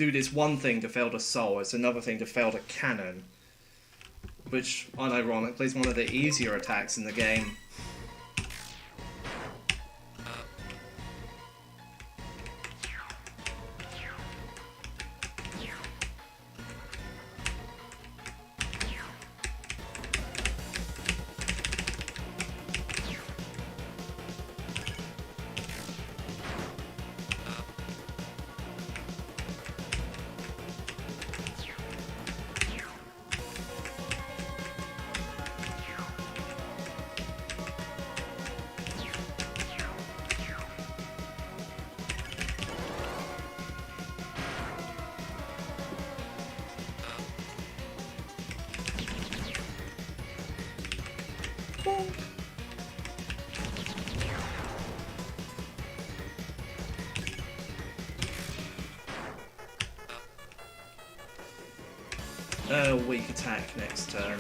do this one thing to fail to soul, it's another thing to fail to cannon. Which, unironically, is one of the easier attacks in the game. Weak attack next turn.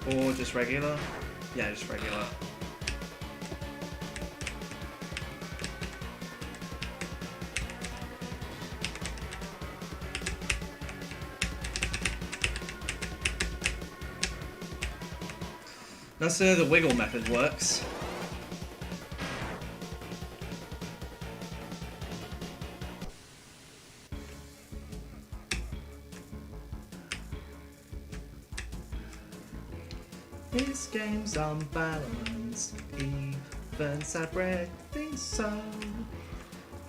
Or just regular? Yeah, just regular. That's how the wiggle method works. This game's unbalanced, even sad things so.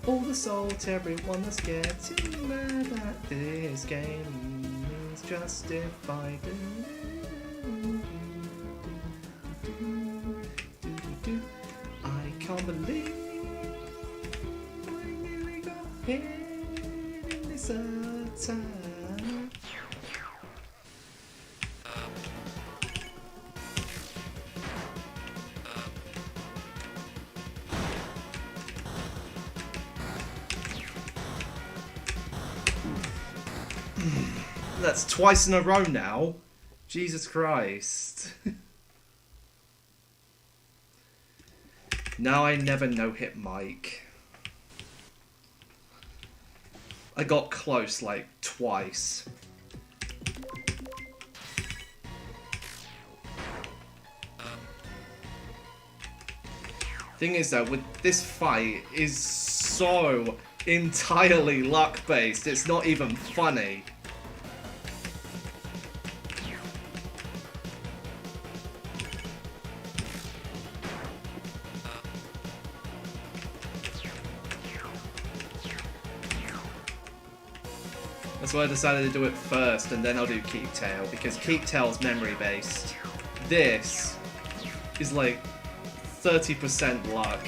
All the salt, everyone that's getting mad at this game is justified. I can't believe I nearly got hit in this attack. That's twice in a row now. Jesus Christ. Now I never no-hit Mike. I got close like twice. Thing is though, with this fight is so entirely luck-based, it's not even funny. That's why I decided to do it first, and then I'll do Keep Tail, because Keep Tail's memory-based. This is like 30% luck.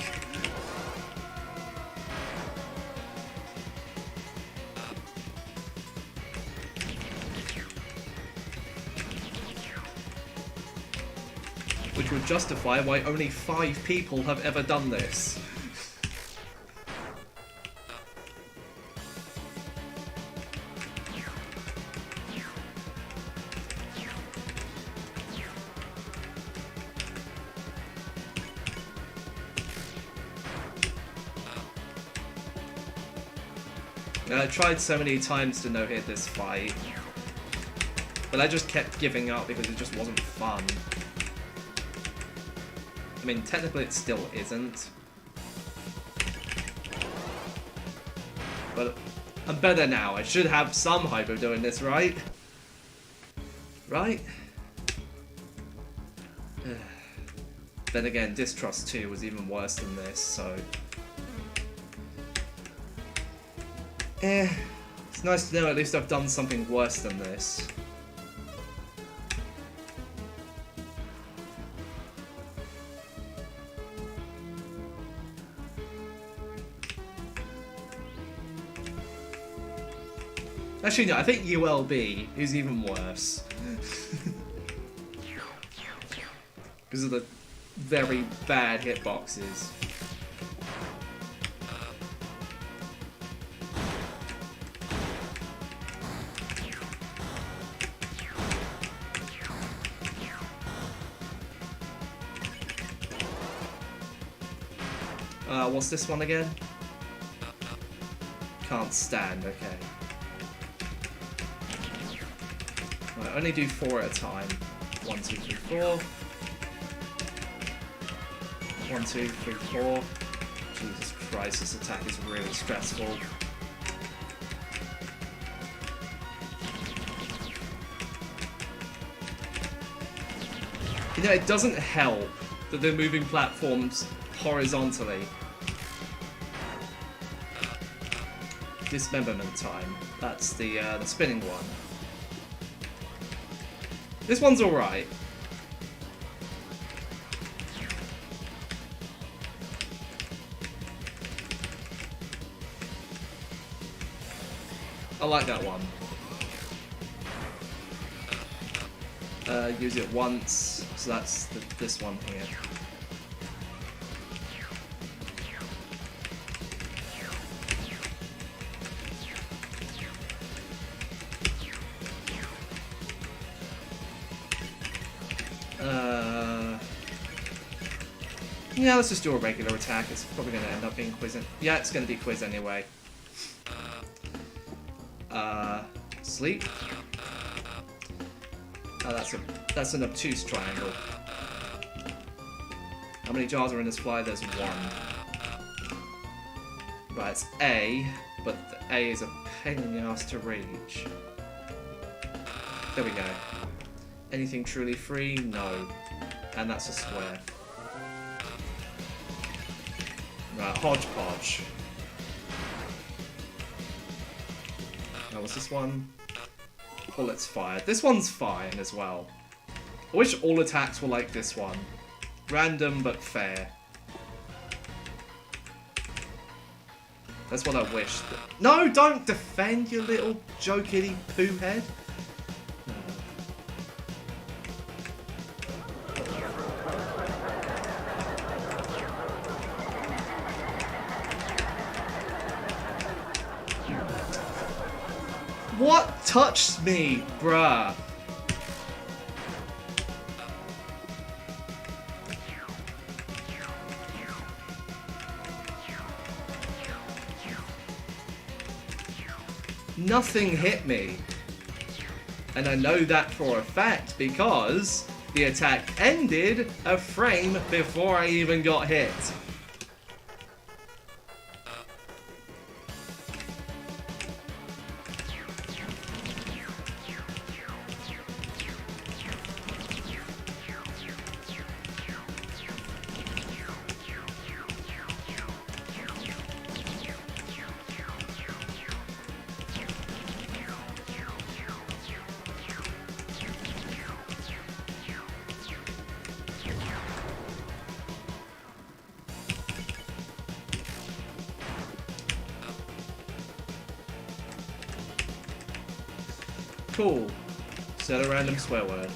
Which would justify why only 5 people have ever done this. I tried so many times to no-hit this fight, but I just kept giving up because it just wasn't fun. I mean, technically it still isn't. But I'm better now. I should have some hope of doing this, right? Right? Then again, Distrust 2 was even worse than this, so... it's nice to know at least I've done something worse than this. Actually, no, I think ULB is even worse. Because of the very bad hitboxes. What's this one again? Can't stand, okay. Right, only do 4 at a time. 1, 2, 3, 4. 1, 2, 3, 4. Jesus Christ, this attack is really stressful. You know, it doesn't help that they're moving platforms horizontally. Dismemberment time. That's the spinning one. This one's alright. I like that one. Use it once, so that's this one here. Yeah, let's just do a regular attack. It's probably going to end up being quiz. Yeah, it's going to be quiz anyway. Sleep. That's an obtuse triangle. How many jars are in this fly? There's 1. Right, it's A, but the A is a pain in the ass to reach. There we go. Anything truly free? No. And that's a square. Right, hodgepodge. Now, what's this one? Bullets fired. This one's fine as well. I wish all attacks were like this one. Random but fair. That's what I wish. No, don't defend, you little jokey poo head. What touched me, bruh? Nothing hit me. And I know that for a fact because the attack ended a frame before I even got hit. Cool. Set a random swear word.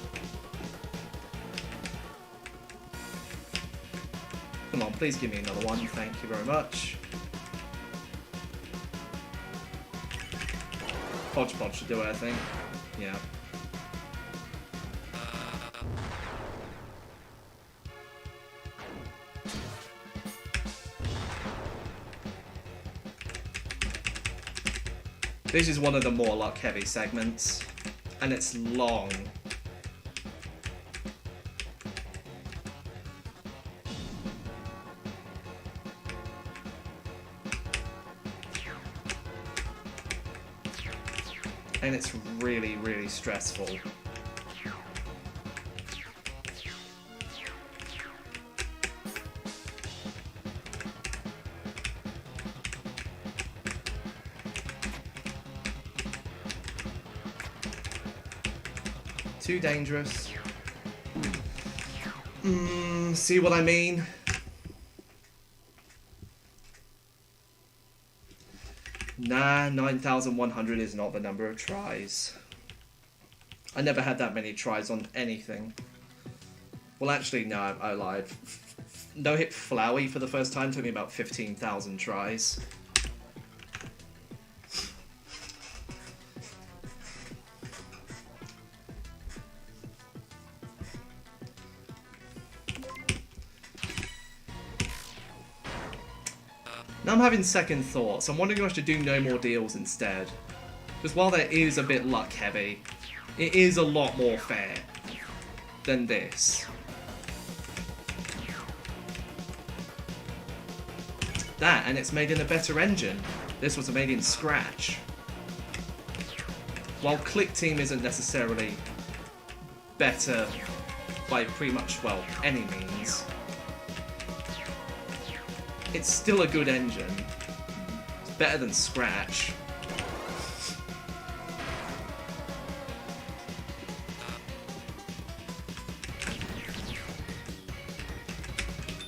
Come on, please give me another one. Thank you very much. Hodgepodge should do it, I think. Yeah. This is one of the more luck-heavy segments, and it's long. And it's really, really stressful. Too dangerous. See what I mean? Nah, 9,100 is not the number of tries. I never had that many tries on anything. Well, actually, no, I lied. No hit Flowey for the first time took me about 15,000 tries. Now I'm having second thoughts. I'm wondering if I should do no more deals instead. Because while that is a bit luck heavy, it is a lot more fair than this. That, and it's made in a better engine. This was made in Scratch. While Click Team isn't necessarily better by pretty much, well, any means, it's still a good engine. It's better than Scratch.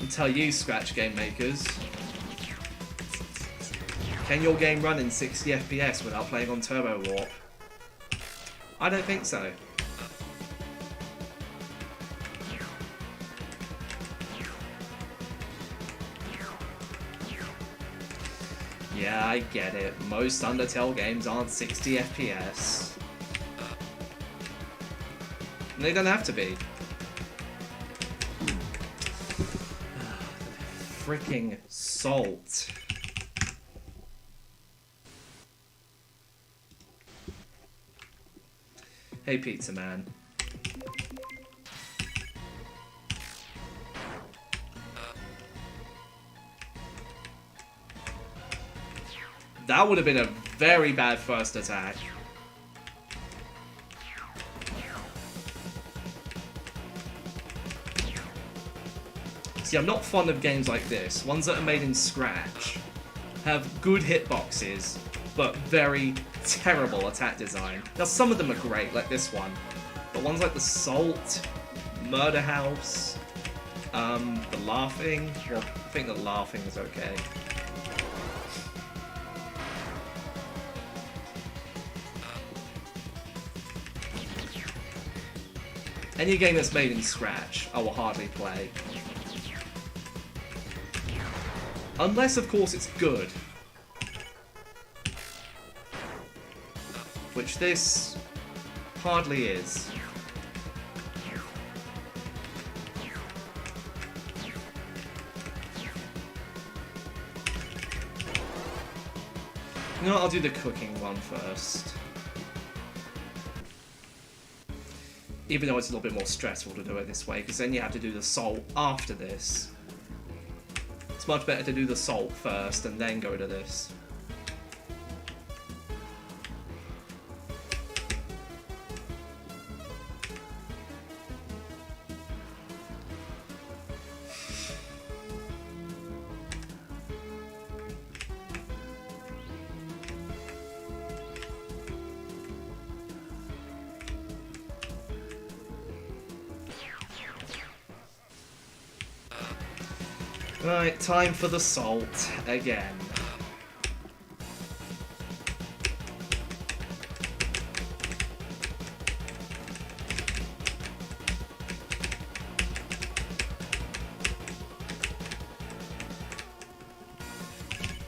And tell you, Scratch game makers, can your game run in 60 FPS without playing on Turbo Warp? I don't think so. Yeah, I get it. Most Undertale games aren't 60 FPS. And they don't have to be. Freaking salt. Hey, Pizza Man. That would have been a very bad first attack. See, I'm not fond of games like this. Ones that are made in Scratch have good hitboxes, but very terrible attack design. Now, some of them are great, like this one. But ones like the Salt, Murder House, the Laughing. Well, I think the Laughing is okay. Any game that's made in Scratch, I will hardly play. Unless, of course, it's good. Which this hardly is. You know what, I'll do the cooking one first. Even though it's a little bit more stressful to do it this way, because then you have to do the salt after this. It's much better to do the salt first and then go to this. Right, time for the salt again.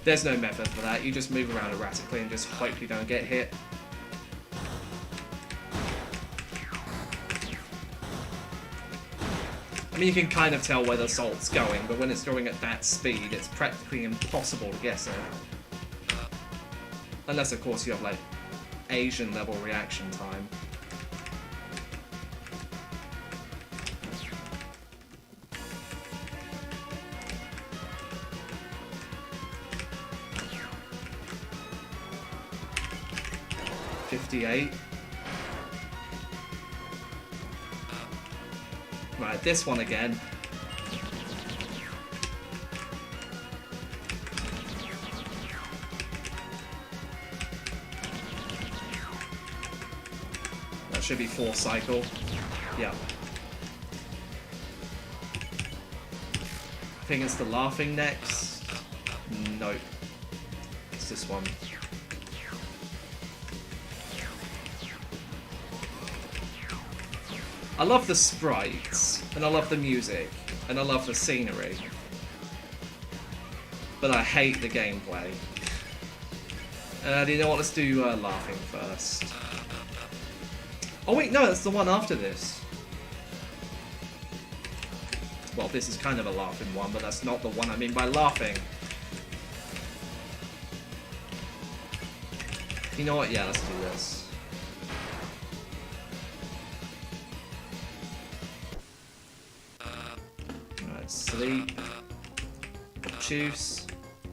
There's no method for that, you just move around erratically and just hope you don't get hit. I mean, you can kind of tell where the salt's going, but when it's going at that speed, it's practically impossible to guess it. Unless, of course, you have, like, Asian level reaction time. $58. Right, this one again. That should be 4 cycle. Yeah. I think it's the Laughing next. Nope. It's this one. I love the sprites, and I love the music, and I love the scenery. But I hate the gameplay. You know what, let's do Laughing first. Oh wait, no, that's the one after this. Well, this is kind of a Laughing one, but that's not the one I mean by Laughing. You know what? Yeah, let's do this. Alright, sleep. Choose.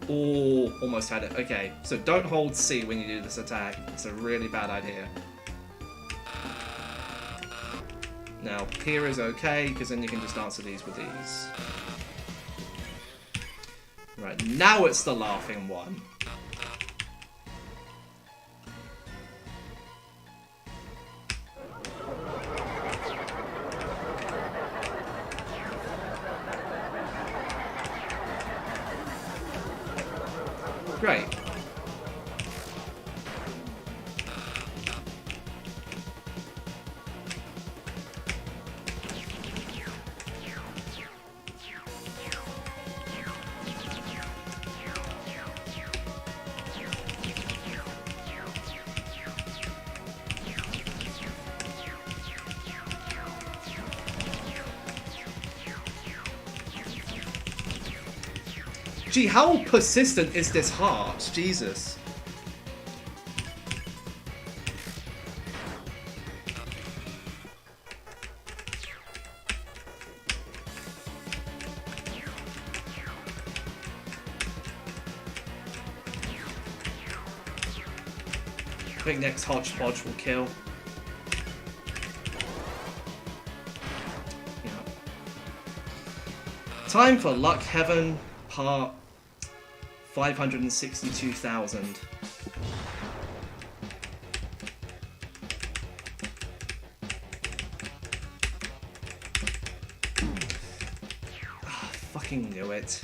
Oh, almost had it. Okay, so don't hold C when you do this attack. It's a really bad idea. Now, here is okay, because then you can just answer these with ease. Right, now it's the laughing one. Great. Gee, how persistent is this heart? Jesus. I think next hodgepodge will kill. Yeah. Time for Luck Heaven Part 562,000. Fucking knew it.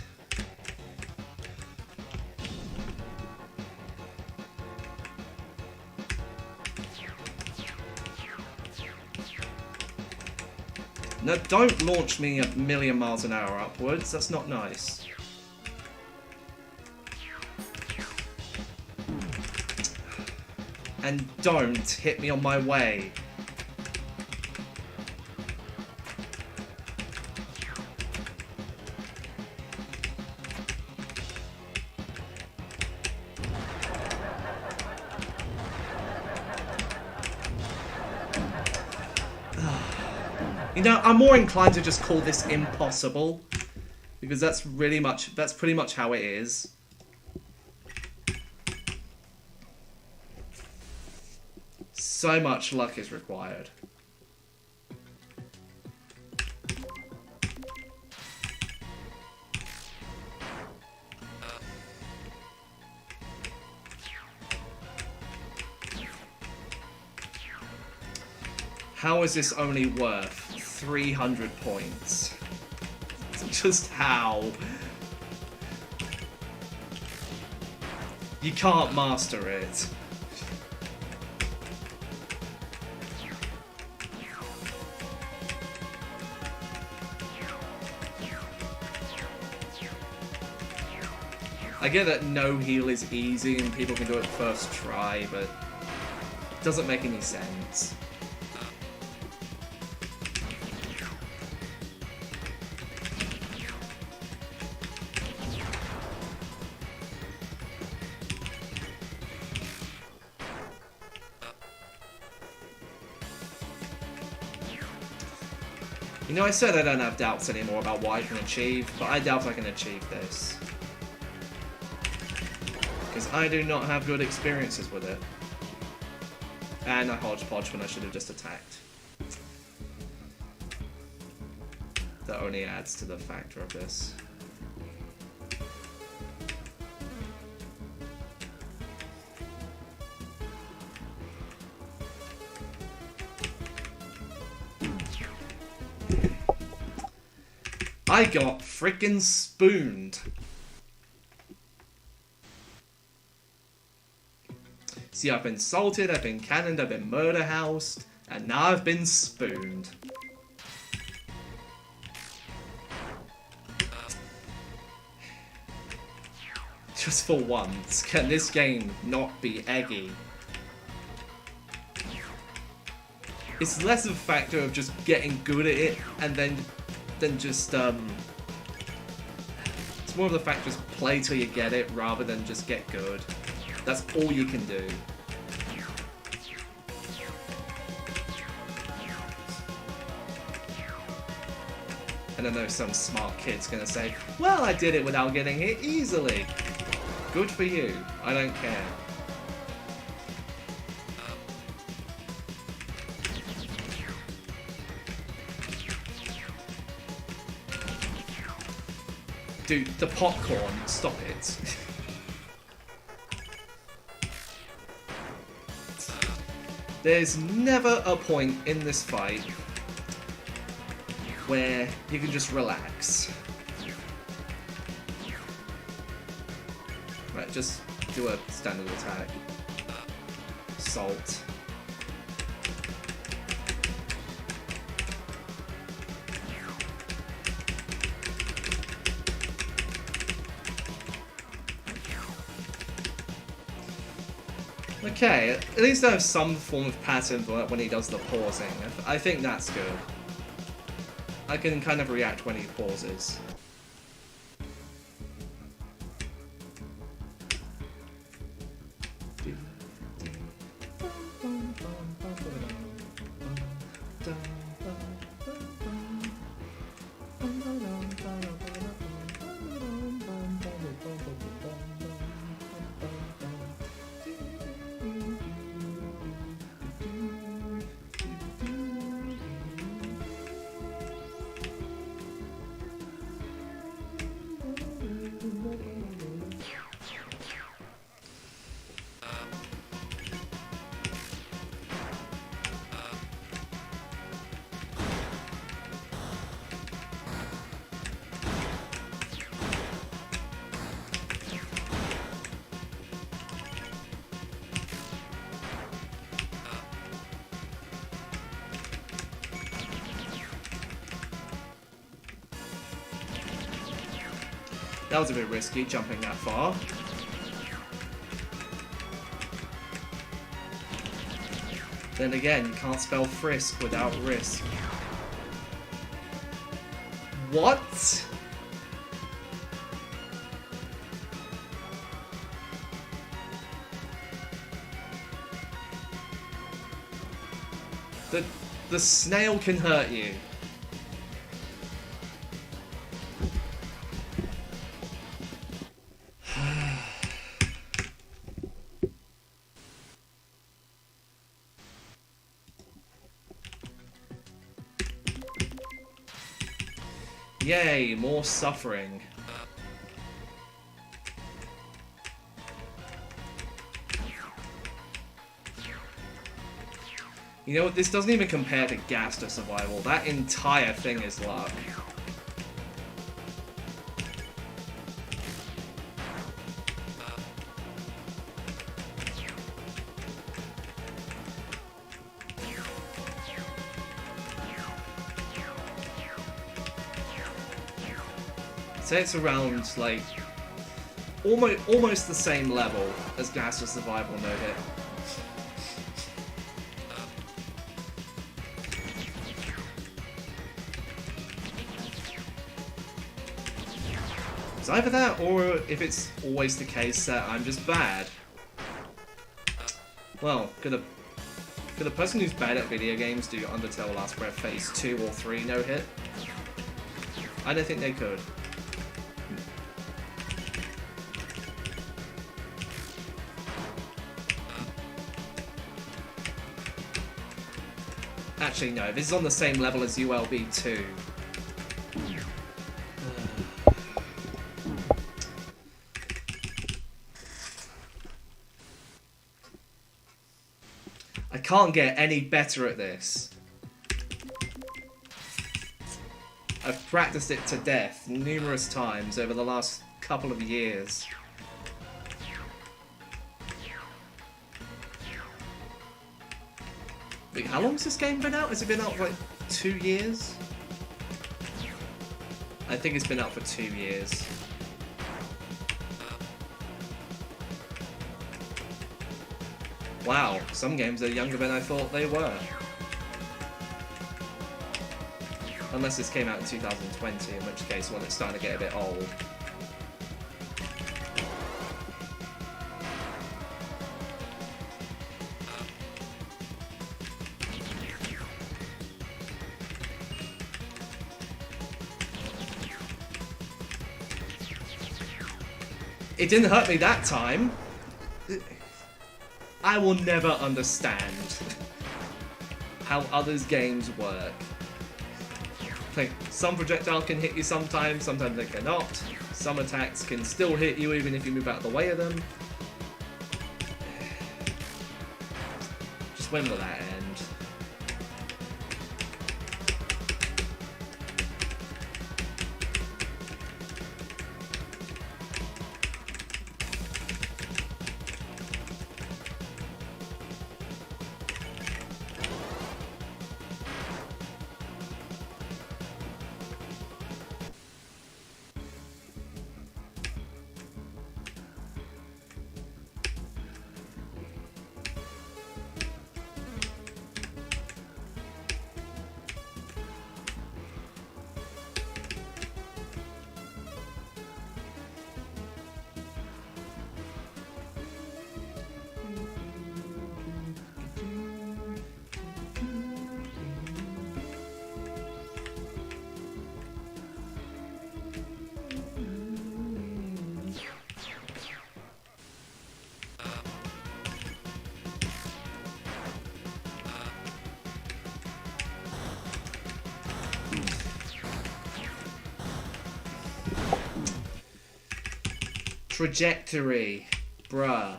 No, don't launch me a million miles an hour upwards. That's not nice. And don't hit me on my way. You know, I'm more inclined to just call this impossible, because that's pretty much how it is. So much luck is required. How is this only worth 300 points? Just how? You can't master it. I get that no heal is easy and people can do it first try, but it doesn't make any sense. You know, I said I don't have doubts anymore about what I can achieve, but I doubt I can achieve this. Because I do not have good experiences with it. And I hodgepodge when I should have just attacked. That only adds to the factor of this. I got frickin' spooned. See, I've been salted, I've been cannoned, I've been murder housed, and now I've been spooned. Just for once, can this game not be eggy? It's less of a factor of just getting good at it, and then just, it's more of the fact just play till you get it, rather than just get good. That's all you can do. And I know some smart kid's gonna say, well, I did it without getting hit easily. Good for you. I don't care. Dude, the popcorn, stop it. There's never a point in this fight where you can just relax. Right, just do a standard attack. Salt. Okay, at least I have some form of pattern when he does the pausing. I think that's good. I can kind of react when he pauses. That was a bit risky, jumping that far. Then again, you can't spell frisk without risk. What? The snail can hurt you. Yay, more suffering. You know what, this doesn't even compare to Gaster Survival. That entire thing is luck. Say it's around, like, almost the same level as Gaster Survival no hit. It's either that, or if it's always the case that I'm just bad. Well, could a person who's bad at video games do Undertale Last Breath Phase 2 or 3 no hit? I don't think they could. Actually, no, this is on the same level as ULB 2. I can't get any better at this. I've practiced it to death numerous times over the last couple of years. Wait, how long has this game been out? Has it been out for like 2 years? I think it's been out for 2 years. Wow, some games are younger than I thought they were. Unless this came out in 2020, in which case, well, it's starting to get a bit old. It didn't hurt me that time. I will never understand how others' games work. Like, some projectile can hit you sometimes they cannot. Some attacks can still hit you even if you move out of the way of them. Just when will that end? Trajectory, bruh.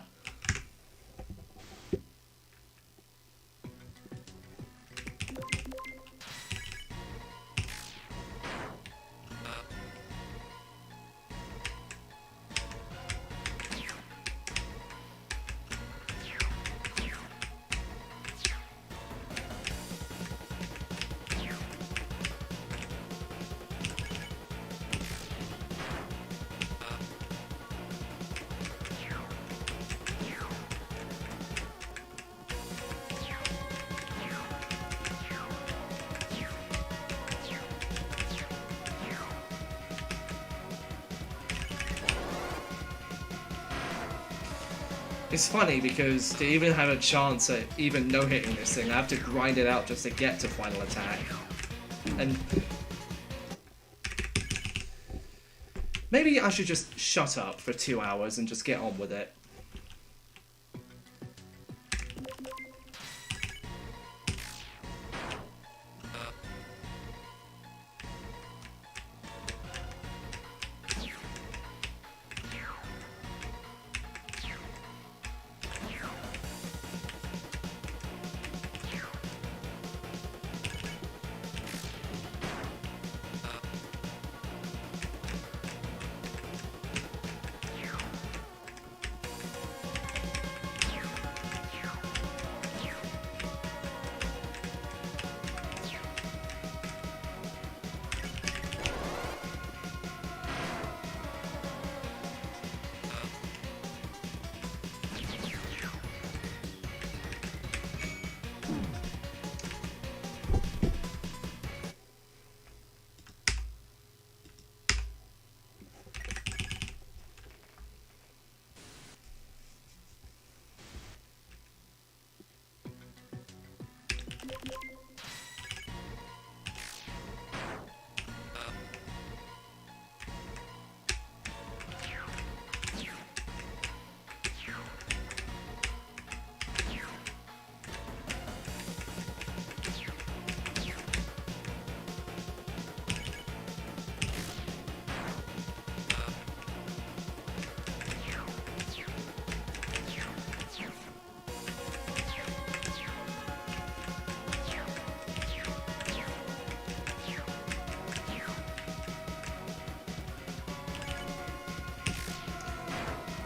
It's funny because to even have a chance at even no-hitting this thing, I have to grind it out just to get to final attack. And maybe I should just shut up for 2 hours and just get on with it.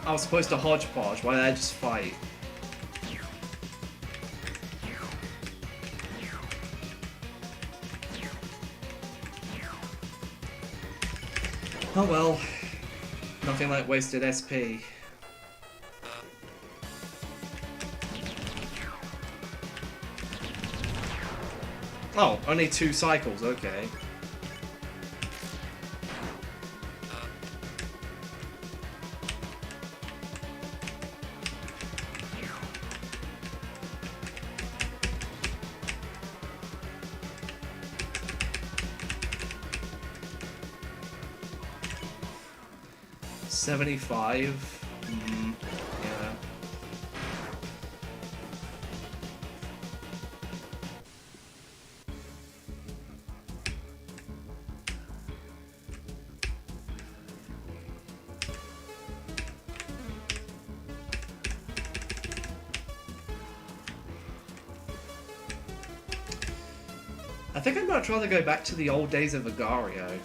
I was supposed to hodgepodge, why did I just fight? Oh well, nothing like wasted SP. Oh, only 2 cycles, okay. 75. Yeah. I think I'd much rather go back to the old days of Agario.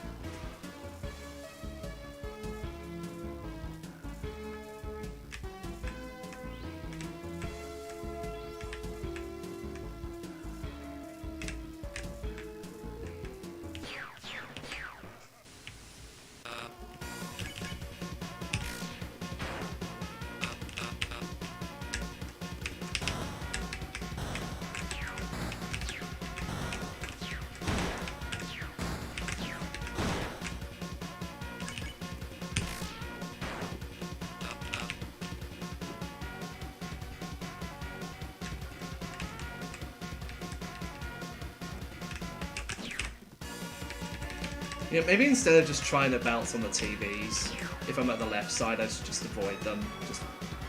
Yeah, maybe instead of just trying to bounce on the TVs, if I'm at the left side, I should just avoid them.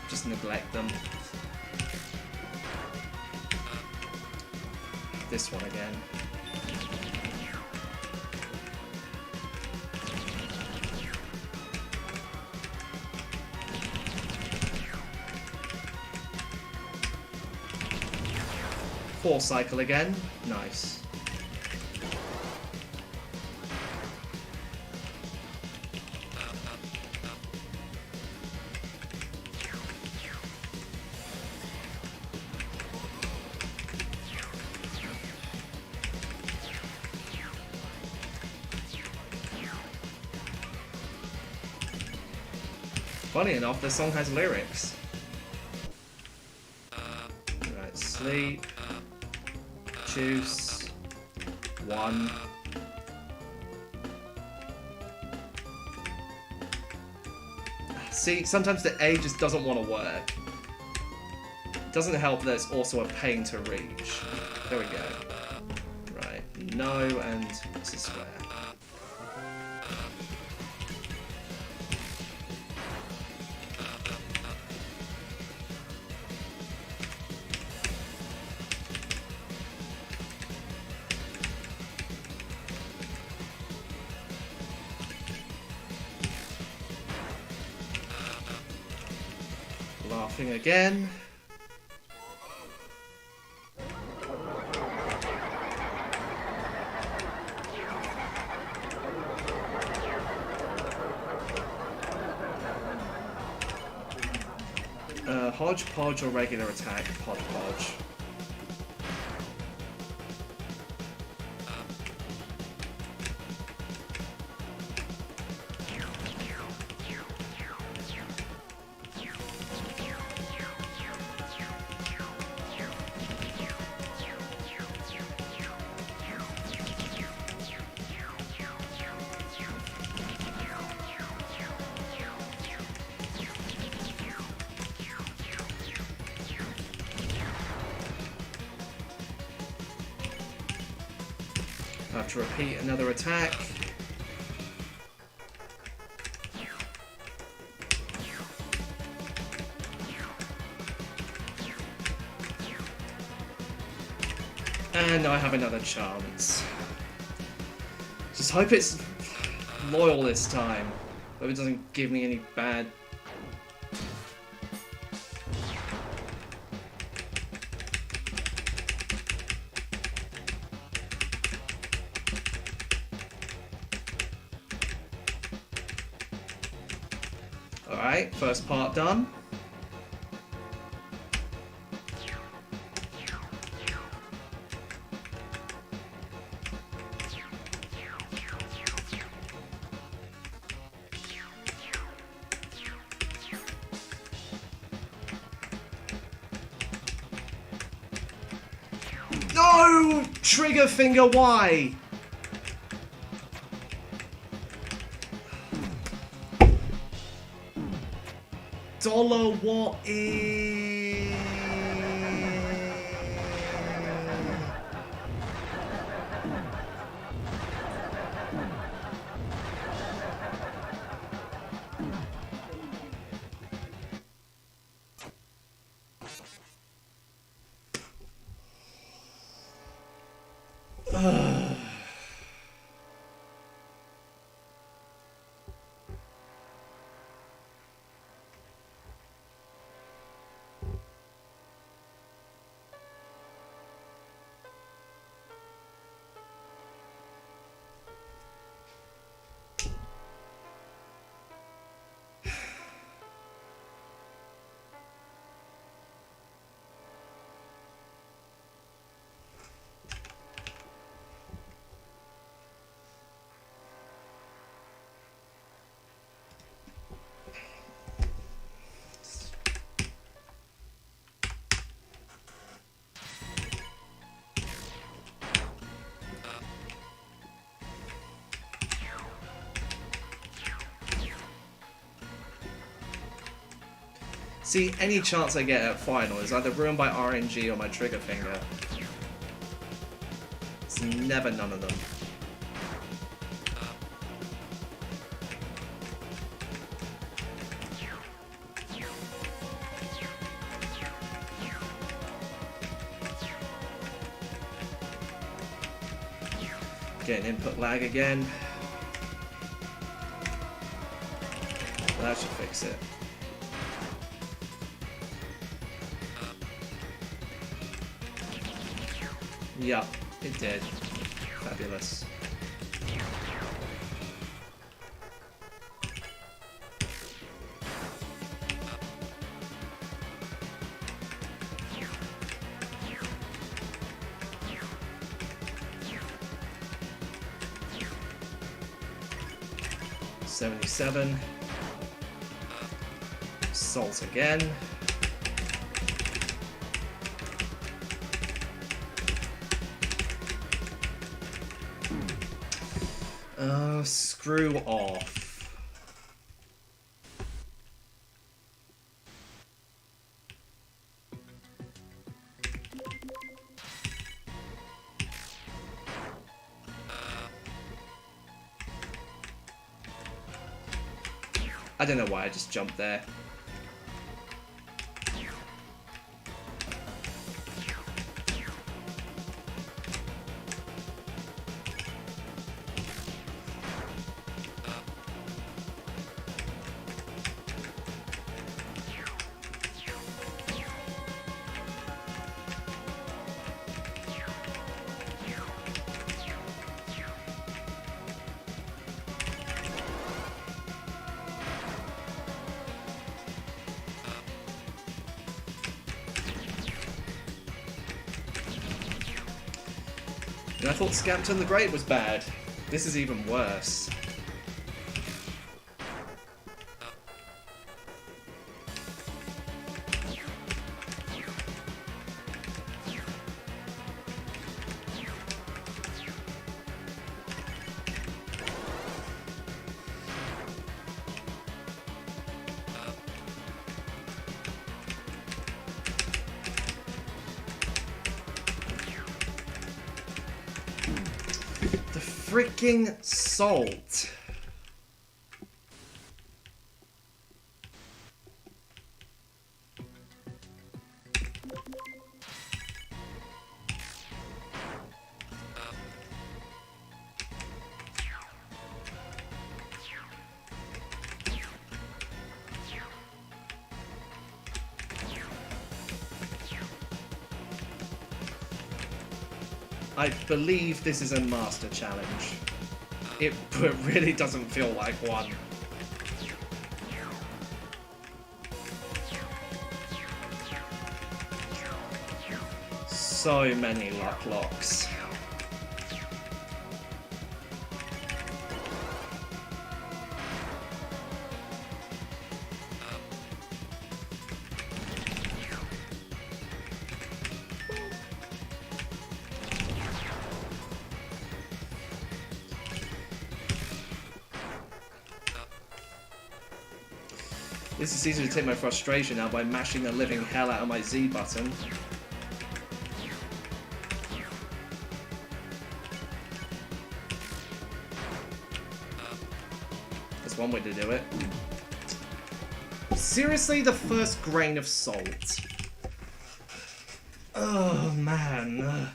Just neglect them. This one again. Four cycle again. Nice. Funny enough, this song has lyrics. Right, sleep, juice, one. See, sometimes the A just doesn't want to work. It doesn't help that it's also a pain to reach. There we go. Right, no, and it's a square. Laughing again. Hodgepodge or regular attack? Hodgepodge. I have to repeat another attack. And I have another chance. Just hope it's loyal this time. Hope it doesn't give me any bad... Alright, first part done. No! Trigger finger, why? Dollar, what is... See, any chance I get at final is either ruined by RNG or my trigger finger. It's never none of them. Getting input lag again. That should fix it. Yup, it did. Fabulous. $77. Salt again. Screw off. I don't know why I just jumped there. And I thought Scampton the Great was bad. This is even worse. Freaking salt. I believe this is a master challenge. It really doesn't feel like one. So many luck locks. This is easy to take my frustration out by mashing the living hell out of my Z button. That's one way to do it. Seriously, the first grain of salt. Oh, man.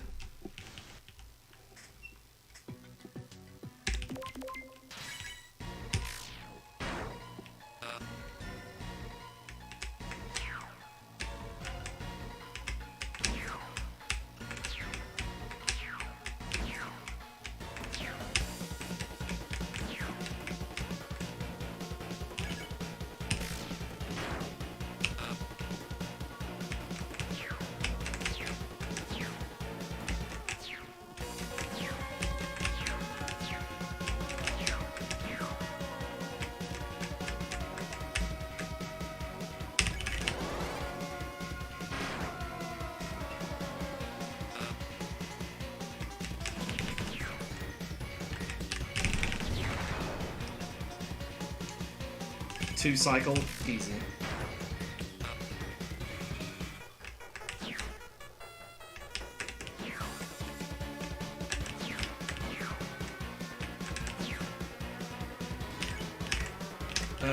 2 cycle, easy.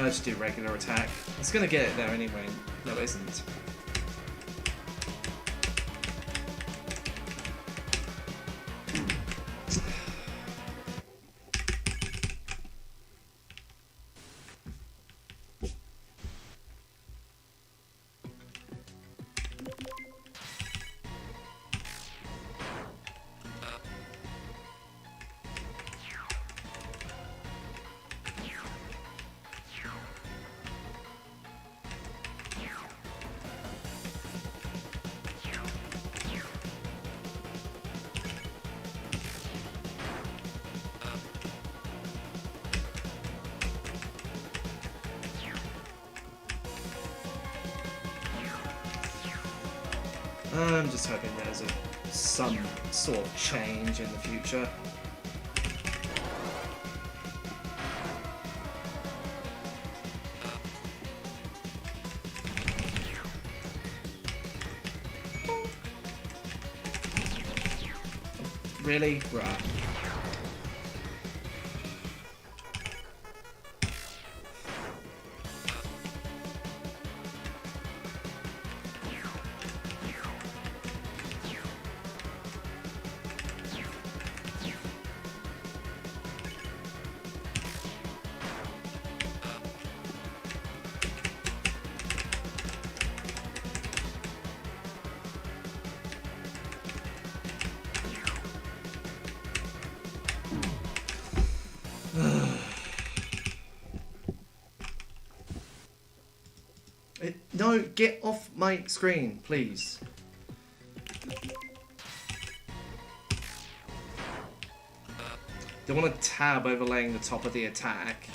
Just do regular attack. It's gonna get it there anyway. No, it isn't. I'm just hoping there's some sort of change in the future. Really? Bruh. No, get off my screen, please. They want a tab overlaying the top of the attack.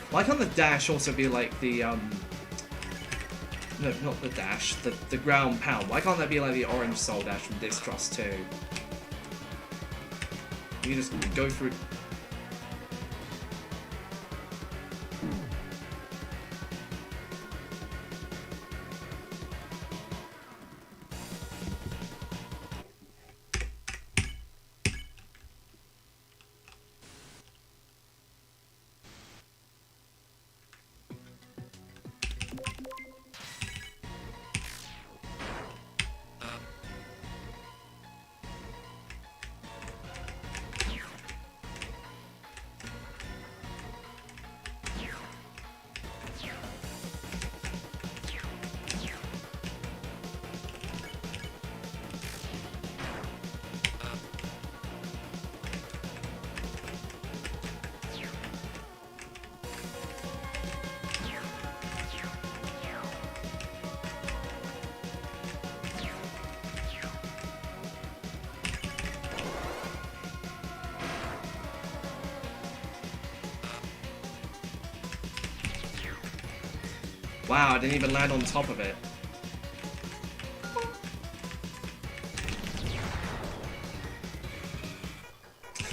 Why can't the dash also be like the, no, not the dash, the ground pound. Why can't that be like the orange soul dash from Distrust 2? You just go through... Wow, I didn't even land on top of it.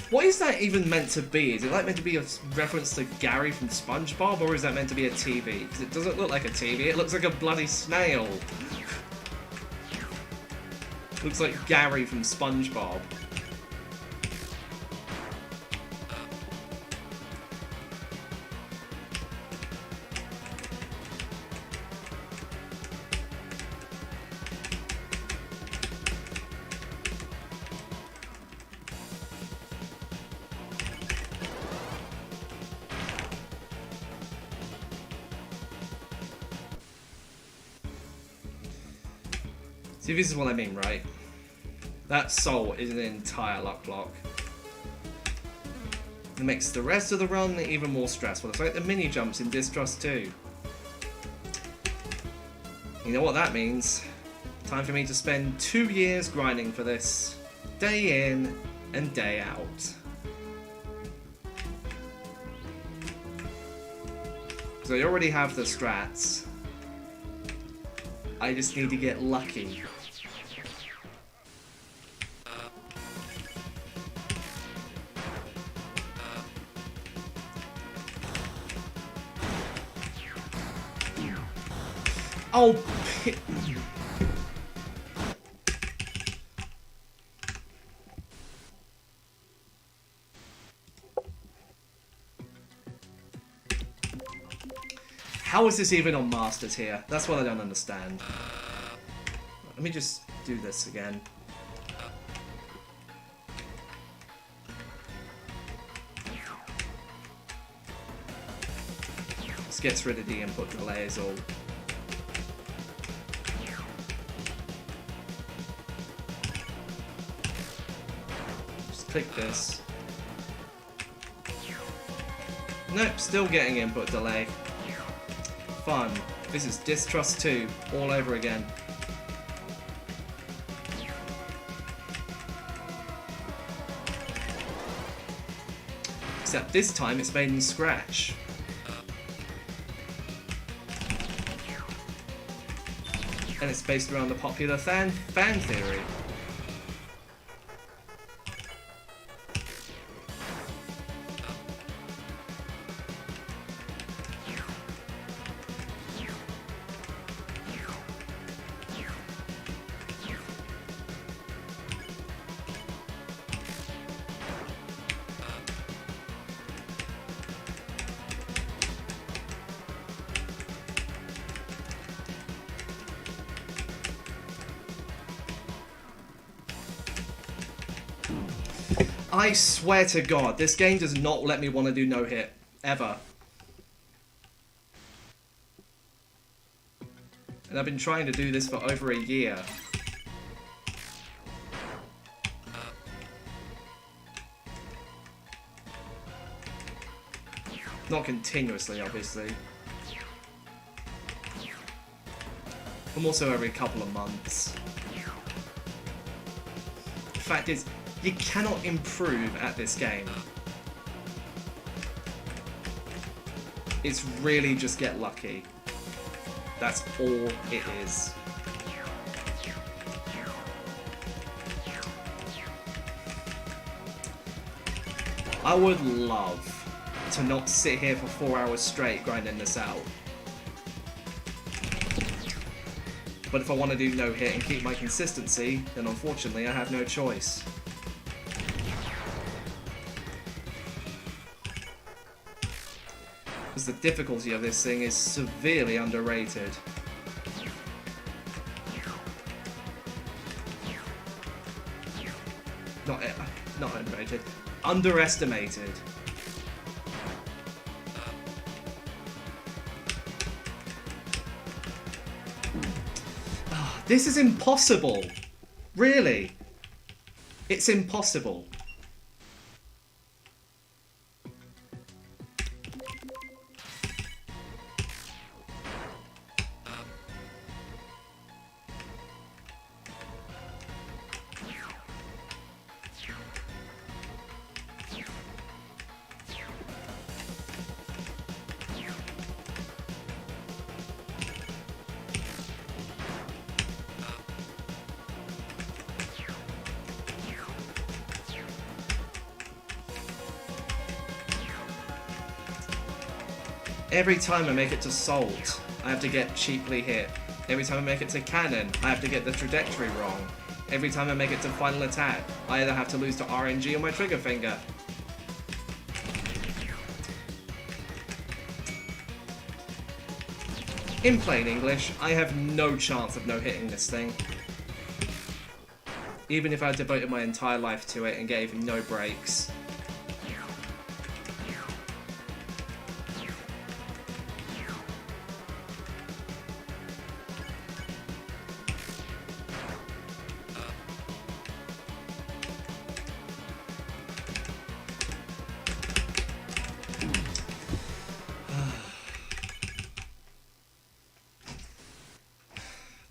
What is that even meant to be? Is it like meant to be a reference to Gary from SpongeBob, or is that meant to be a TV? Because it doesn't look like a TV, it looks like a bloody snail. Looks like Gary from SpongeBob. See, this is what I mean, right? That soul is an entire luck block. It makes the rest of the run even more stressful. It's like the mini jumps in Distrust 2. You know what that means? Time for me to spend 2 years grinding for this. Day in and day out. Because I already have the strats. I just need to get lucky. Oh, how is this even on Masters here? That's what I don't understand. Let me just do this again. This gets rid of the input delay is all. Click this. Nope, still getting input delay. Fun. This is Distrust 2 all over again. Except this time it's made in Scratch. And it's based around the popular fan theory. I swear to God, this game does not let me want to do no-hit. Ever. And I've been trying to do this for over a year. Not continuously, obviously. I'm also every couple of months. The fact is, you cannot improve at this game. It's really just get lucky. That's all it is. I would love to not sit here for 4 hours straight grinding this out. But if I want to do no hit and keep my consistency, then unfortunately I have no choice. Because the difficulty of this thing is severely underrated. Not underrated. Underestimated. Oh, this is impossible. Really. It's impossible. Every time I make it to Salt, I have to get cheaply hit. Every time I make it to Cannon, I have to get the trajectory wrong. Every time I make it to Final Attack, I either have to lose to RNG or my trigger finger. In plain English, I have no chance of no-hitting this thing. Even if I devoted my entire life to it and gave no breaks.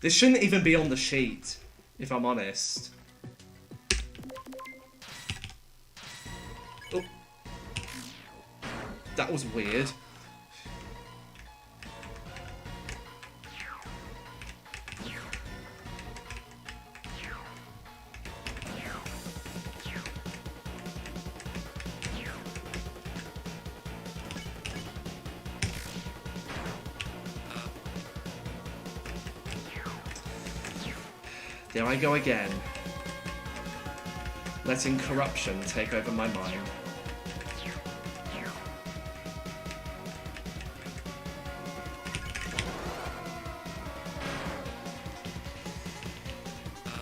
This shouldn't even be on the sheet, if I'm honest. Oh. That was weird. There I go again. Letting corruption take over my mind.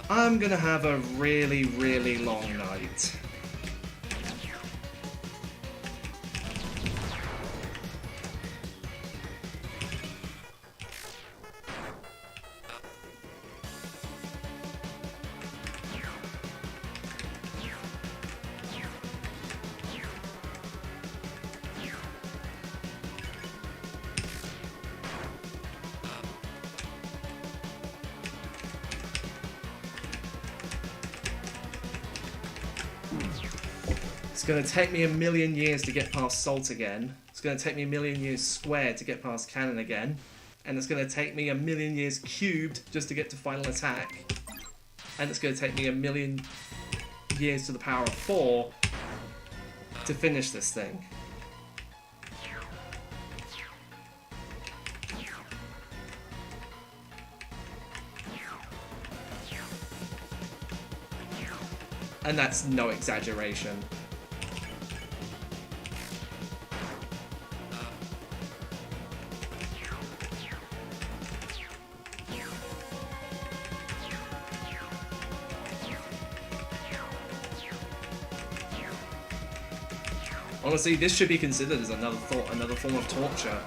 I'm gonna have a really, really long night. It's going to take me a million years to get past Salt again. It's going to take me a million years squared to get past Cannon again. And it's going to take me a million years cubed just to get to Final Attack. And it's going to take me a million years to the power of 4 to finish this thing. And that's no exaggeration. Honestly, this should be considered as another form of torture.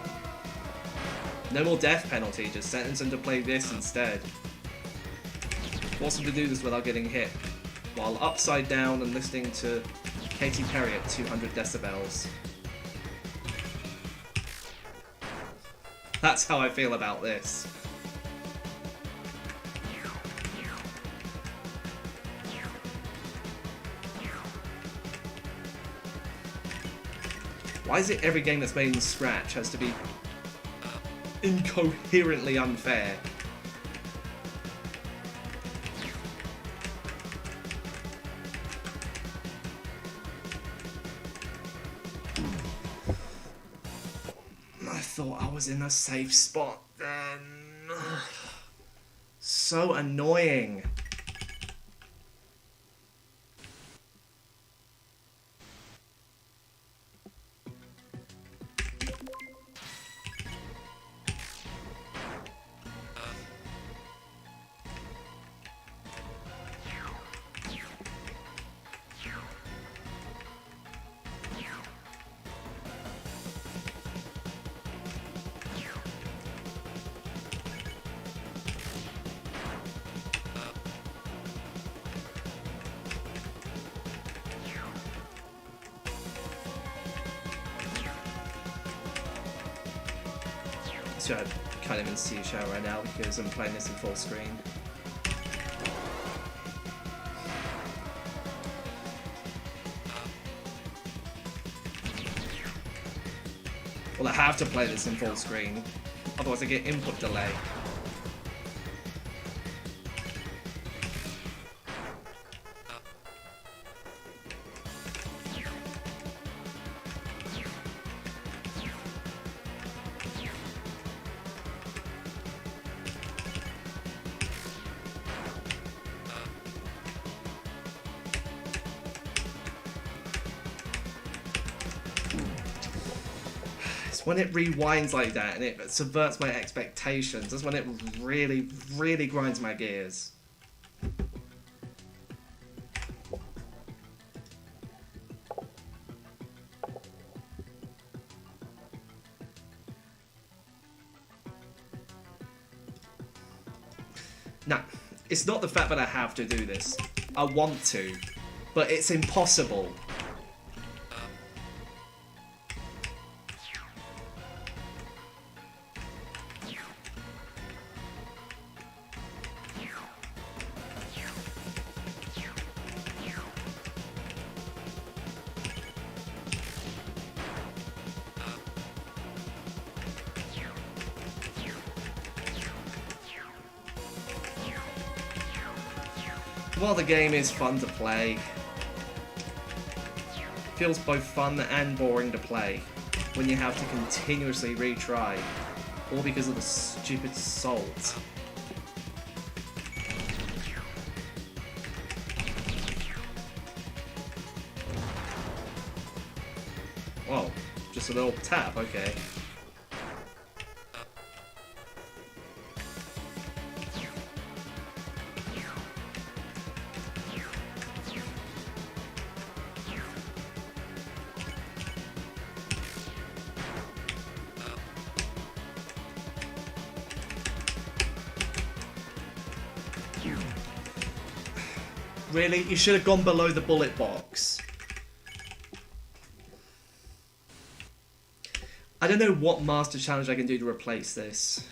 No more death penalty, just sentence them to play this instead. Force them to do this without getting hit, while upside down and listening to Katy Perry at 200 decibels. That's how I feel about this. Why is it every game that's made in Scratch has to be incoherently unfair? I thought I was in a safe spot then. So annoying. So I'm kind of in seashell right now because I'm playing this in full screen. Well, I have to play this in full screen, otherwise I get input delay. When it rewinds like that and it subverts my expectations, that's when it really, really grinds my gears. Now, it's not the fact that I have to do this. I want to, but it's impossible. while the game is fun to play, it feels both fun and boring to play when you have to continuously retry, all because of the stupid salt. Whoa, just a little tap, okay. Really? You should have gone below the bullet box. I don't know what master challenge I can do to replace this.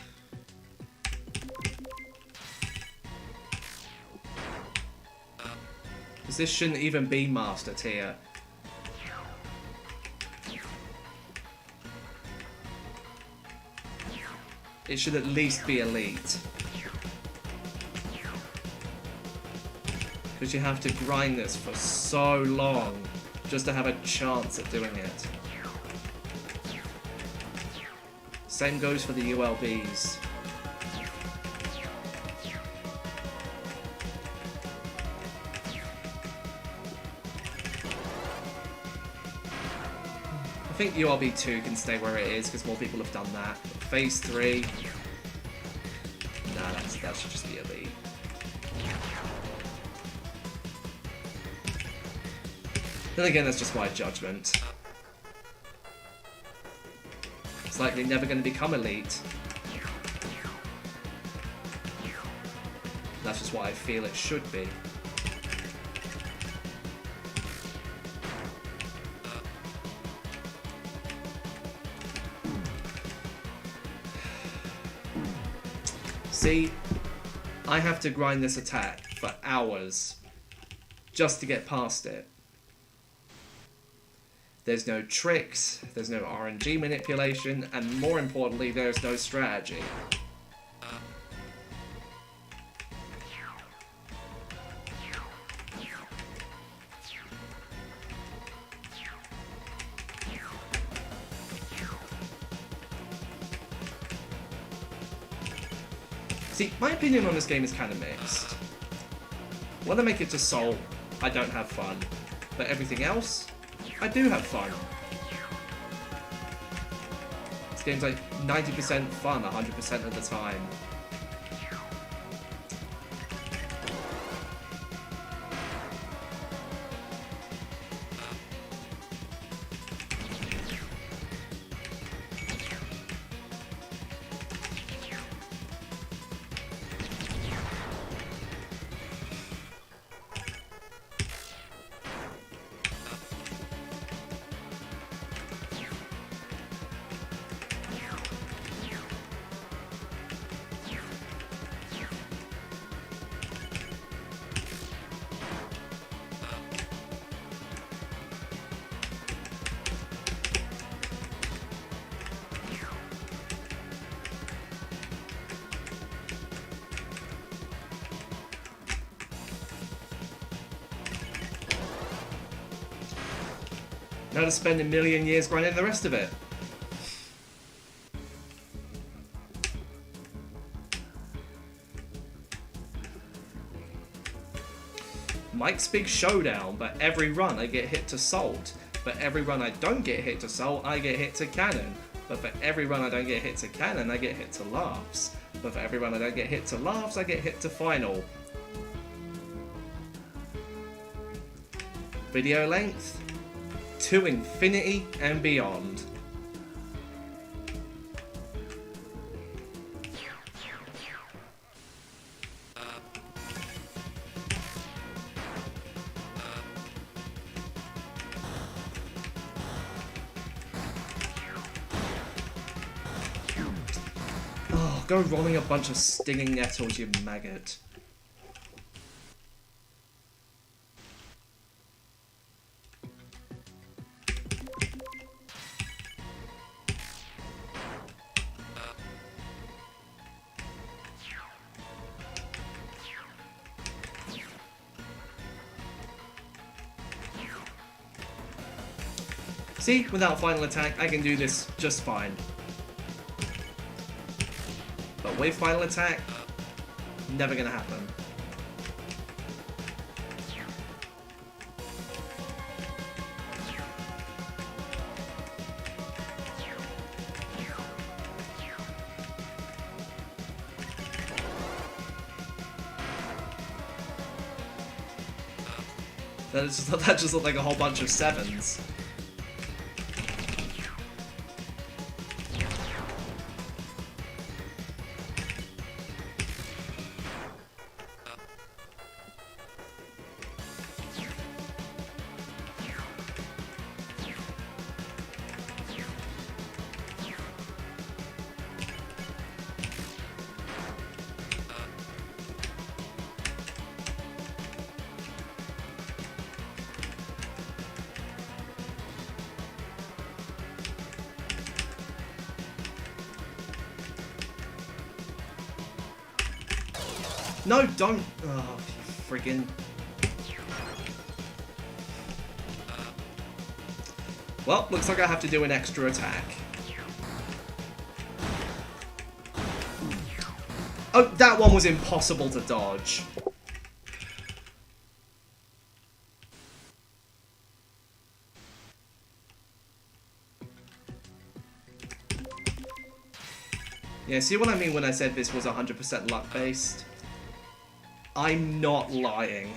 Because this shouldn't even be master tier. It should at least be elite. Because you have to grind this for so long just to have a chance at doing it. Same goes for the ULBs. I think ULB 2 can stay where it is because more people have done that. Phase 3... Nah, that should just be elite. Then again, that's just my judgment. It's likely never going to become elite. That's just what I feel it should be. See, I have to grind this attack for hours just to get past it. There's no tricks, there's no RNG manipulation, and more importantly, there's no strategy. See, my opinion on this game is kind of mixed. When I make it to Soul, I don't have fun, but everything else, I do have fun. This game's like 90% fun 100% of the time. Now to spend a million years grinding the rest of it. Mike's Big Showdown, but every run I get hit to Salt. But every run I don't get hit to Salt, I get hit to Cannon. But for every run I don't get hit to Cannon, I get hit to Laughs. But for every run I don't get hit to Laughs, I get hit to Final. Video length? To infinity and beyond. Oh, go rolling a bunch of stinging nettles, you maggot. See, without final attack, I can do this just fine. But with final attack, never gonna happen. That just looked like a whole bunch of 7s. No, don't! Oh, friggin'. Well, looks like I have to do an extra attack. Oh, that one was impossible to dodge. Yeah, see what I mean when I said this was 100% luck-based? I'm not lying.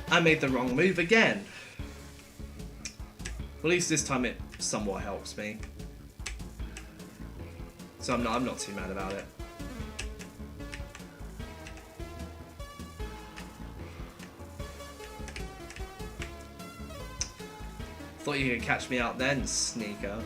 I made the wrong move again. At least this time it somewhat helps me. So I'm not too mad about it. Thought you could catch me out then, sneaker.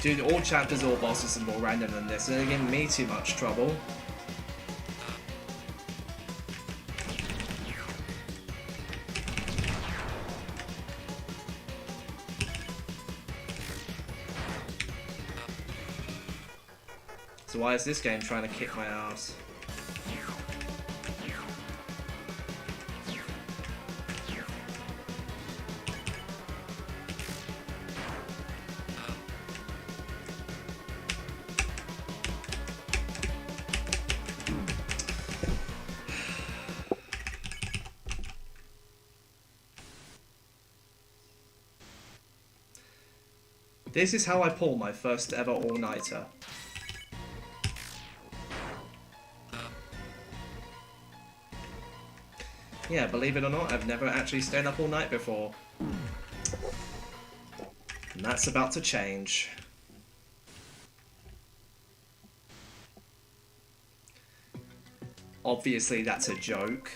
Dude, all chapters, all bosses are more random than this, and they're giving me too much trouble. So why is this game trying to kick my ass? This is how I pull my first ever all-nighter. Yeah, believe it or not, I've never actually stayed up all night before. And that's about to change. Obviously, that's a joke.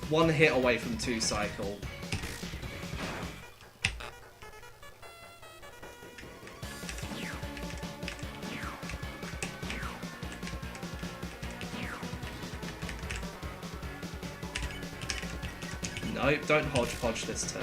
One hit away from 2 cycle. No, don't hodgepodge this turn.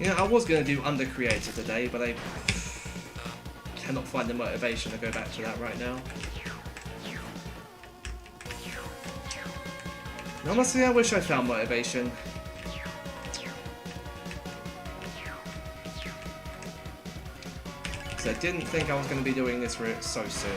You know, I was going to do Under Creator today, but I cannot find the motivation to go back to that right now. And honestly, I wish I found motivation. Because I didn't think I was going to be doing this so soon.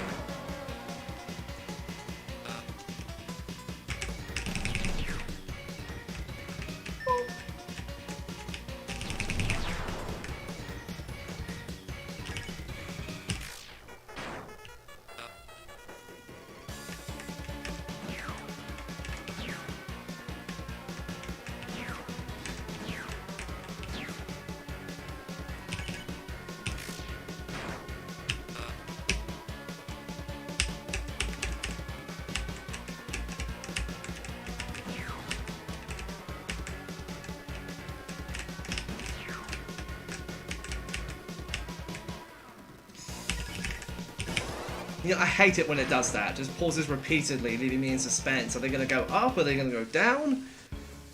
You know, I hate it when it does that. Just pauses repeatedly, leaving me in suspense. Are they going to go up? Are they going to go down?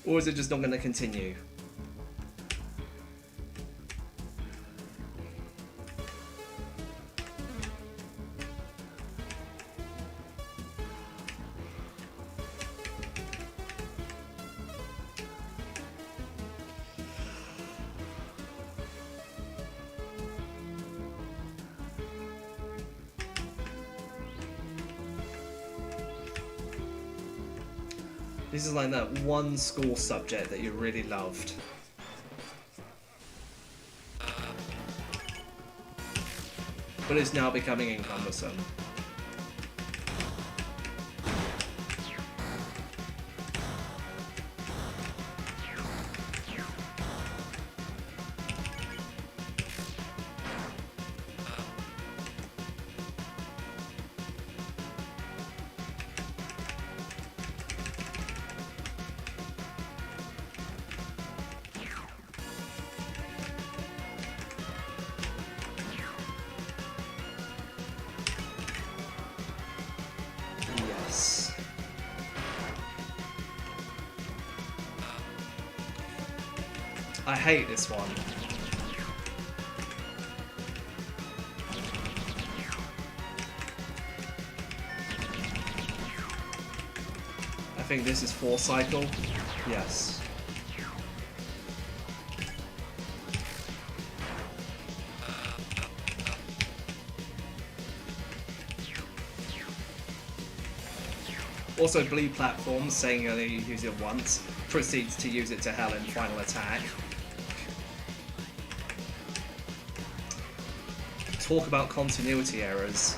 Or is it just not going to continue? This is like that one school subject that you really loved. But it's now becoming encumbersome. I hate this one. I think this is 4 cycle. Yes. Also, bleed platforms, saying you only use it once, proceeds to use it to hell in final attack. Talk about continuity errors.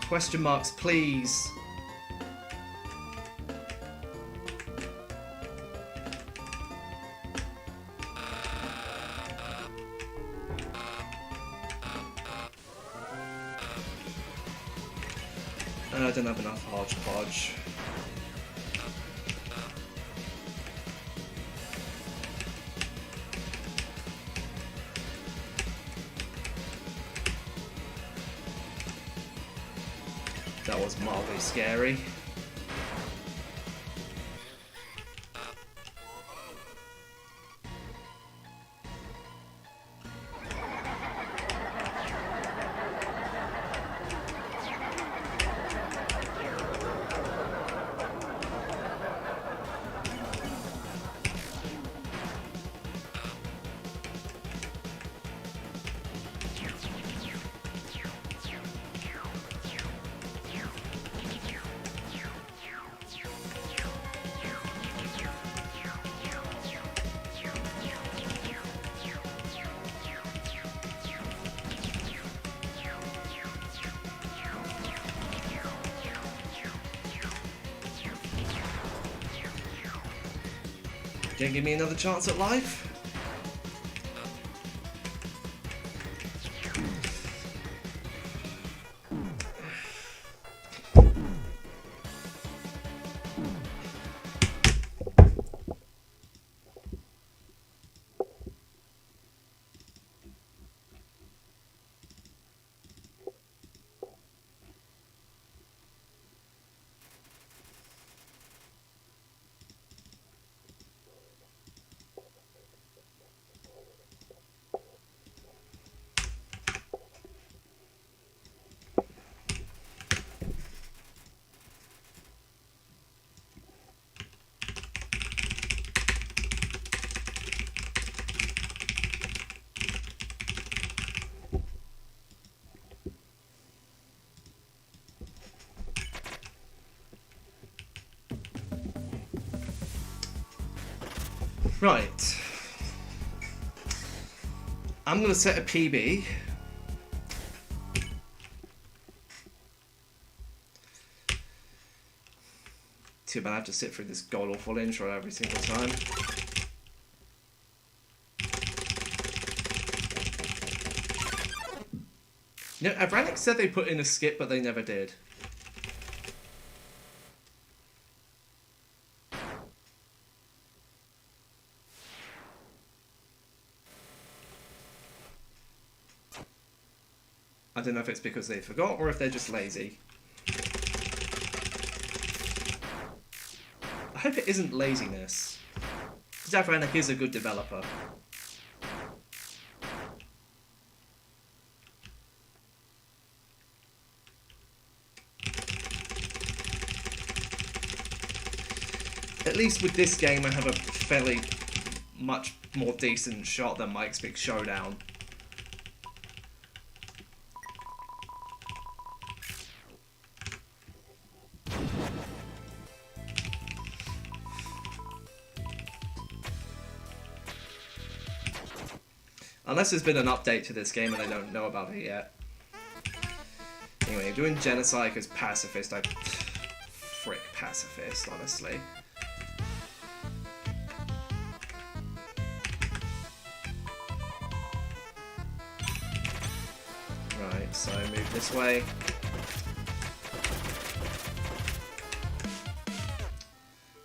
Question marks, please. I don't have enough hodgepodge. That was mildly scary. Gonna give me another chance at life? Right. I'm going to set a PB. Too bad I have to sit through this god-awful intro every single time. You know, Avranic said they put in a skip, but they never did. I don't know if it's because they forgot or if they're just lazy. I hope it isn't laziness. Because Avranic is a good developer. At least with this game I have a fairly much more decent shot than Mike's Big Showdown. Unless there's been an update to this game and I don't know about it yet. Anyway, doing genocide as pacifist, frick pacifist, honestly. Right, so move this way.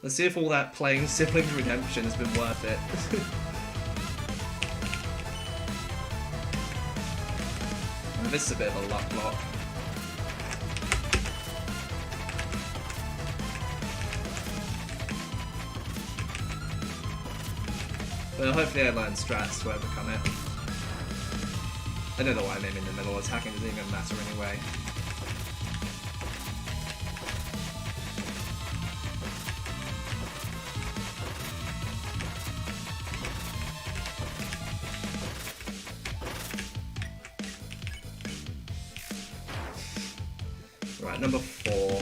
Let's see if all that playing Siblings Redemption has been worth it. This is a bit of a luck block. But hopefully I learn strats to overcome it. I don't know why I'm in the middle. Attacking doesn't even matter anyway. Right, number 4.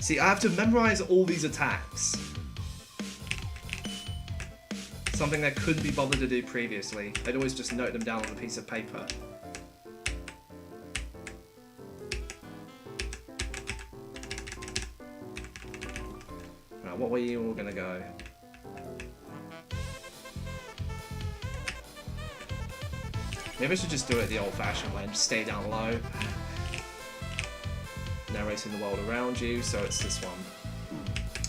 See, I have to memorize all these attacks. Something that couldn't be bothered to do previously. I'd always just note them down on a piece of paper. Right, what way are you all gonna go? Maybe I should just do it the old-fashioned way and just stay down low. Narrating the world around you, so it's this one.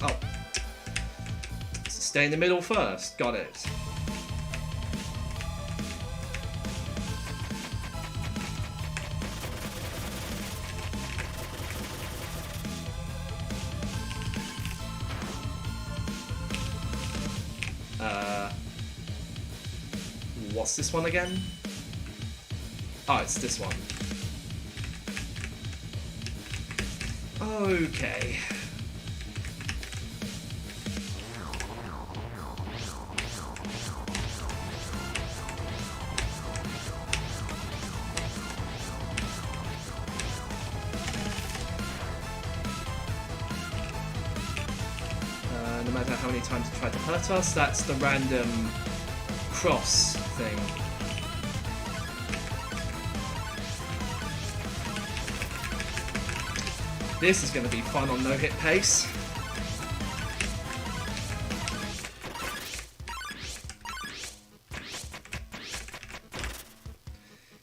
Oh. So stay in the middle first. Got it. What's this one again? Oh, it's this one. Okay. No matter how many times it tried to hurt us, that's the random cross thing. This is going to be fun on no-hit pace.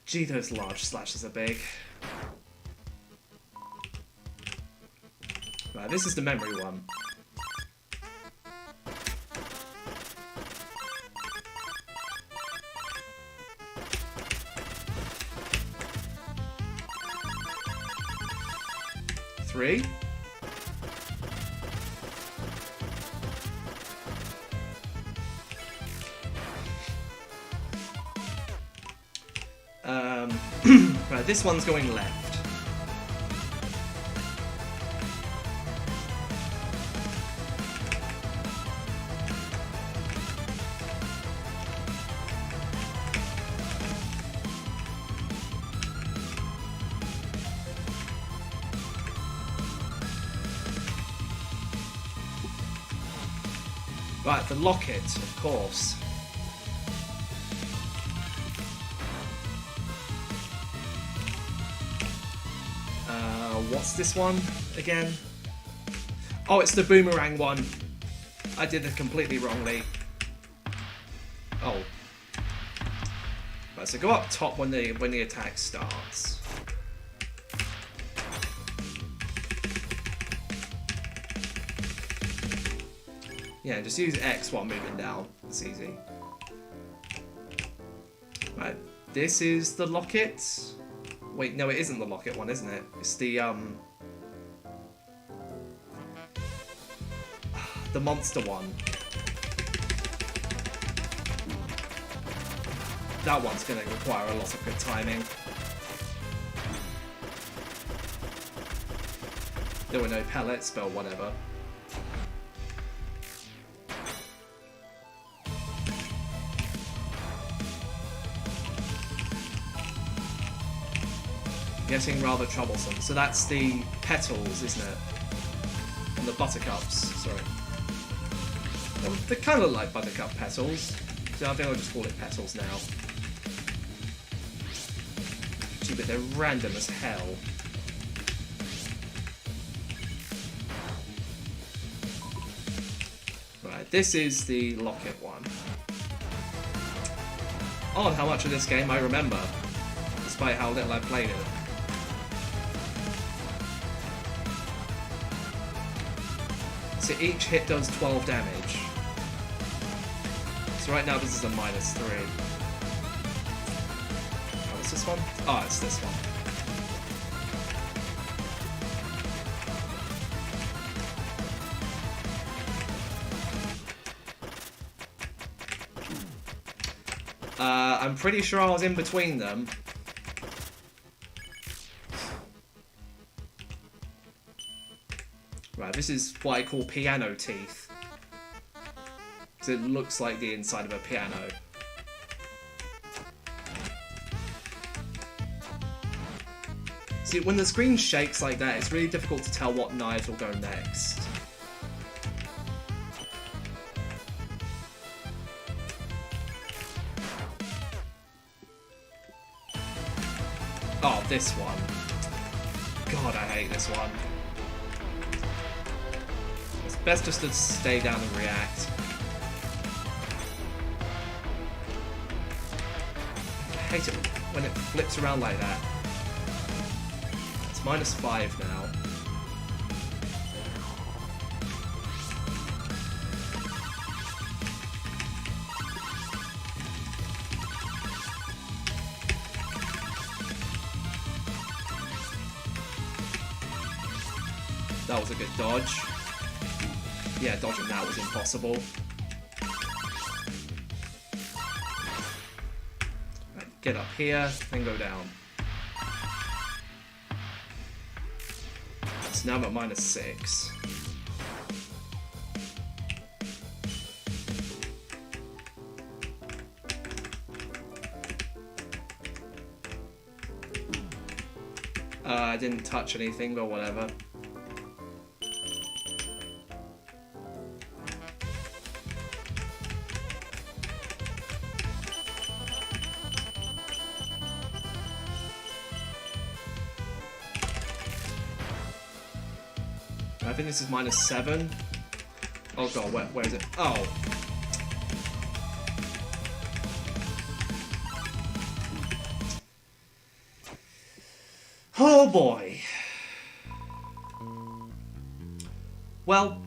Gee, those large slashes are big. Right, this is the memory one. Three. Right, this one's going left. Right, the locket, of course. What's this one again? Oh, it's the boomerang one. I did it completely wrongly. Oh. Right, so go up top when the attack starts. Yeah, just use X while moving down. It's easy. Right, this is the locket. Wait, no, it isn't the locket one, isn't it? It's the monster one. That one's going to require a lot of good timing. There were no pellets, but whatever. Getting rather troublesome. So that's the petals, isn't it? And the buttercups, sorry. Well, they kind of look like buttercup petals. So I think I'll just call it petals now. Gee, but they're random as hell. Right, this is the locket one. Odd how much of this game I remember, despite how little I played it. So each hit does 12 damage. So right now this is a -3. Oh, what's this one? Oh, it's this one. I'm pretty sure I was in between them. Right, this is what I call piano teeth. Because it looks like the inside of a piano. See, when the screen shakes like that, it's really difficult to tell what knives will go next. Oh, this one. God, I hate this one. It's best just to stay down and react. I hate it when it flips around like that. It's -5 now. That was a good dodge. Yeah, dodging that was impossible. Right, get up here, then go down. So now I'm at -6. I didn't touch anything, but whatever. I think this is -7. Oh god, where is it? Oh. Oh boy. Well,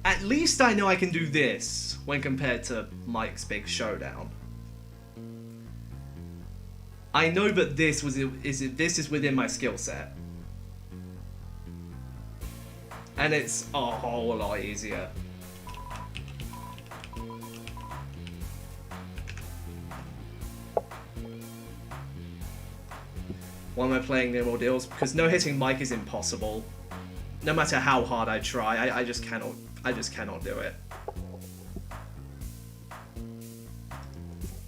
at least I know I can do this when compared to Mike's big showdown. I know that this is within my skill set. And it's a whole lot easier. Why am I playing No More Deals? Because no hitting Mike is impossible. No matter how hard I try, I just cannot do it.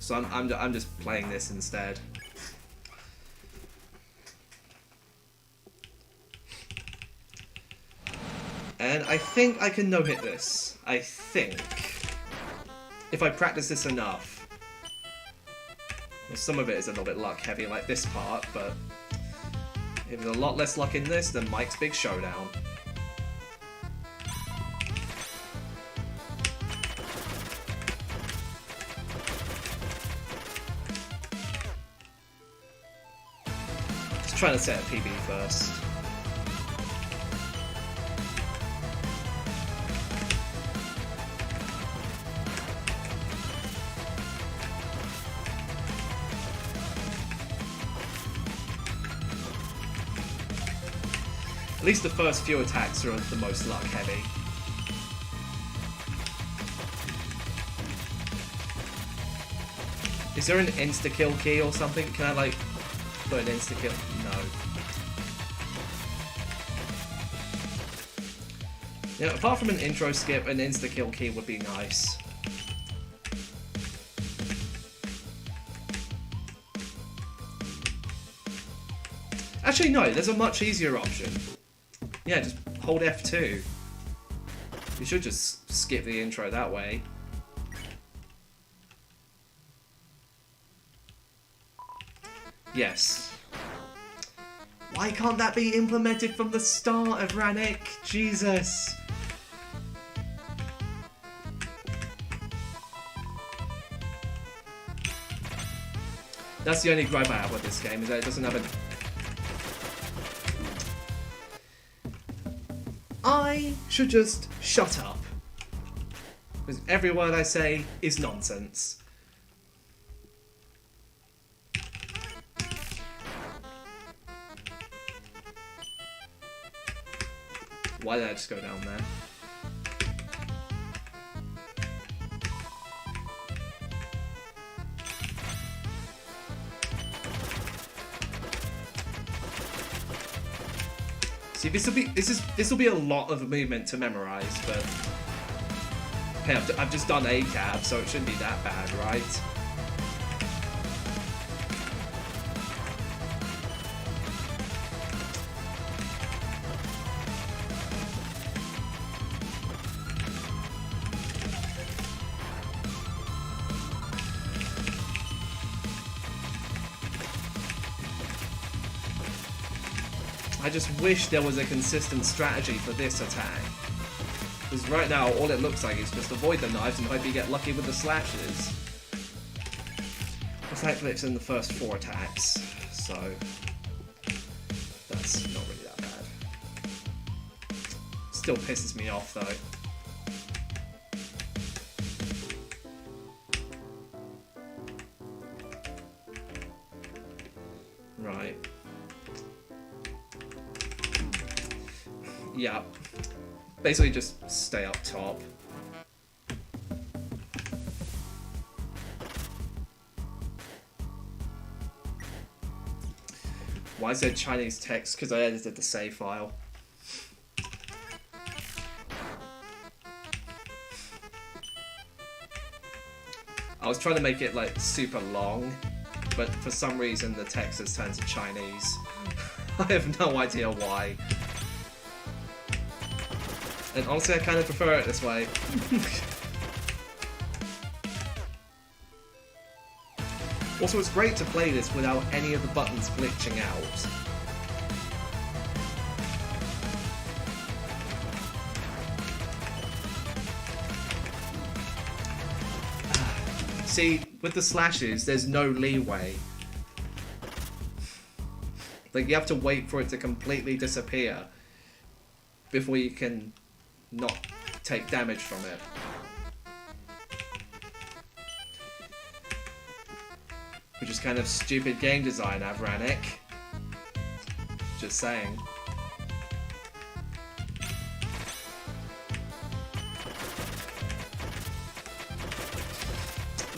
So I'm just playing this instead. And I think I can no-hit this. I think. If I practice this enough. Well, some of it is a little bit luck-heavy, like this part, but if there's a lot less luck in this than Mike's big showdown. Just trying to set a PB first. At least the first few attacks are the most luck heavy. Is there an insta-kill key or something? Can I like put an insta-kill? No. Yeah, apart from an intro skip, an insta-kill key would be nice. Actually no, there's a much easier option. Yeah, just hold F2. You should just skip the intro that way. Yes. Why can't that be implemented from the start of Rannick? Jesus. That's the only gripe I have with this game, is that it doesn't have a... I should just shut up. Because every word I say is nonsense. Why did I just go down there? See, this will be a lot of movement to memorize, but hey, I've just done a cab, so it shouldn't be that bad, right? I just wish there was a consistent strategy for this attack. Because right now, all it looks like is just avoid the knives and hope you get lucky with the slashes. Attack flips in the first 4 attacks, so that's not really that bad. Still pisses me off though. Right. Yeah. Basically just stay up top. Why is there Chinese text? Because I edited the save file. I was trying to make it like super long, but for some reason the text has turned to Chinese. I have no idea why. And honestly, I kind of prefer it this way. Also, it's great to play this without any of the buttons glitching out. See, with the slashes, there's no leeway. Like, you have to wait for it to completely disappear before you can not take damage from it. Which is kind of stupid game design, Avranic. Just saying.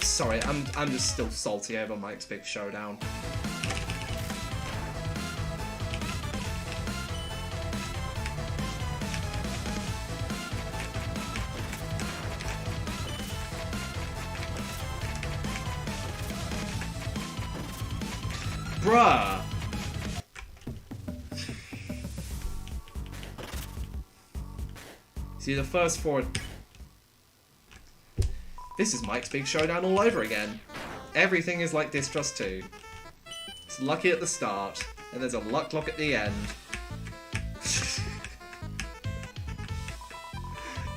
Sorry, I'm just still salty over Mike's big showdown. Bruh! See, the first 4... This is Mike's big showdown all over again. Everything is like Distrust 2. It's lucky at the start, and there's a luck clock at the end.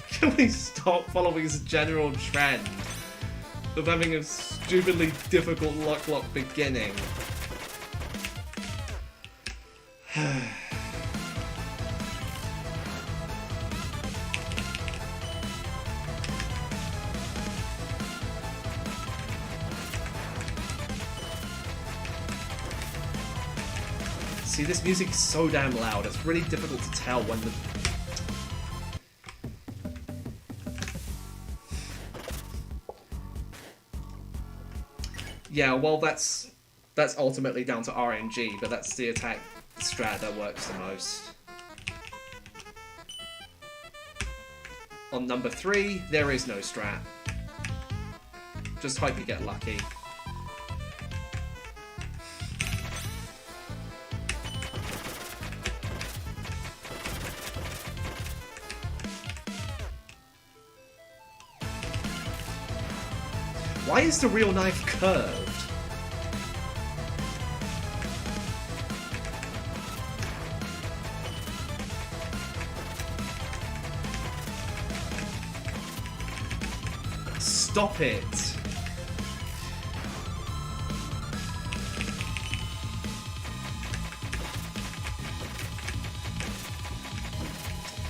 Can we stop following this general trend of having a stupidly difficult luck lock beginning? See, this music is so damn loud, it's really difficult to tell when the... Yeah, well, that's ultimately down to RNG, but that's the attack strat that works the most. On number 3, there is no strat. Just hope you get lucky. Why is the real knife curved? Stop it!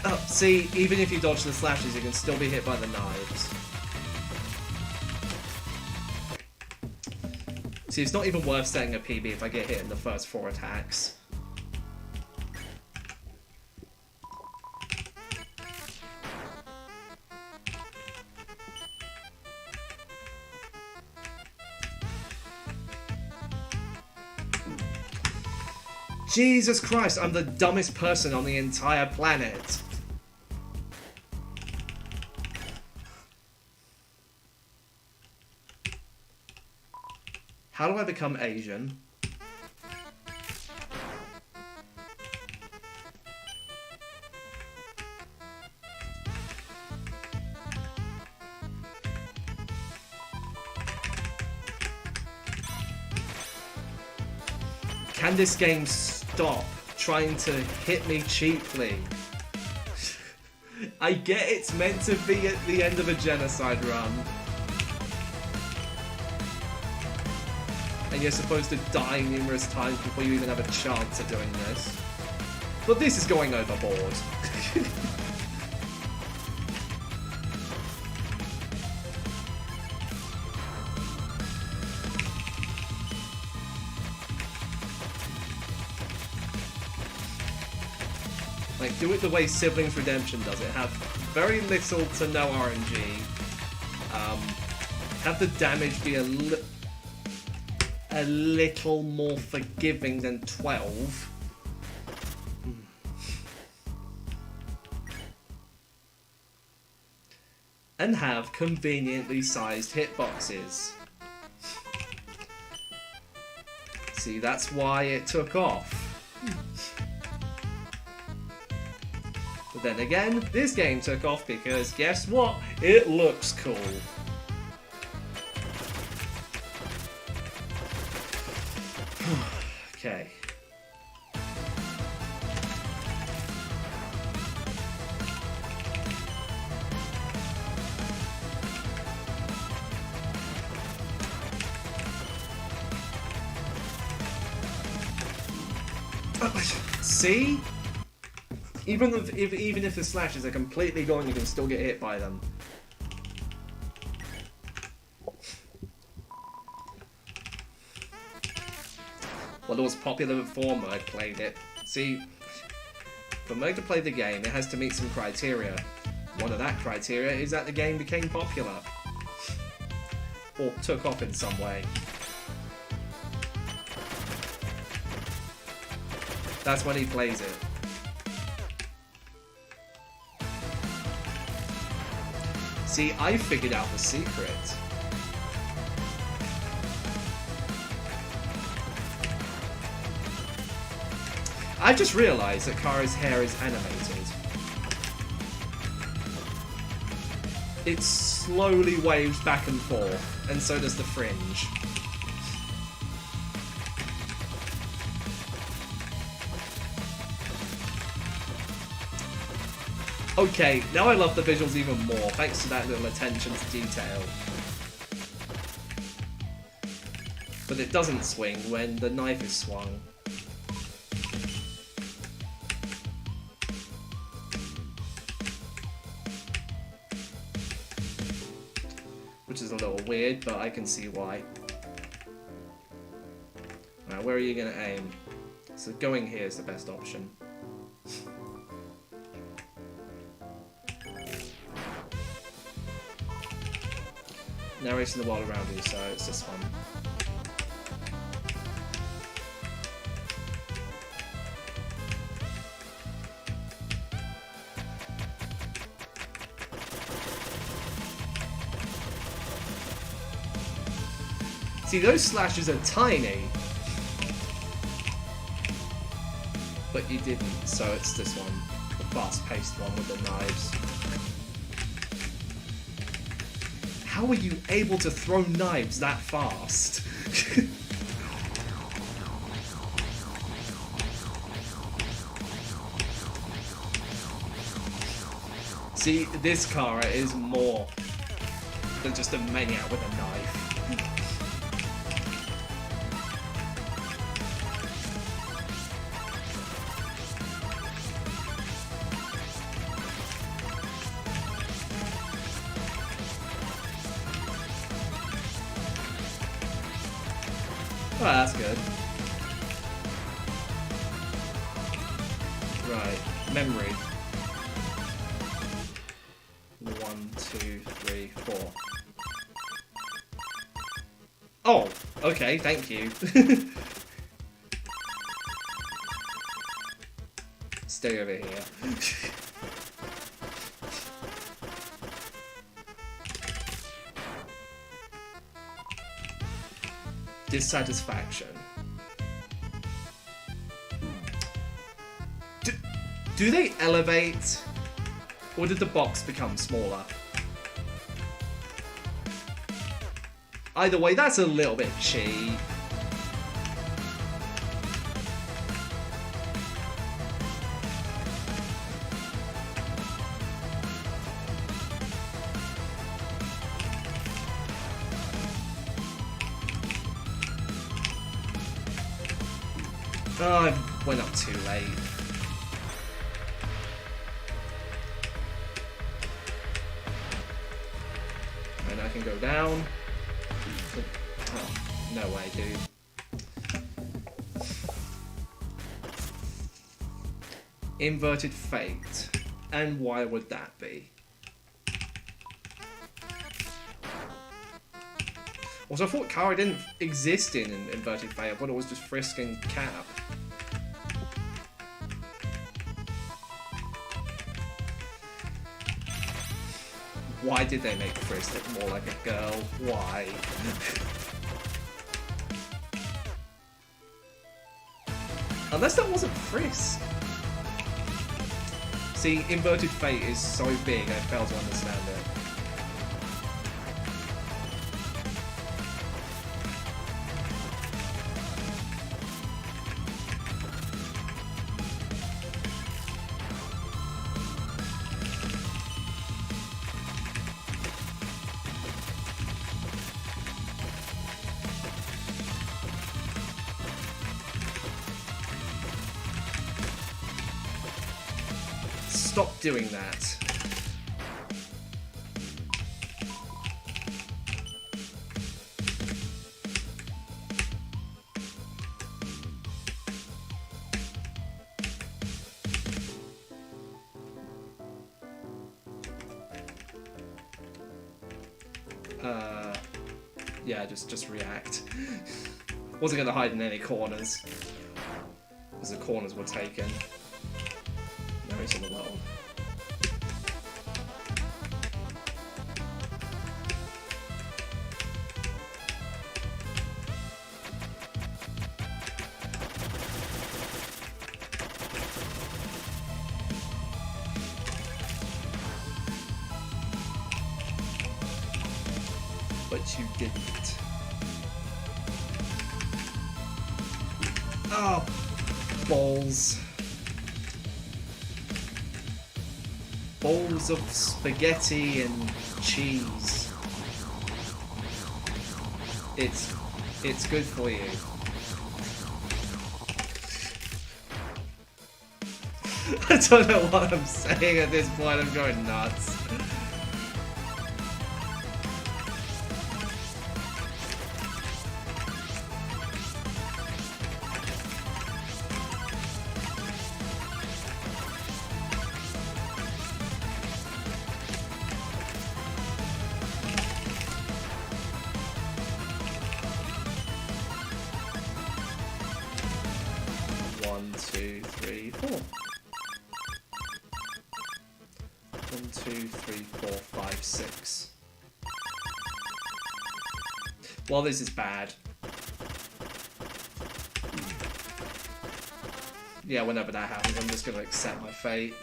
Oh, see, even if you dodge the slashes, you can still be hit by the knives. See, it's not even worth setting a PB if I get hit in the first 4 attacks. Jesus Christ, I'm the dumbest person on the entire planet. How do I become Asian? Can this game stop? trying to hit me cheaply. I get it's meant to be at the end of a genocide run. And you're supposed to die numerous times before you even have a chance of doing this. But this is going overboard. Like, do it the way Siblings Redemption does it. Have very little to no RNG. Have the damage be a little more forgiving than 12. And have conveniently sized hitboxes. See, that's why it took off. But then again, this game took off because guess what? It looks cool. Okay. See? Even if the slashes are completely gone, you can still get hit by them. Well, it was popular before Merg played it. See, for Merg to play the game, it has to meet some criteria. One of that criteria is that the game became popular. Or took off in some way. That's when he plays it. See, I figured out the secret. I just realised that Kara's hair is animated. It slowly waves back and forth, and so does the fringe. Okay, now I love the visuals even more, thanks to that little attention to detail. But it doesn't swing when the knife is swung. Which is a little weird, but I can see why. Alright, where are you going to aim? So going here is the best option. Narrating the world around you, so it's this one. See, those slashes are tiny. But you didn't, so it's this one. The fast-paced one with the knives. How are you able to throw knives that fast? See, this Kara is more than just a maniac with a knife. Oh, that's good. Right, memory. 1, 2, 3, 4. Oh, okay, thank you. Stay over here. Dissatisfaction. Do they elevate? Or did the box become smaller? Either way, that's a little bit cheap. Oh, I went up too late. And I can go down. Oh, no way, dude. Inverted fate. And why would that be? Also, I thought Kara didn't exist in Inverted Fate. I thought it was just Frisk and Cap. Why did they make Frisk look more like a girl? Why? Unless that wasn't Frisk. See, Inverted Fate is so big, I fail to understand it. Stop doing that. Yeah, just react. Wasn't gonna hide in any corners, because the corners were taken. No, he's on the world. But you didn't. Oh, balls. Bowls of spaghetti and cheese. It's good for you. I don't know what I'm saying at this point, I'm going nuts. Well, this is bad. Yeah, whenever that happens, I'm just going to accept my fate.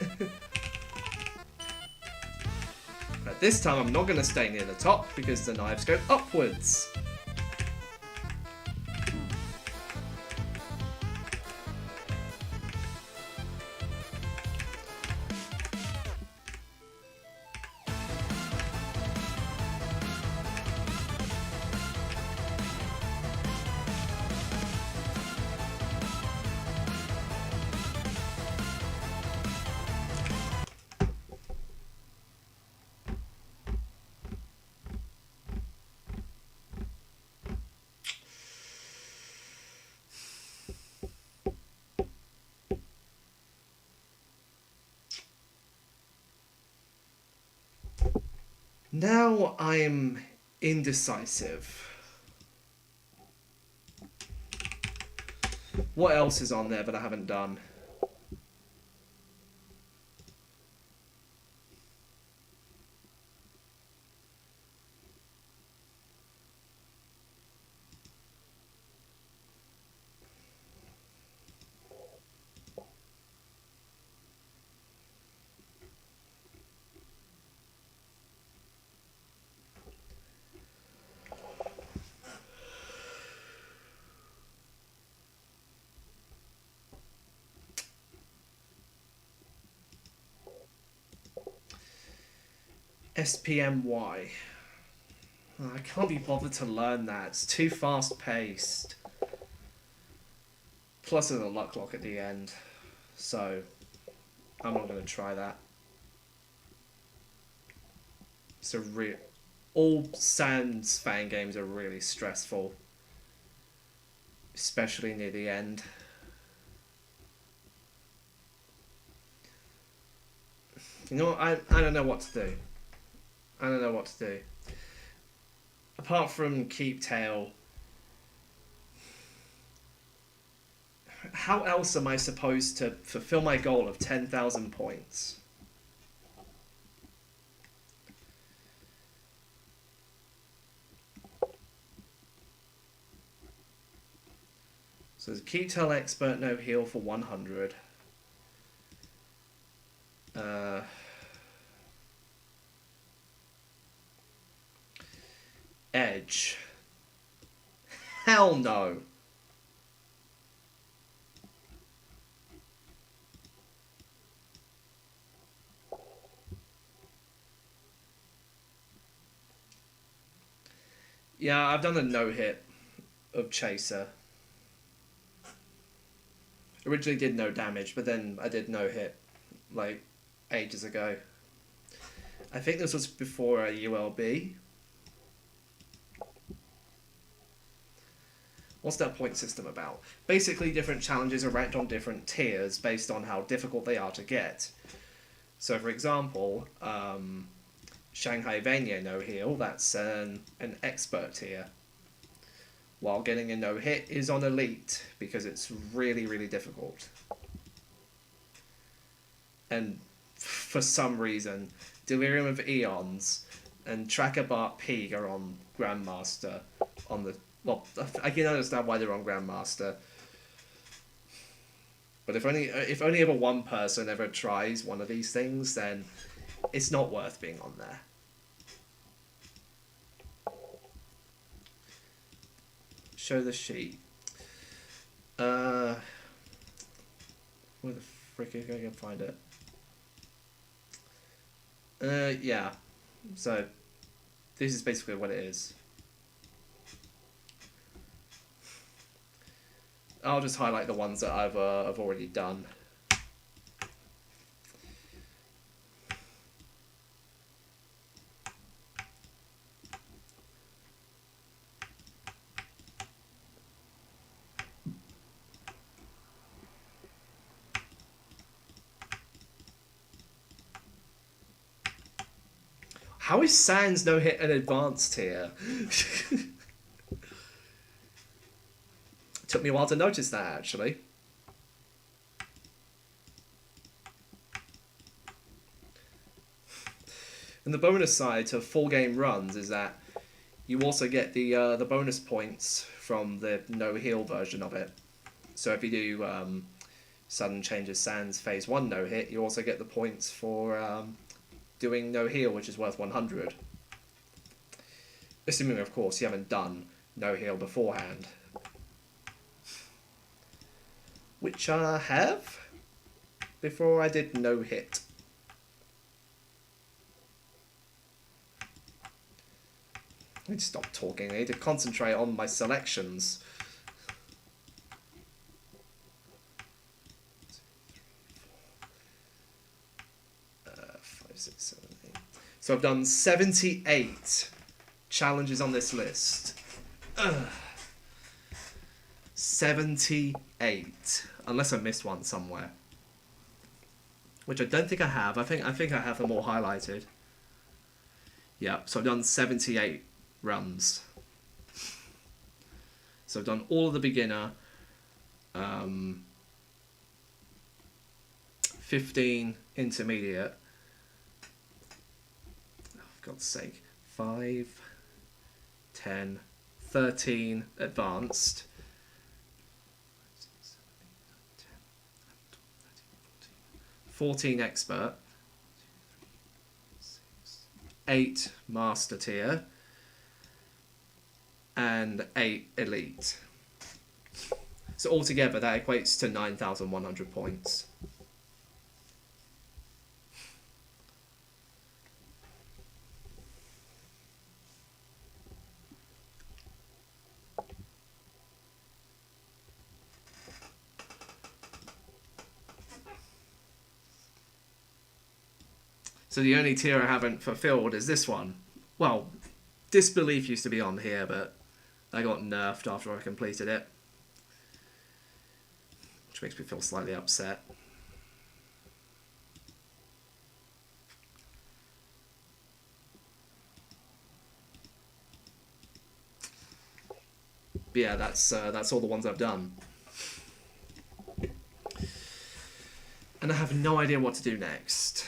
But this time, I'm not going to stay near the top because the knives go upwards. Now I'm indecisive. What else is on there that I haven't done? SPMY. Oh, I can't be bothered to learn that. It's too fast-paced. Plus there's a luck lock at the end, so I'm not going to try that. So all Sans fan games are really stressful, especially near the end. You know what? I don't know what to do. I don't know what to do. Apart from keep tail, how else am I supposed to fulfill my goal of 10,000 points? So there's keep tail expert, no heal for 100. Edge. Hell no. Yeah, I've done a no-hit of Chaser. Originally did no damage, but then I did no-hit, like, ages ago. I think this was before a ULB. What's that point system about? Basically, different challenges are ranked on different tiers based on how difficult they are to get. So, for example, Shanghai Vania no heal, that's an expert tier. While getting a no hit is on elite because it's really, really difficult. And for some reason, Delirium of Eons and Tracker Bart Peak are on Grandmaster. On the well, I can understand why they're on Grandmaster. But if only ever one person ever tries one of these things, then it's not worth being on there. Show the sheet. Where the frick is I can find it? Yeah. So this is basically what it is. I'll just highlight the ones that I've already done. How is Sans no hit an advanced tier? Took me a while to notice that, actually. And the bonus side to full game runs is that you also get the bonus points from the no heal version of it. So if you do Sudden Changes Sans Phase 1 no hit, you also get the points for doing no heal, which is worth 100. Assuming, of course, you haven't done no heal beforehand. Which I have before I did no hit. I need to stop talking. I need to concentrate on my selections. 5, 6, 7, 8. So I've done 78 challenges on this list. 78. Unless I missed one somewhere. Which I don't think I have. I think I have them all highlighted. Yeah, so I've done 78 runs. So I've done all of the beginner. 15 intermediate. Oh, for God's sake. 5, 10, 13 advanced. 14 expert, 8 master tier, and 8 elite. So altogether that equates to 9,100 points. So the only tier I haven't fulfilled is this one. Well, Disbelief used to be on here, but I got nerfed after I completed it. Which makes me feel slightly upset. But yeah, that's all the ones I've done. And I have no idea what to do next.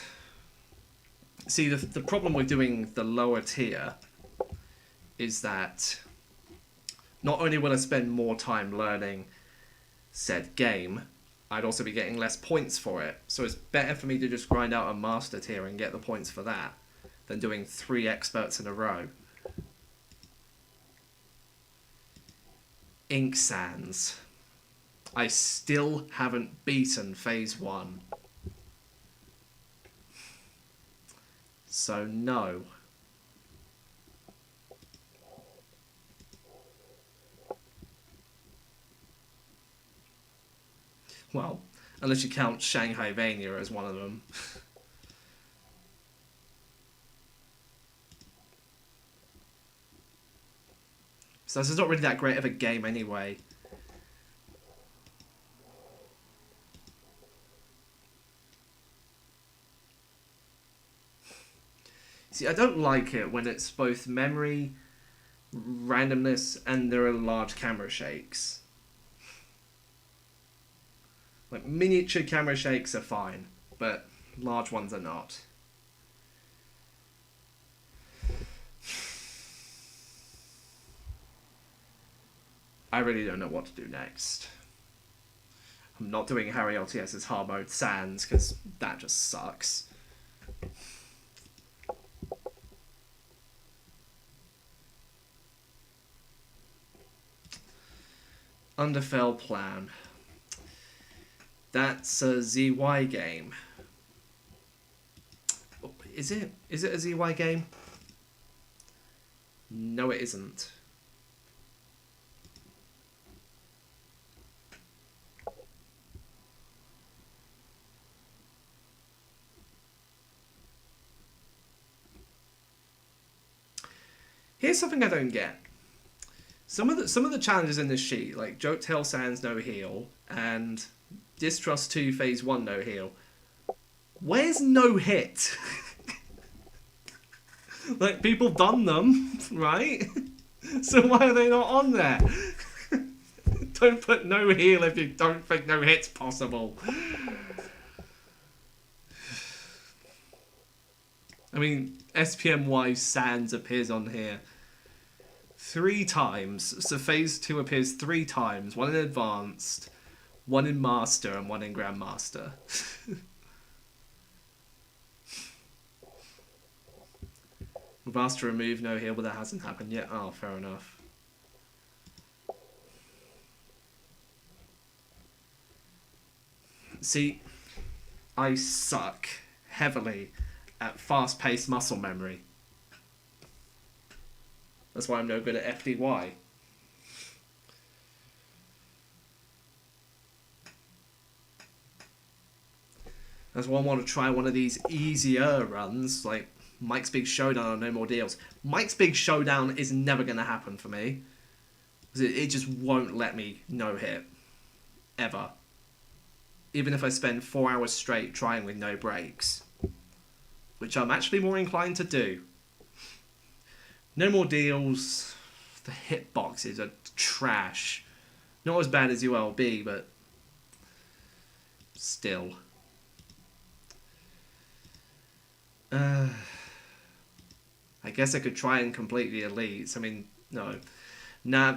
See, the problem with doing the lower tier is that not only will I spend more time learning said game, I'd also be getting less points for it. So it's better for me to just grind out a master tier and get the points for that than doing 3 experts in a row. Ink Sands. I still haven't beaten Phase 1. So no. Well, unless you count Shanghai Vania as one of them. So this is not really that great of a game anyway. See, I don't like it when it's both memory, randomness, and there are large camera shakes. Like, miniature camera shakes are fine, but large ones are not. I really don't know what to do next. I'm not doing Harry LTS's hard mode Sands, because that just sucks. Underfell Plan. That's a ZY game. Is it? Is it a ZY game? No, it isn't. Here's something I don't get. Some of the challenges in this sheet, like Joke Tail Sands no heal and Distrust 2 Phase 1 no heal. Where's no hit? Like, people done them, right? So why are they not on there? Don't put no heal if you don't think no hit's possible. I mean, SPM-wise Sands appears on here 3 times. So Phase 2 appears 3 times. 1 in Advanced, 1 in Master, and 1 in Grandmaster. We've asked to remove no heal, but that hasn't happened yet. Oh, fair enough. See, I suck heavily at fast-paced muscle memory. That's why I'm no good at FDY. That's why I want to try one of these easier runs, like Mike's Big Showdown or No More Deals. Mike's Big Showdown is never going to happen for me. It just won't let me no-hit. Ever. Even if I spend 4 hours straight trying with no breaks. Which I'm actually more inclined to do. No More Deals, the hitboxes are trash. Not as bad as ULB, but still. I guess I could try and complete the elites. I mean, no. Nah,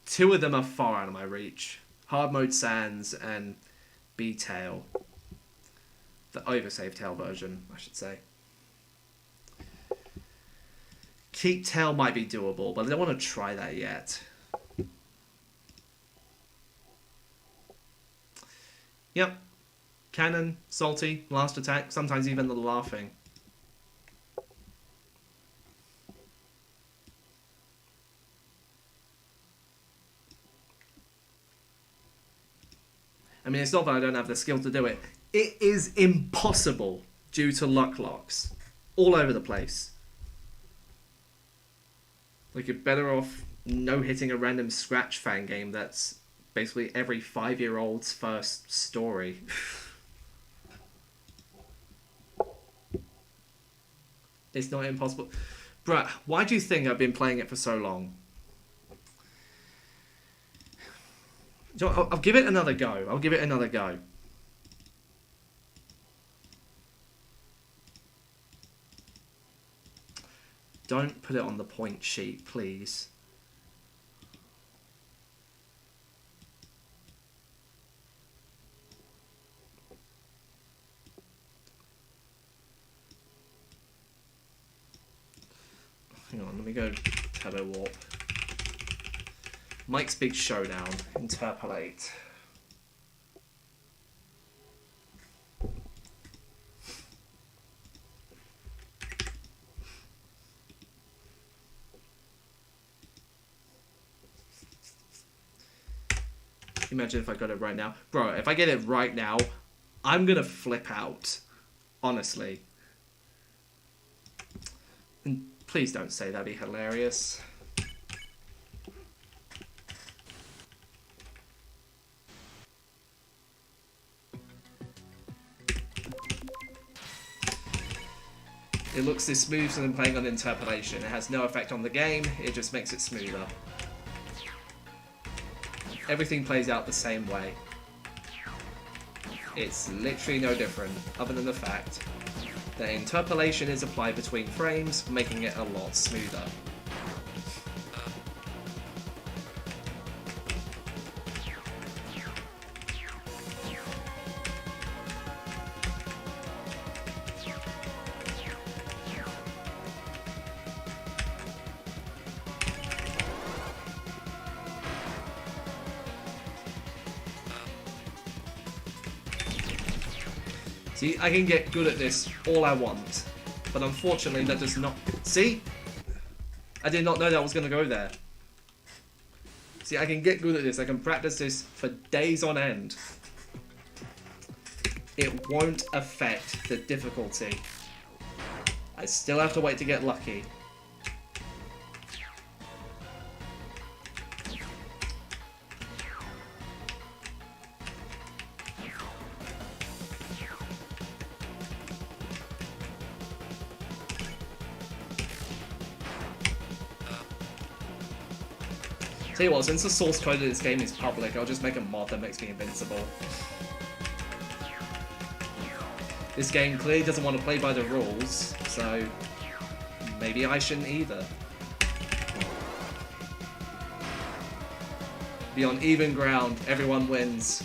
2 of them are far out of my reach. Hard Mode Sands and B-Tail. The oversave tail version, I should say. Keep tail might be doable, but I don't want to try that yet. Yep. Cannon, salty, last attack, sometimes even the laughing. I mean, it's not that I don't have the skill to do it. It is impossible due to luck locks. All over the place. Like, you're better off no hitting a random Scratch fan game that's basically every 5-year-old's first story. It's not impossible. Bruh, why do you think I've been playing it for so long? I'll give it another go. I'll give it another go. Don't put it on the point sheet, please. Hang on, let me go Turbo Warp. Mike's Big Showdown. Interpolate. Imagine if I got it right now. Bro, if I get it right now, I'm gonna flip out. Honestly. And please don't say that'd be hilarious. It looks this smooth than playing on Interpolation. It has no effect on the game, it just makes it smoother. Everything plays out the same way. It's literally no different, other than the fact that interpolation is applied between frames, making it a lot smoother. See, I can get good at this all I want, but unfortunately that does not... See? I did not know that I was going to go there. See, I can get good at this, I can practice this for days on end. It won't affect the difficulty. I still have to wait to get lucky. Tell you what, since the source code of this game is public, I'll just make a mod that makes me invincible. This game clearly doesn't want to play by the rules, so maybe I shouldn't either. Be on even ground, everyone wins.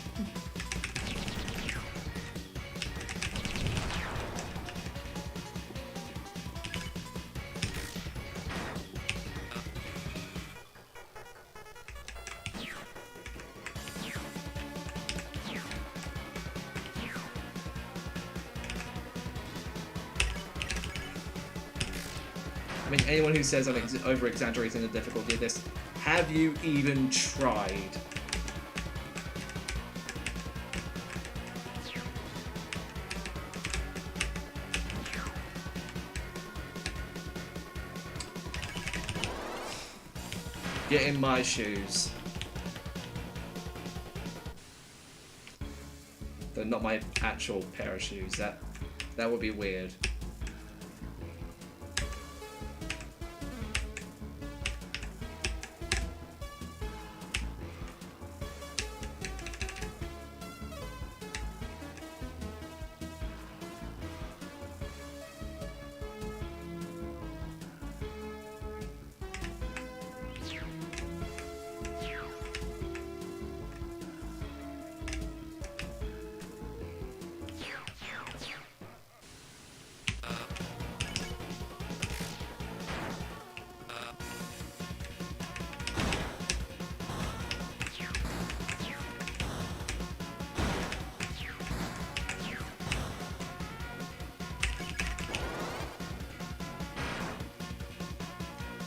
I mean, anyone who says I'm over-exaggerating the difficulty of this, have you even tried? Get in my shoes. Though not my actual pair of shoes. That would be weird.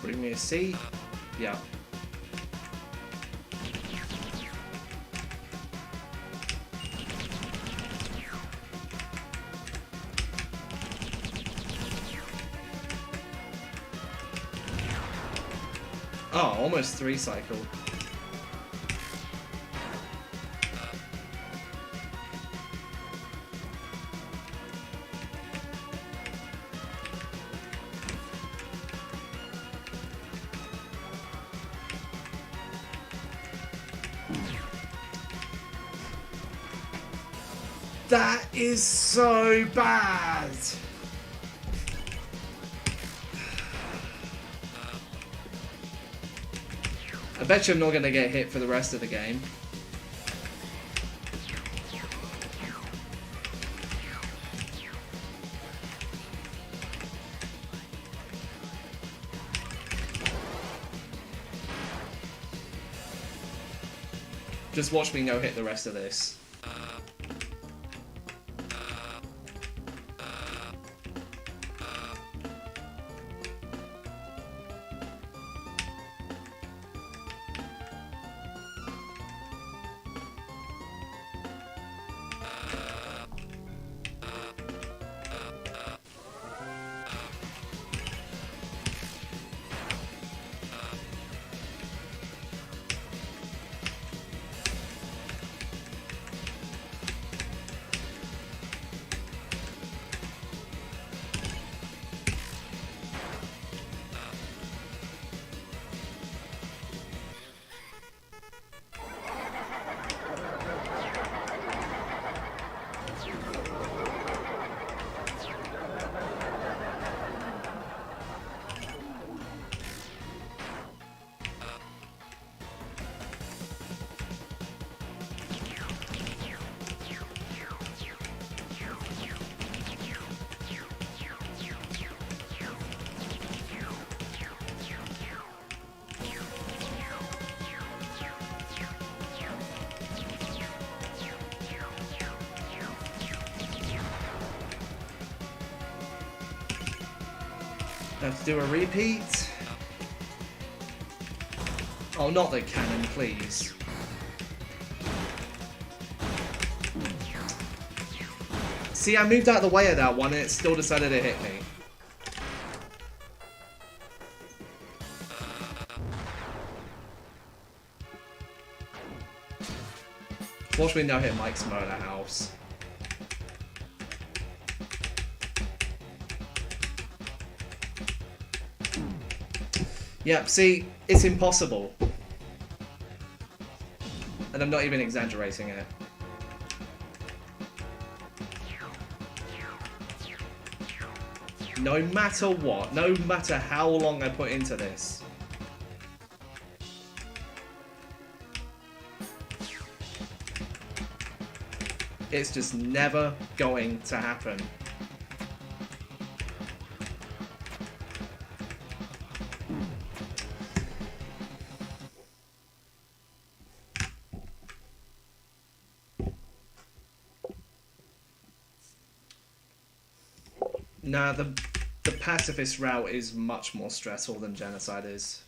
Bring me a C. Yeah. Oh, almost 3 cycle. That is so bad. I bet you I'm not going to get hit for the rest of the game. Just watch me no hit the rest of this. Have to do a repeat. Oh, not the cannon, please. See, I moved out of the way of that one and it still decided to hit me. Watch me now hit Mike's murder house. Yep, see, it's impossible. And I'm not even exaggerating it. No matter what, no matter how long I put into this. It's just never going to happen. Nah, the pacifist route is much more stressful than genocide is.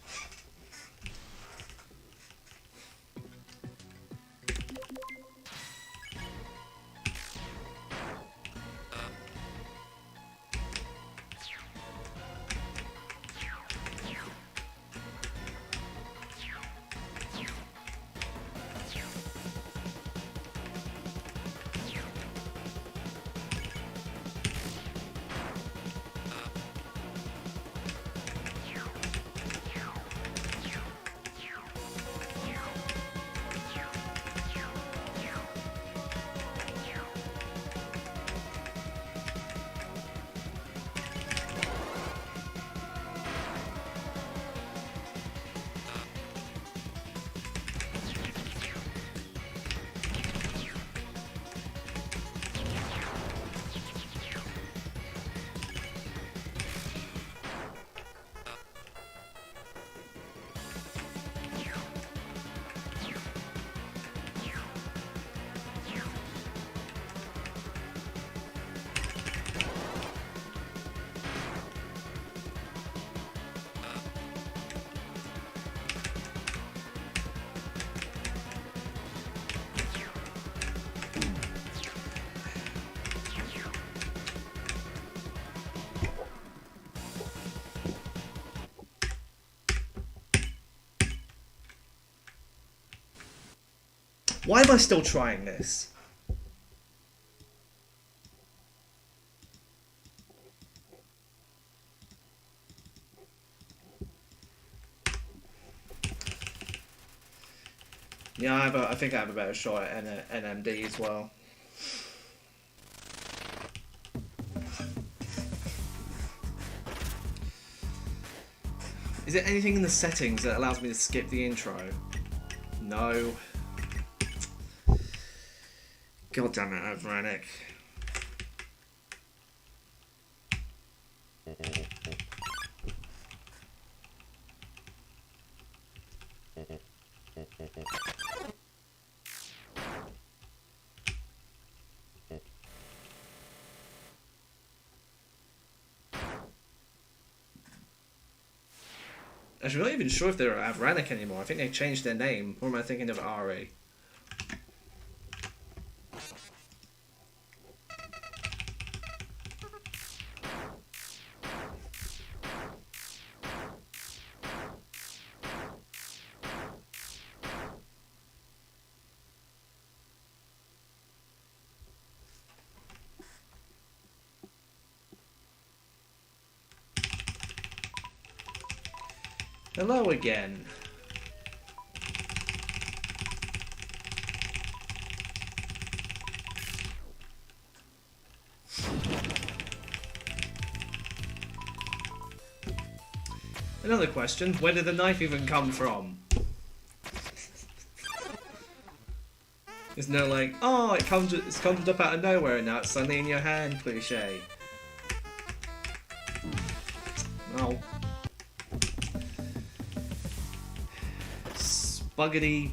Why am I still trying this? Yeah, I think I have a better shot at NMD as well. Is there anything in the settings that allows me to skip the intro? No. God damn it, Overanic. Actually, I'm not even sure if they're Avranic anymore. I think they changed their name. Or am I thinking of Ari? Hello again. Another question, where did the knife even come from? It's no like, oh, it's come up out of nowhere and now it's suddenly in your hand, cliche. No. Buggity,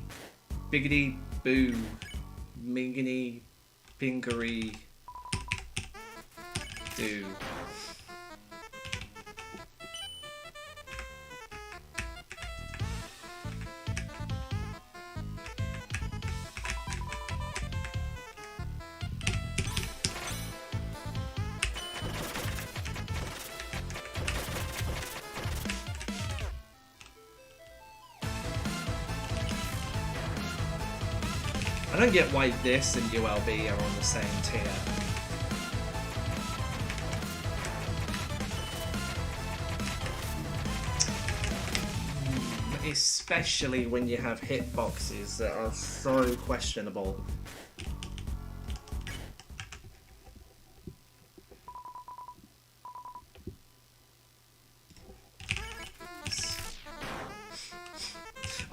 biggity, boo, mingity, pinkery, do. I don't get why this and ULB are on the same tier. Especially when you have hitboxes that are so questionable.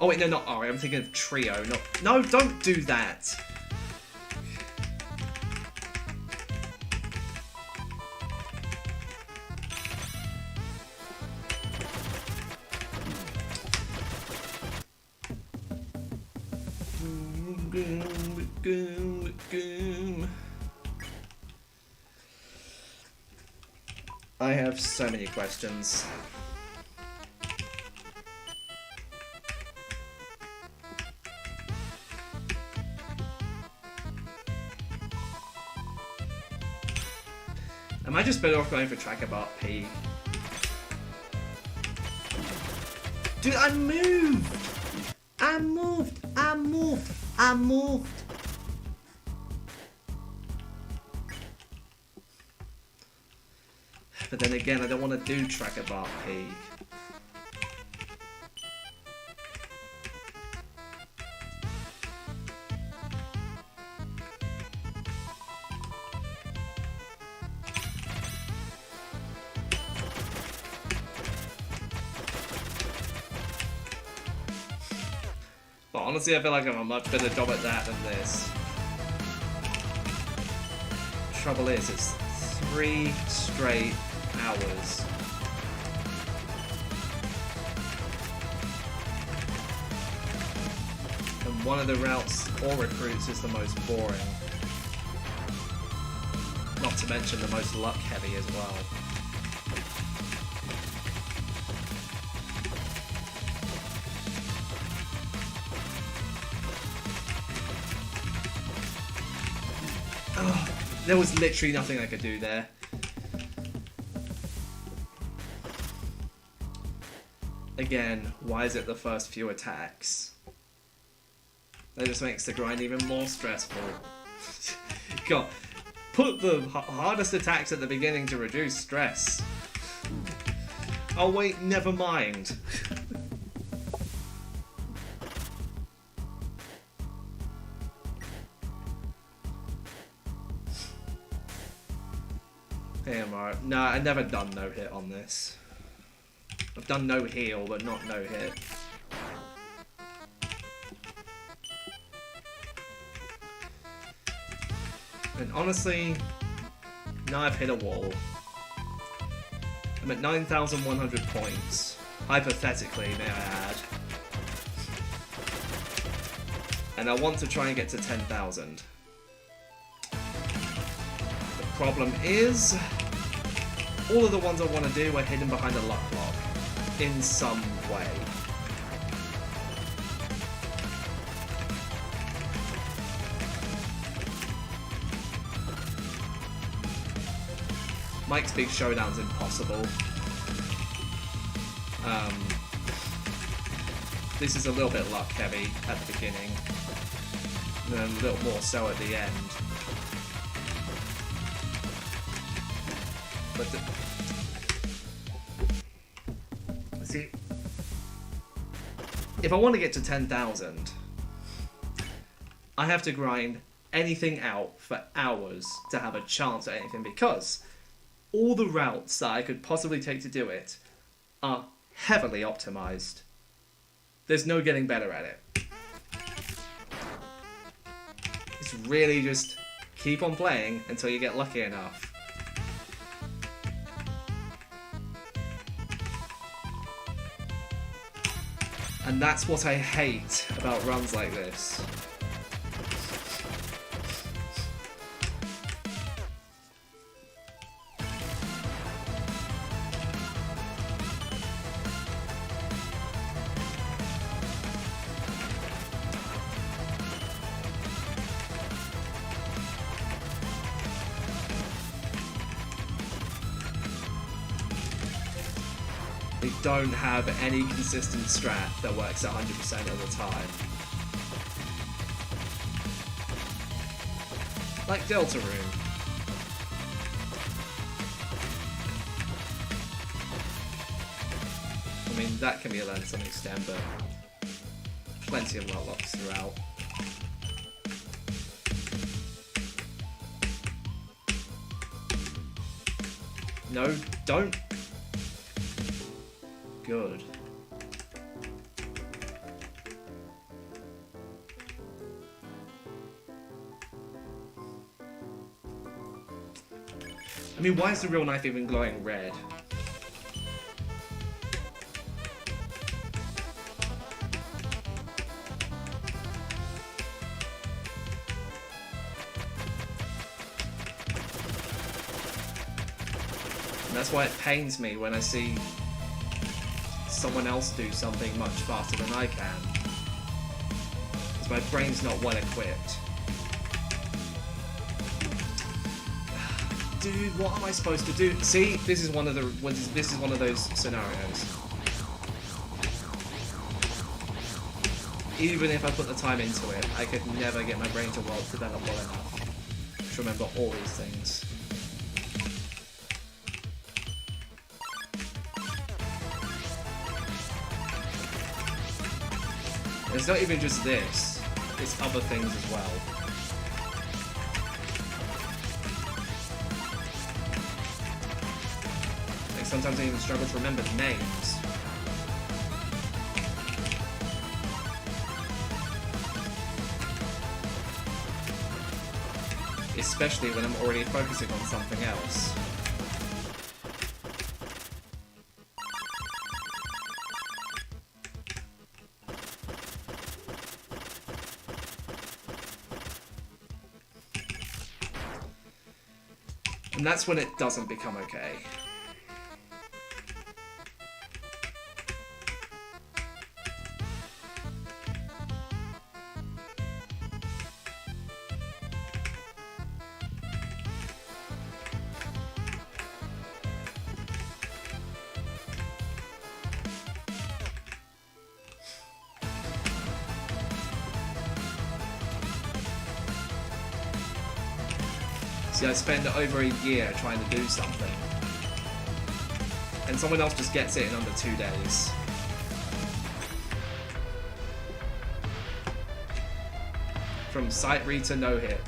Oh wait, no, not Ari. I'm thinking of Trio. No, don't do that. I have so many questions. Am I just better off going for Tracker Bot P? Dude, I moved! I moved! But then again, I don't want to do Tracker Bot P. But honestly, I feel like I'm a much better job at that than this. Trouble is, it's 3 straight hours. And one of the routes or recruits is the most boring. Not to mention the most luck heavy as well. Oh, there was literally nothing I could do there. Again, why is it the first few attacks? That just makes the grind even more stressful. God, put the hardest attacks at the beginning to reduce stress. Oh wait, never mind. AMR. Nah, I've never done no hit on this. I've done no heal, but not no hit. And honestly, now I've hit a wall. I'm at 9,100 points. Hypothetically, may I add. And I want to try and get to 10,000. The problem is, all of the ones I want to do are hidden behind a luck block. In some way. Mike's Big Showdown's impossible. This is a little bit luck heavy at the beginning, and then a little more so at the end. But see, if I want to get to 10,000, I have to grind anything out for hours to have a chance at anything, because all the routes that I could possibly take to do it are heavily optimized. There's no getting better at it. It's really just keep on playing until you get lucky enough. And that's what I hate about runs like this. They don't have any consistent strat that works 100% of the time. Like Delta Room. I mean, that can be learned to some extent, but plenty of luck locks throughout. No, don't. Good. I mean, why is the real knife even glowing red? And that's why it pains me when I see someone else do something much faster than I can. Because my brain's not well equipped. Dude, what am I supposed to do? See, this is one of those scenarios. Even if I put the time into it, I could never get my brain to develop well enough to remember all these things. It's not even just this, it's other things as well. Like sometimes I even struggle to remember names. Especially when I'm already focusing on something else. And that's when it doesn't become okay. See, I spend over a year trying to do something, and someone else just gets it in under 2 days. From sight read to no hit,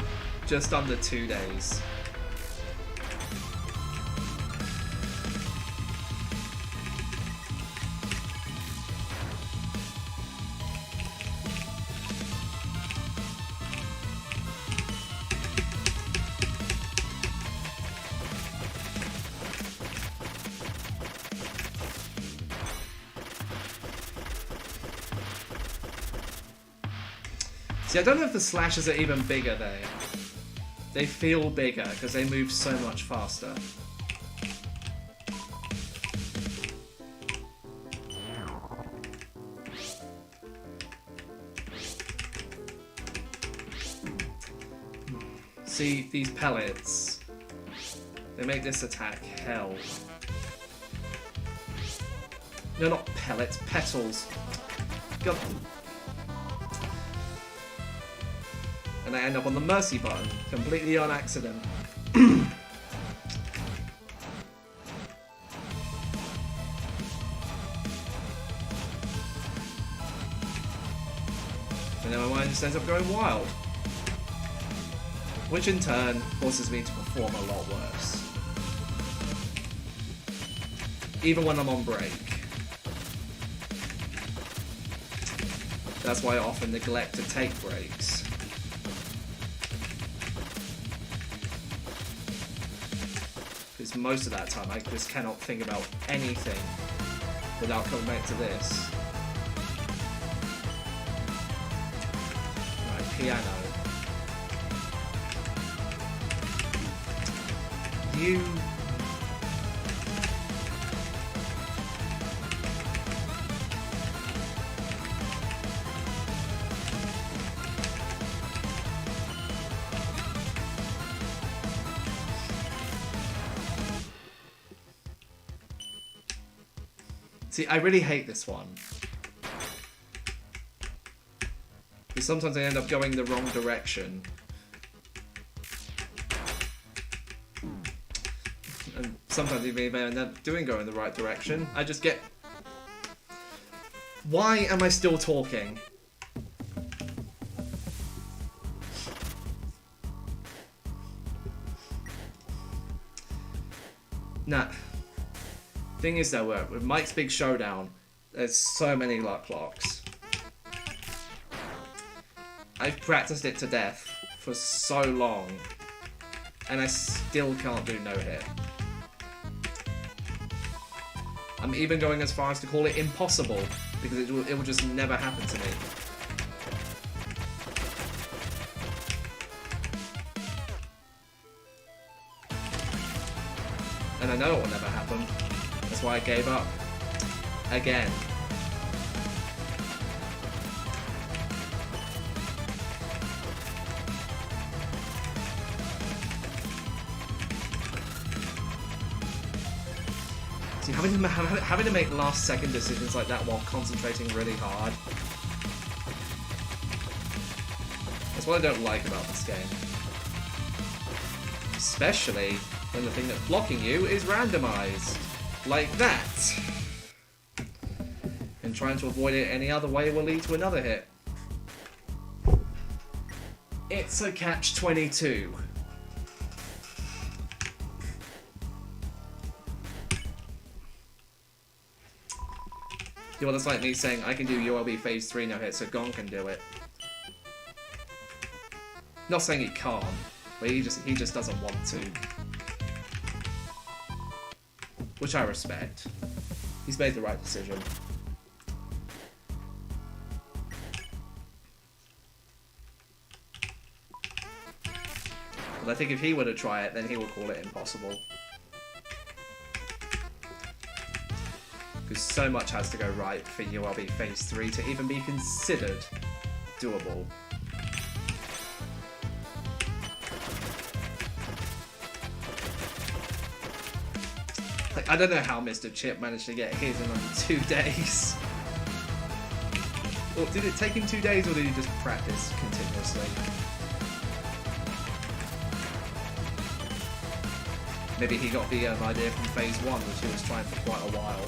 just under 2 days. See, I don't know if the slashes are even bigger there. They feel bigger because they move so much faster. See, these pellets, they make this attack hell. No, not pellets, petals. God. And I end up on the mercy button, completely on accident. And then my mind just ends up going wild. Which in turn forces me to perform a lot worse. Even when I'm on break. That's why I often neglect to take breaks. Because most of that time I just cannot think about anything without coming back to this. Right, piano. You... See, I really hate this one. Because sometimes I end up going the wrong direction. And sometimes even if I end up going the right direction, I just get... Why am I still talking? Nah. Thing is though, with Mike's Big Showdown, there's so many luck locks. I've practiced it to death for so long, and I still can't do no hit. I'm even going as far as to call it impossible, because it will just never happen to me. And I know it will never happen. That's why I gave up. Again. See, having to make last second decisions like that while concentrating really hard. That's what I don't like about this game. Especially when the thing that's blocking you is randomized. Like that. And trying to avoid it any other way will lead to another hit. It's a catch-22. You know, that's like me saying I can do ULB phase 3 no hit, so Gon can do it. Not saying he can't, but he just doesn't want to. Which I respect. He's made the right decision. But I think if he were to try it, then he would call it impossible. Because so much has to go right for ULB Phase 3 to even be considered doable. Like, I don't know how Mr. Chip managed to get his in under 2 days. Or did it take him 2 days, or did he just practice continuously? Maybe he got the idea from phase 1, which he was trying for quite a while.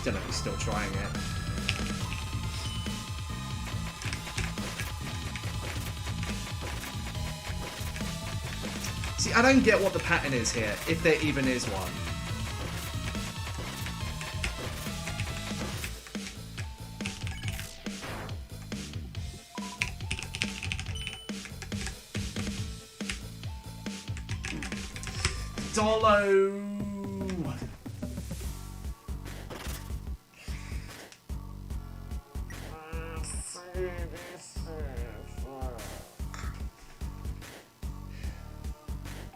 Don't know if he's still trying it. See, I don't get what the pattern is here, if there even is one. Dolo!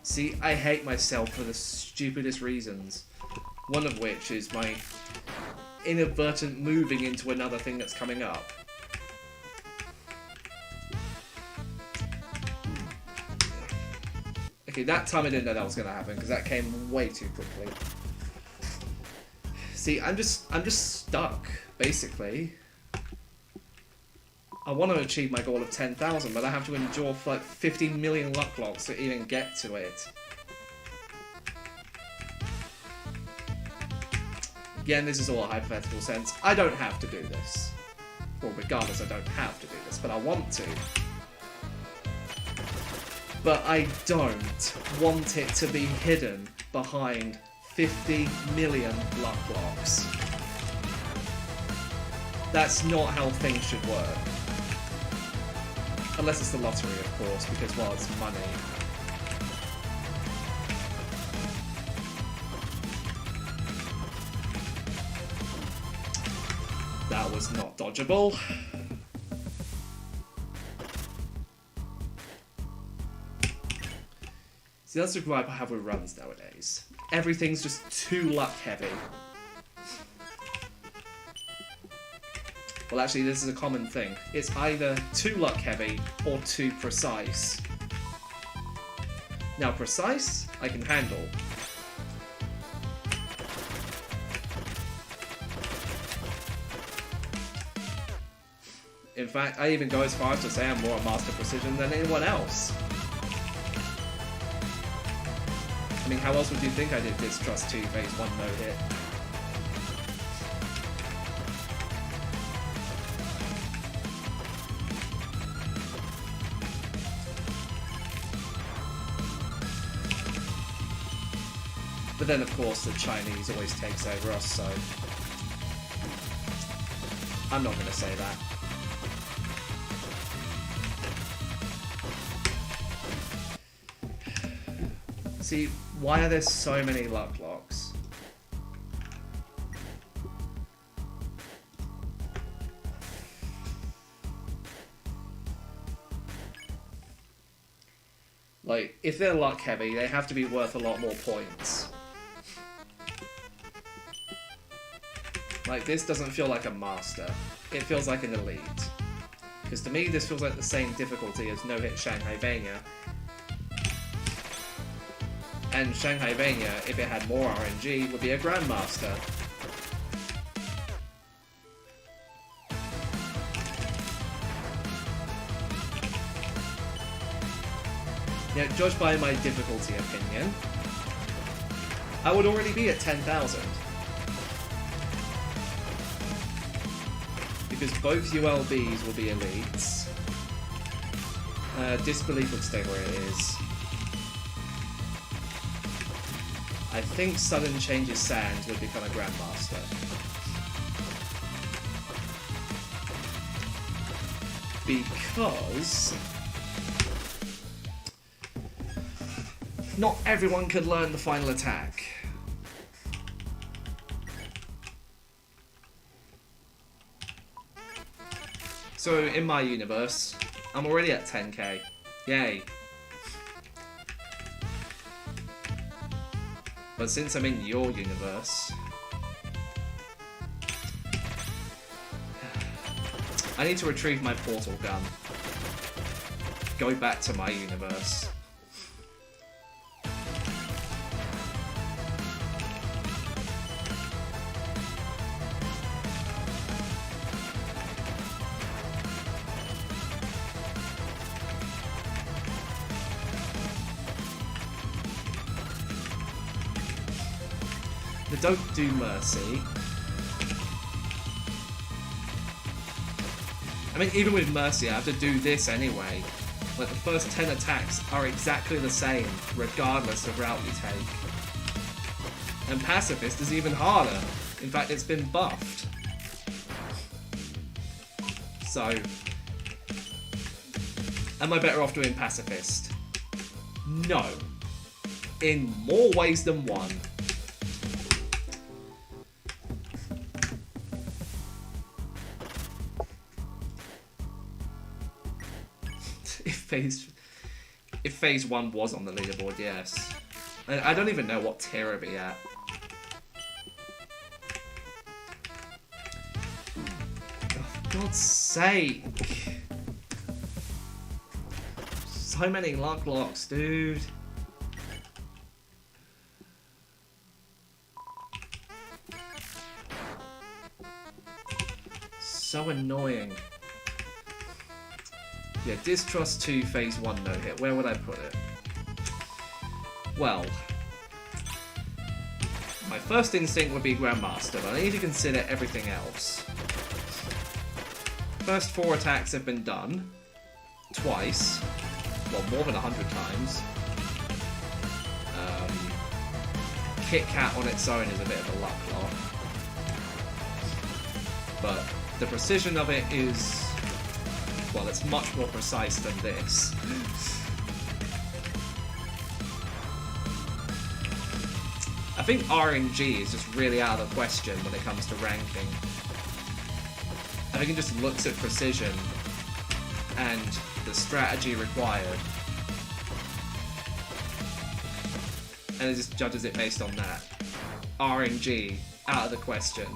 See, I hate myself for the stupidest reasons. One of which is my inadvertent moving into another thing that's coming up. Okay, that time I didn't know that was going to happen, because that came way too quickly. See, I'm just stuck, basically. I want to achieve my goal of 10,000, but I have to endure for like 50 million luck locks to even get to it. Again, this is all a hypothetical sense. I don't have to do this. Well, regardless, I don't have to do this, but I want to. But I don't want it to be hidden behind 50 million luck locks. That's not how things should work. Unless it's the lottery, of course, because, well, it's money. That was not dodgeable. See, that's the gripe I have with runs nowadays. Everything's just too luck heavy. Well, actually, this is a common thing. It's either too luck heavy or too precise. Now, precise, I can handle. In fact, I even go as far as to say I'm more a master precision than anyone else. I mean, how else would you think I did Distrust 2 phase 1 no-hit? But then, of course, the Chinese always takes over us, so I'm not going to say that. See, why are there so many luck locks? Like, if they're luck heavy, they have to be worth a lot more points. Like, this doesn't feel like a master. It feels like an elite. Because to me, this feels like the same difficulty as no-hit Shanghai Vania. And Shanghai Vania, if it had more RNG, would be a Grandmaster. Now, judged by my difficulty opinion, I would already be at 10,000. Because both ULBs will be elites. Disbelief would stay where it is. I think Sudden Changes Sands would become a Grandmaster. Because not everyone could learn the final attack. So in my universe, I'm already at 10k. Yay. But since I'm in your universe, I need to retrieve my portal gun. Go back to my universe. But don't do Mercy. I mean, even with Mercy, I have to do this anyway. Like, the first 10 attacks are exactly the same, regardless of route you take. And Pacifist is even harder. In fact, it's been buffed. So, am I better off doing Pacifist? No. In more ways than one. If phase 1 was on the leaderboard, yes. I don't even know what tier it'd be at. Oh, for God's sake. So many luck locks, dude. So annoying. Yeah, Distrust 2 phase 1 no hit. Where would I put it? Well, my first instinct would be Grandmaster, but I need to consider everything else. First 4 attacks have been done. Twice. Well, more than 100 times. Kit Kat on its own is a bit of a luck lock. But the precision of it is... well, it's much more precise than this. I think RNG is just really out of the question when it comes to ranking. I think it just looks at precision and the strategy required, and it just judges it based on that. RNG, out of the question.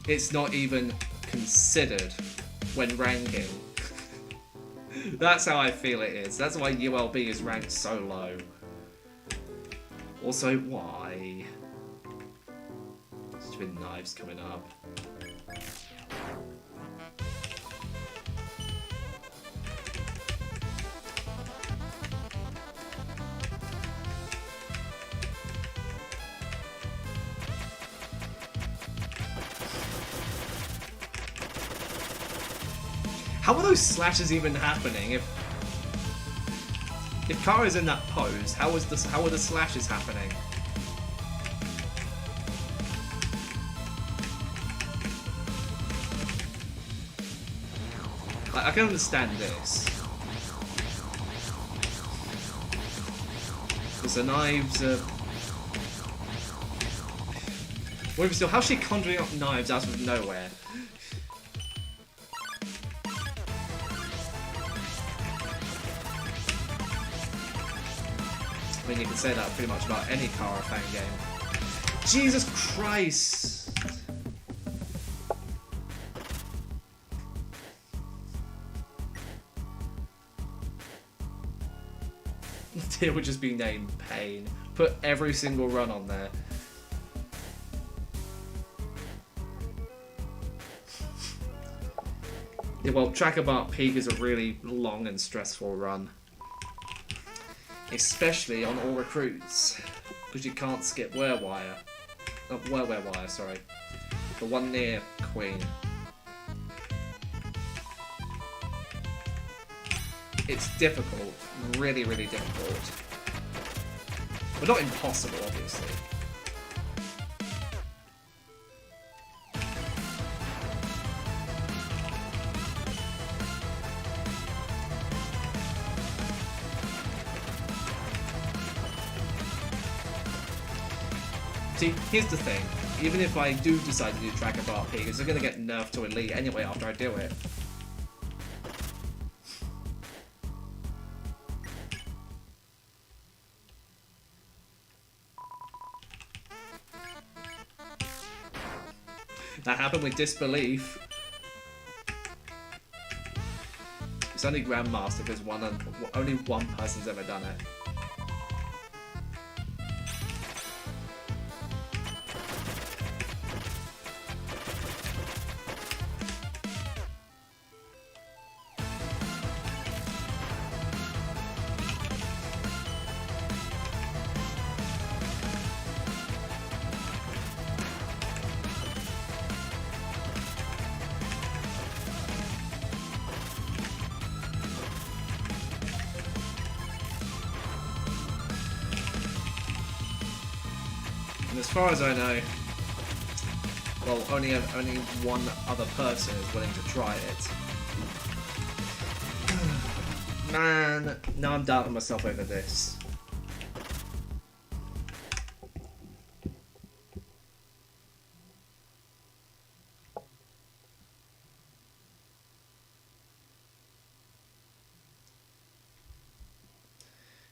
It's not even considered when ranking. That's how I feel it is. That's why ULB is ranked so low. Also, why? Stupid knives coming up. How are those slashes even happening? If Kara's in that pose, how are the slashes happening? I can understand this. Because the knives are... well, even still, how's she conjuring up knives out of nowhere? I mean, you can say that pretty much about any Kara fan game. Jesus Christ! It would just be named Pain. Put every single run on there. Yeah, well, Trackabart Peak is a really long and stressful run. Especially on all recruits, because you can't skip Werewire. Oh, Werewire, sorry. The one near Queen. It's difficult, really, really difficult. But not impossible, obviously. See, here's the thing. Even if I do decide to do Trackabart Peak, it's going to get nerfed to Elite anyway after I do it. That happened with Disbelief. It's only Grandmaster because only one person's ever done it. And as far as I know, well, only one other person is willing to try it. Man, now I'm doubting myself over this.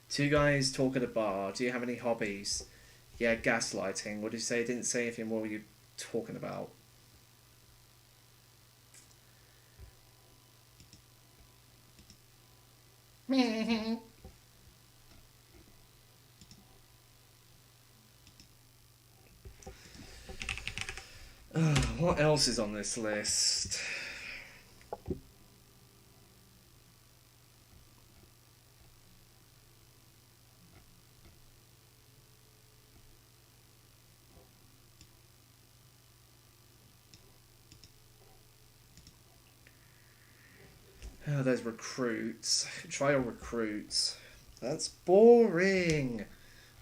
Two guys talk at a bar. Do you have any hobbies? Yeah, gaslighting. What did you say? Didn't say anything. What were you talking about? What else is on this list? Oh, there's recruits. Trial recruits. That's boring.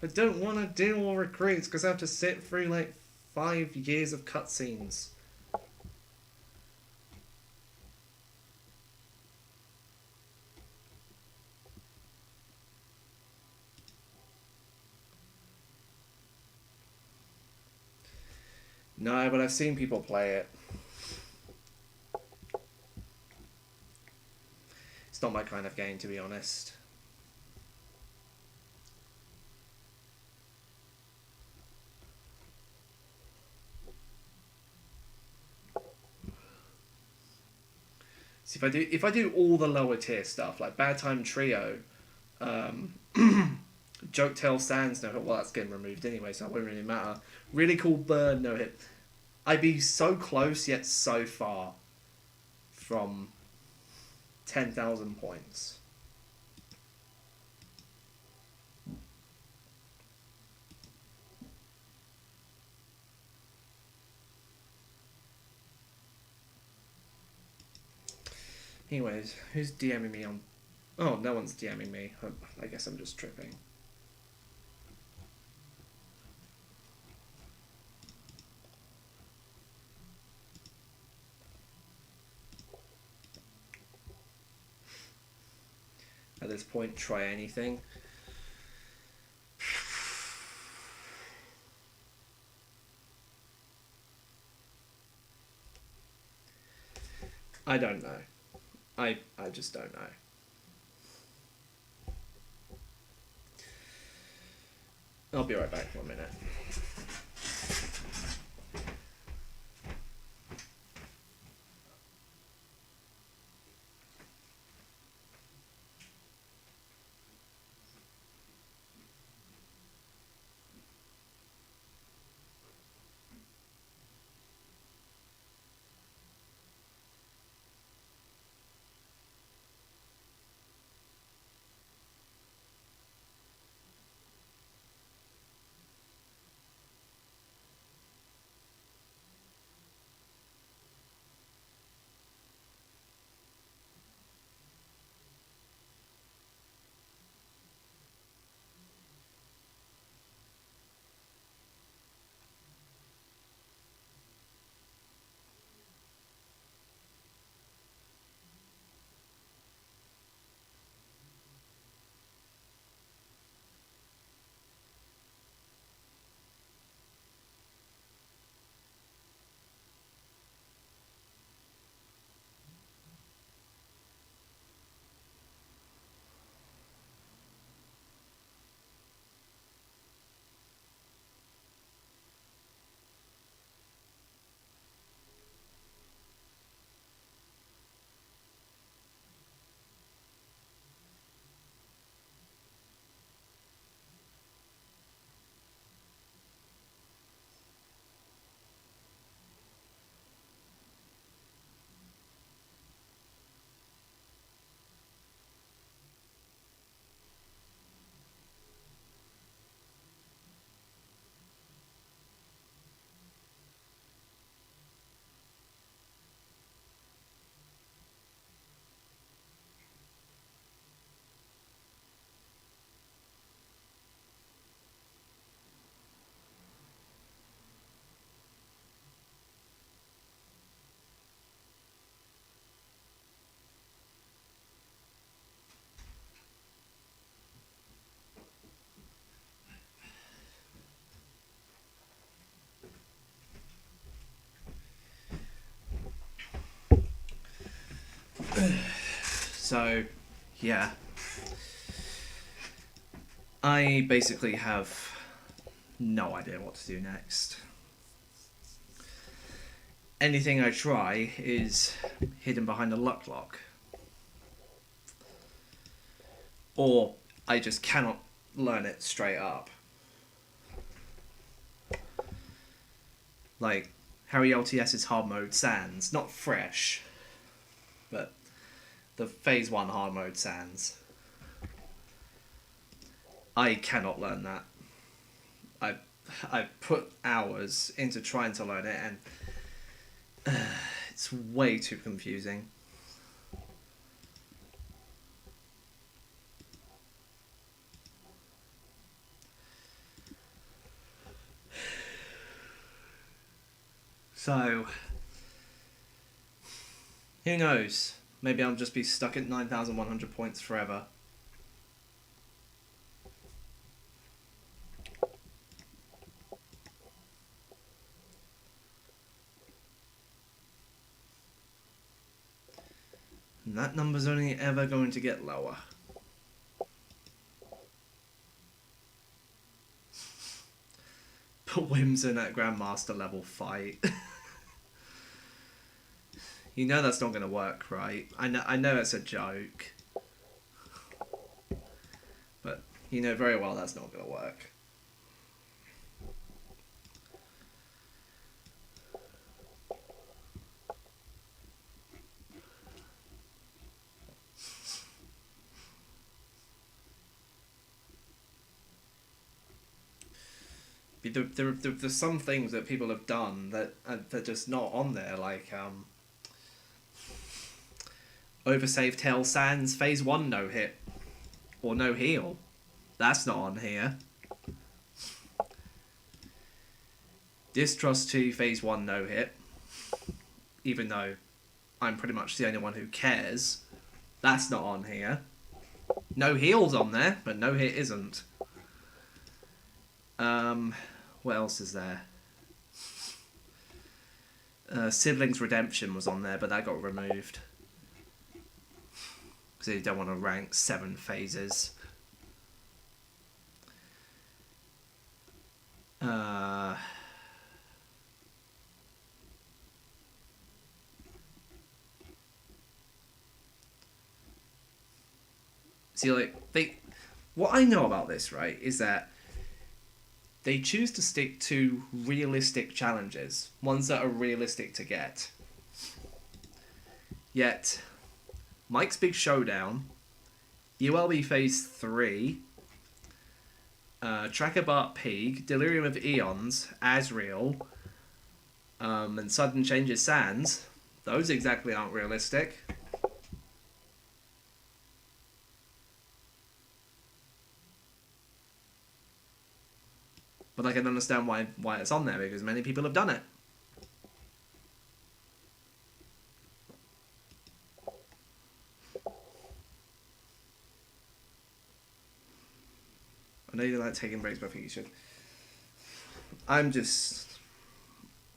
I don't want to do all recruits because I have to sit through like 5 years of cutscenes. No, but I've seen people play it. It's not my kind of game, to be honest. See, if I do all the lower tier stuff like Bad Time Trio, Joke Tail Sands no hit. Well, that's getting removed anyway, so it won't really matter. Really Cool Bird no hit. I'd be so close yet so far from 10,000 points. Anyways, who's DMing me on... Oh, no one's DMing me. I guess I'm just tripping. At this point, try anything. I don't know. I just don't know. I'll be right back for a minute. So, yeah. I basically have no idea what to do next. Anything I try is hidden behind a luck lock. Or I just cannot learn it straight up. Like, Harry LTS's hard mode Sans. Not fresh, but the Phase 1 hard mode Sans. I cannot learn that. I put hours into trying to learn it, and it's way too confusing. So, who knows? Maybe I'll just be stuck at 9,100 points forever. And that number's only ever going to get lower. Put Wims in that Grandmaster level fight. You know that's not going to work, right? I know it's a joke. But you know very well that's not going to work. There's some things that people have done that are just not on there, like Oversave Tail Sans Phase 1 no hit. Or no heal. That's not on here. Distrust 2 Phase 1 no hit. Even though I'm pretty much the only one who cares. That's not on here. No heal's on there, but no hit isn't. What else is there? Siblings Redemption was on there, but that got removed. Because you don't want to rank 7 phases. See, like, what I know about this, right, is that they choose to stick to realistic challenges, ones that are realistic to get. Yet, Mike's Big Showdown, ULB Phase 3, Tracker Bart Peak, Delirium of Eons, Asriel, and Sudden Changes Sans, those exactly aren't realistic. But I can understand why it's on there, because many people have done it. I know you like taking breaks, but I think you should. I'm just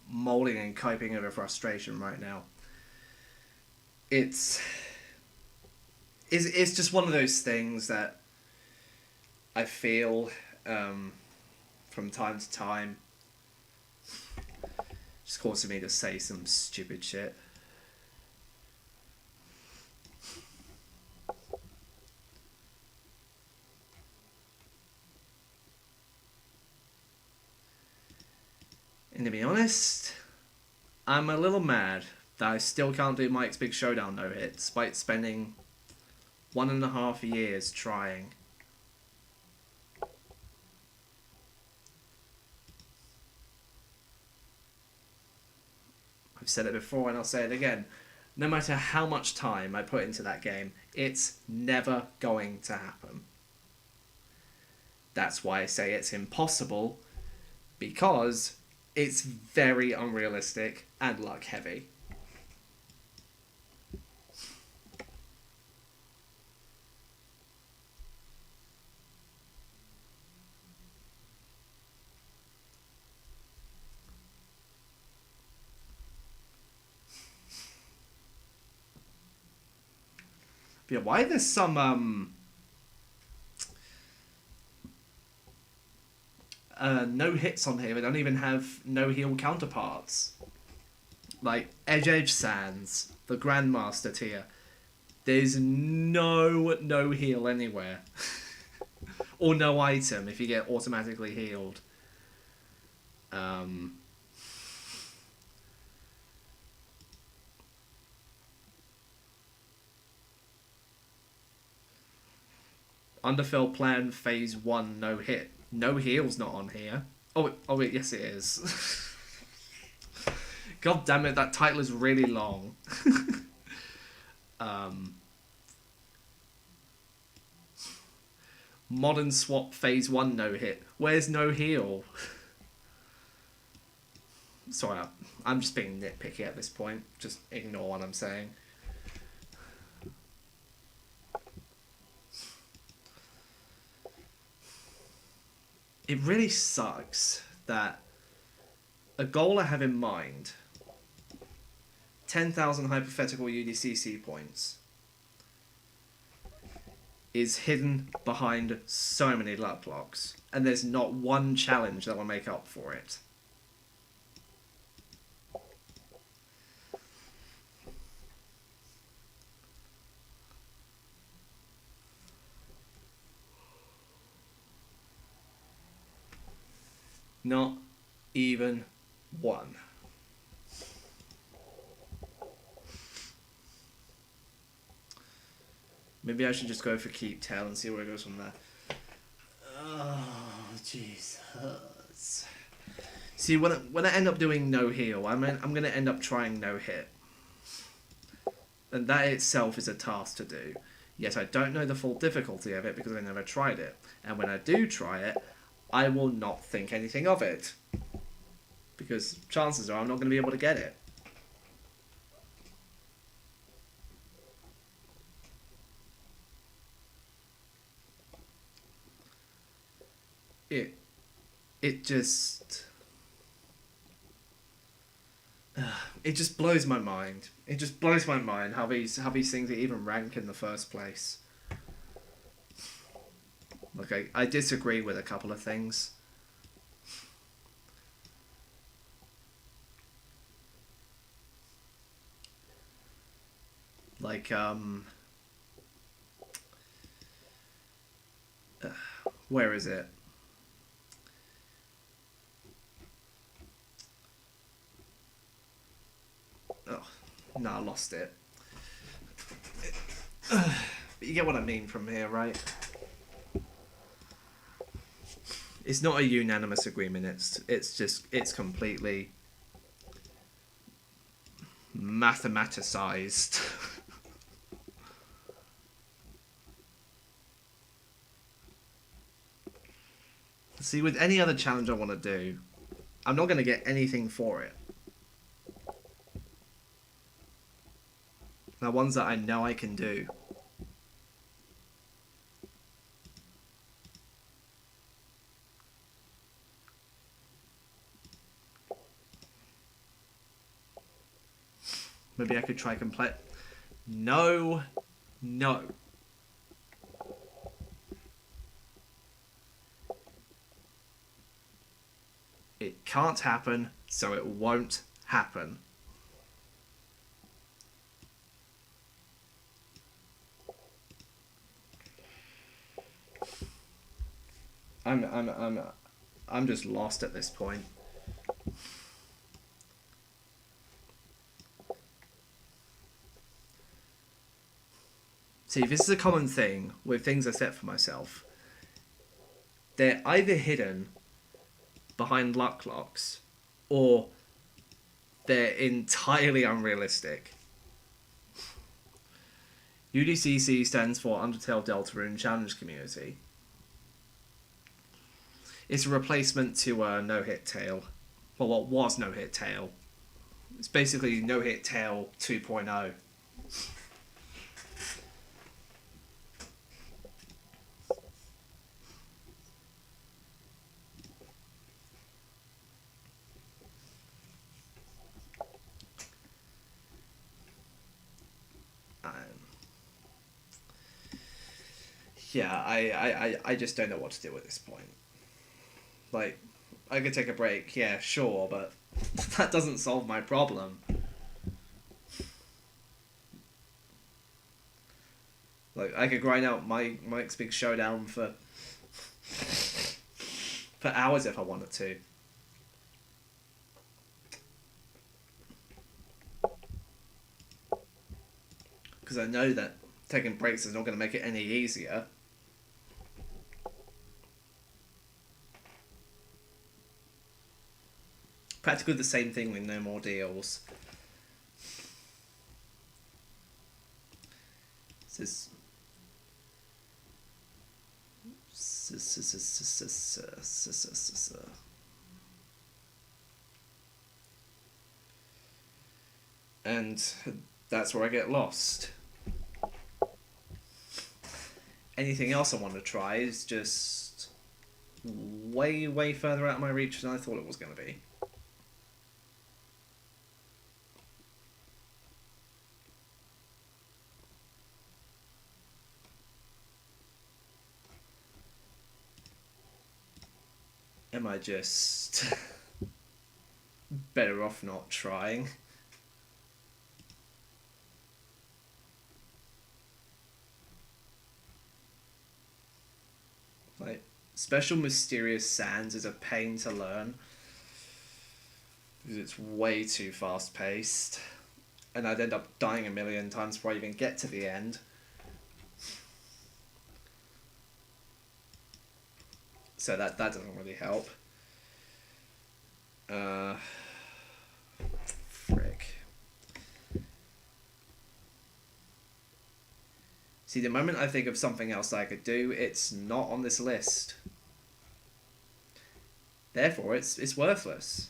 molding and coping over frustration right now. It's just one of those things that I feel from time to time just causing me to say some stupid shit. And to be honest, I'm a little mad that I still can't do Mike's Big Showdown no hit, despite spending 1.5 years trying. I've said it before and I'll say it again. No matter how much time I put into that game, it's never going to happen. That's why I say it's impossible, because it's very unrealistic and luck heavy. Yeah, why there's some no hits on here. We don't even have no heal counterparts. Like Edge Sands, the Grandmaster tier. There's no heal anywhere. Or no item if you get automatically healed. Underfell Plan Phase 1 no hit. No heal's not on here. Oh wait, yes it is. God damn it, that title is really long. Modern Swap Phase 1 no hit. Where's no heal? Sorry, I'm just being nitpicky at this point. Just ignore what I'm saying. It really sucks that a goal I have in mind, 10,000 hypothetical UDCC points, is hidden behind so many luck locks, and there's not one challenge that will make up for it. Not even one. Maybe I should just go for Keep Tail and see where it goes from there. Oh, Jesus. See, when I end up doing no heal, I'm going to end up trying no hit. And that itself is a task to do. Yet I don't know the full difficulty of it because I never tried it. And when I do try it, I will not think anything of it. Because chances are I'm not going to be able to get it. It just blows my mind. It just blows my mind how these things even rank in the first place. Like I disagree with a couple of things. Like where is it? Oh, no, I lost it. But you get what I mean from here, right? It's not a unanimous agreement. It's completely mathematicized. See, with any other challenge I want to do, I'm not going to get anything for it. Now, ones that I know I can do. Maybe I could try complete. No. It can't happen, so it won't happen. I'm just lost at this point. See, this is a common thing with things I set for myself. They're either hidden behind luck locks, or they're entirely unrealistic. UDCC stands for Undertale Deltarune Challenge Community. It's a replacement to No Hit Tail. Well, what was No Hit Tail? It's basically No Hit Tail 2.0. Yeah, I just don't know what to do at this point. Like, I could take a break, yeah, sure, but that doesn't solve my problem. Like, I could grind out Mike's Big Showdown for hours if I wanted to. Because I know that taking breaks is not going to make it any easier. Practically the same thing with no more deals. This and that's where I get lost. Anything else I want to try is just way further out of my reach than I thought it was going to be. Am I just better off not trying? Like, Special Mysterious Sands is a pain to learn because it's way too fast paced, and I'd end up dying a million times before I even get to the end. So that doesn't really help. Frick. See, the moment I think of something else I could do, it's not on this list. Therefore, it's worthless.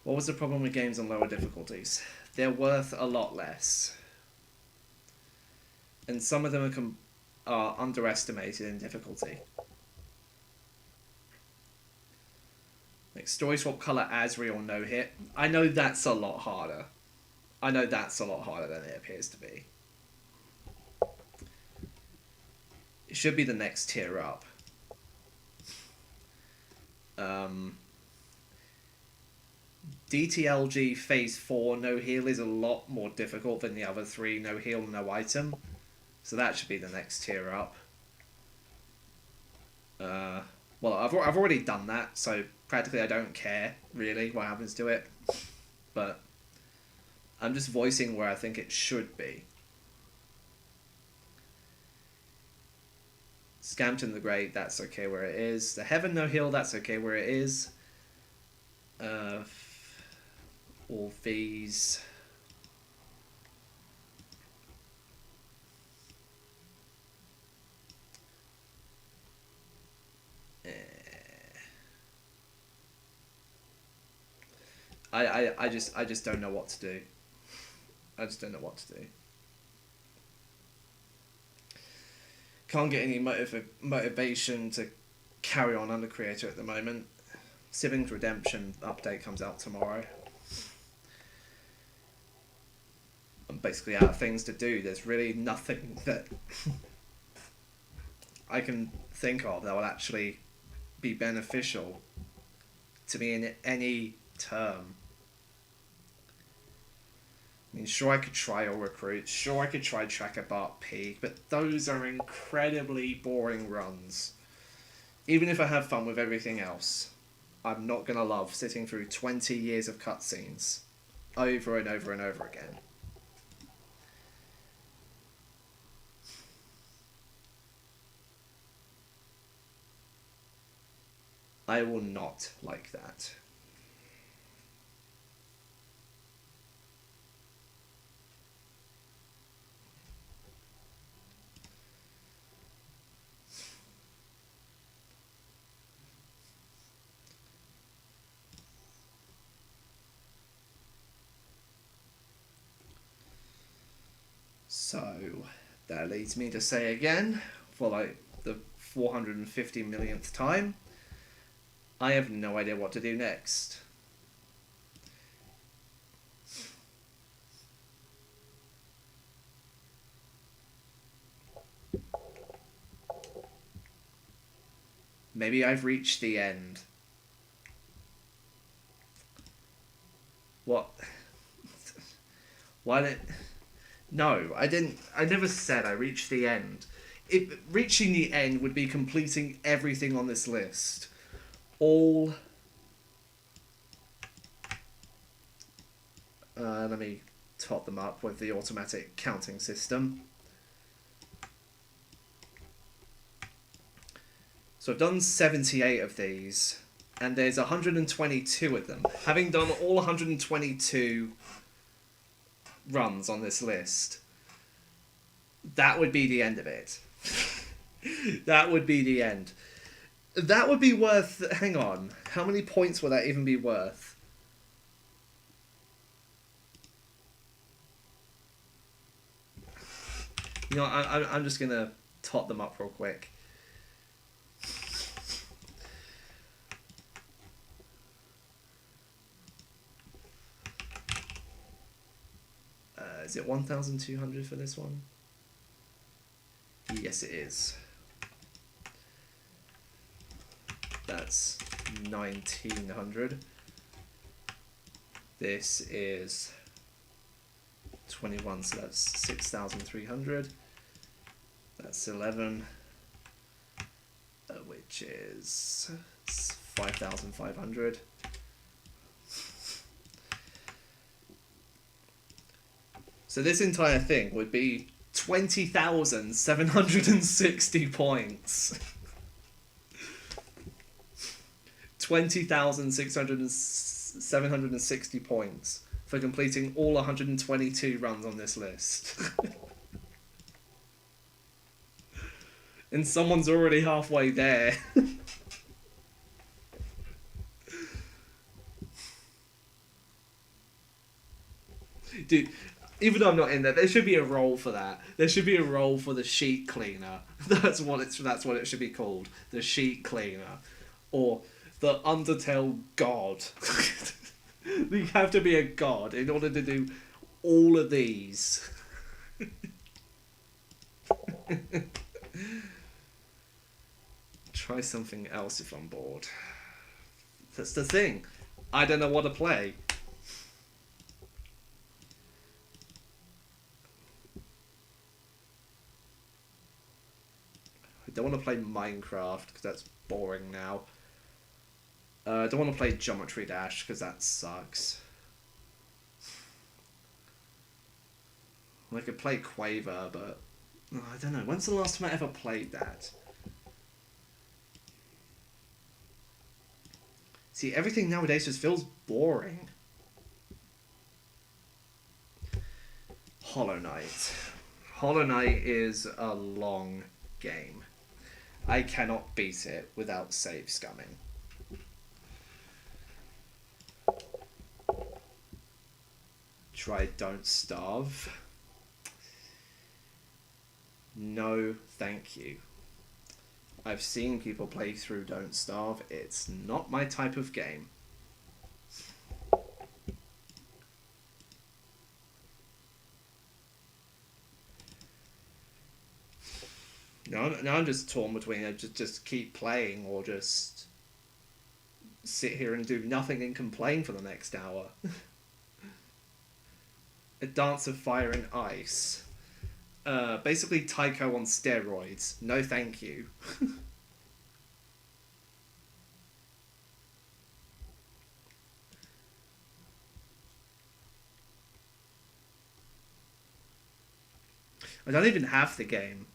What was the problem with games on lower difficulties? They're worth a lot less. And some of them are underestimated in difficulty. Like Story Swap Color Asri or No Hit. I know that's a lot harder. I know that's a lot harder than it appears to be. It should be the next tier up. DTLG Phase 4 No Heal is a lot more difficult than the other three No Heal, No Item. So that should be the next tier up. Well, I've already done that, so practically I don't care, really, what happens to it. But I'm just voicing where I think it should be. Scampton the Great, that's okay where it is. The Heaven No Heal, that's okay where it is. All these. I just don't know what to do. I just don't know what to do. Can't get any motivation to carry on under creator at the moment. Siblings Redemption update comes out tomorrow. I'm basically out of things to do. There's really nothing that I can think of that will actually be beneficial to me in any term. I mean, sure, I could try All Recruit, sure, I could try Tracker Bart Peak, but those are incredibly boring runs. Even if I have fun with everything else, I'm not gonna love sitting through 20 years of cutscenes over and over and over again. I will not like that. So, that leads me to say again, for like the 450 millionth time, I have no idea what to do next. Maybe I've reached the end. What? Why did... No, I didn't. I never said I reached the end. Reaching the end would be completing everything on this list. All... let me top them up with the automatic counting system. So I've done 78 of these, and there's 122 of them. Having done all 122 runs on this list, that would be the end of it. That would be the end. That would be worth... Hang on. How many points would that even be worth? You know, I'm just going to top them up real quick. Is it 1,200 for this one? Yes, it is. That's 1,900. This is 21, so that's 6,300. That's 11, which is 5,500. So this entire thing would be 20,760 points. 20,760 points for completing all 122 runs on this list. And someone's already halfway there. Dude, even though I'm not in there should be a role for that. There should be a role for the sheet cleaner. That's what it should be called. The sheet cleaner. Or the Undertale god. You have to be a god in order to do all of these. Try something else if I'm bored. That's the thing. I don't know what to play. I don't want to play Minecraft because that's boring now. I don't want to play Geometry Dash because that sucks. I could play Quaver, but I don't know. When's the last time I ever played that? See, everything nowadays just feels boring. Hollow Knight. Hollow Knight is a long game. I cannot beat it without save scumming. Try Don't Starve. No, thank you. I've seen people play through Don't Starve. It's not my type of game. Now I'm just torn between just keep playing or just sit here and do nothing and complain for the next hour. A Dance of Fire and Ice. Basically Tycho on steroids. No thank you. I don't even have the game.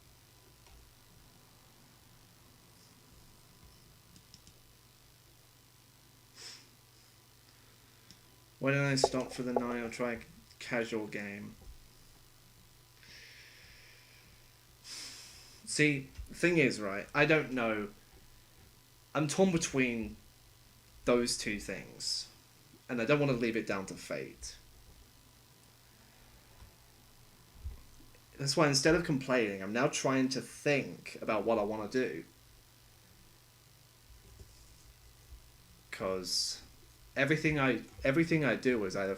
Why don't I stop for the night or try a casual game? See, the thing is, right, I don't know. I'm torn between those two things. And I don't want to leave it down to fate. That's why instead of complaining, I'm now trying to think about what I want to do. because everything I do is either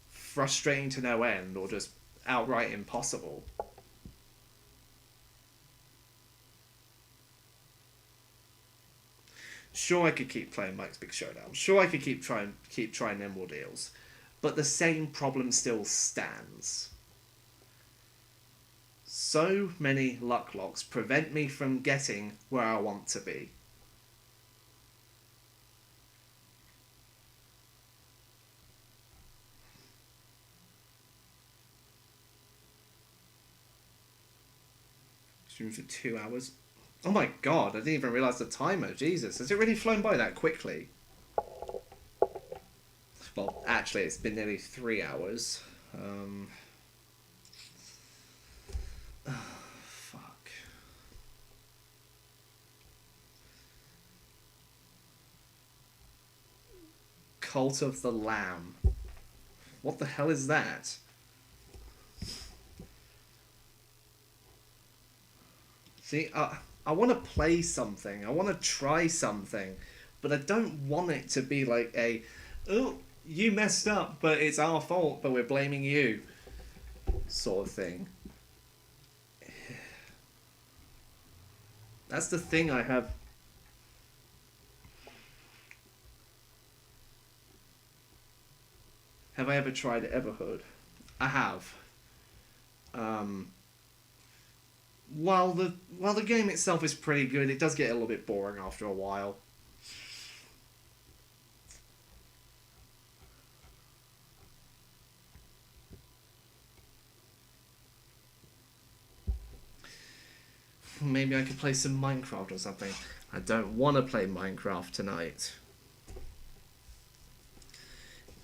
frustrating to no end or just outright impossible. Sure, I could keep playing Mike's Big Showdown. Sure, I could keep trying Emerald Deals, but the same problem still stands. So many luck locks prevent me from getting where I want to be. Stream for 2 hours. Oh my god, I didn't even realise the timer. Jesus, has it really flown by that quickly? Well, actually, it's been nearly 3 hours. Fuck. Cult of the Lamb. What the hell is that? See, I want to play something. I want to try something. But I don't want it to be like a, oh, you messed up, but it's our fault, but we're blaming you sort of thing. That's the thing I have. Have I ever tried Everhood? I have. While the game itself is pretty good, it does get a little bit boring after a while. Maybe I could play some Minecraft or something. I don't want to play Minecraft tonight.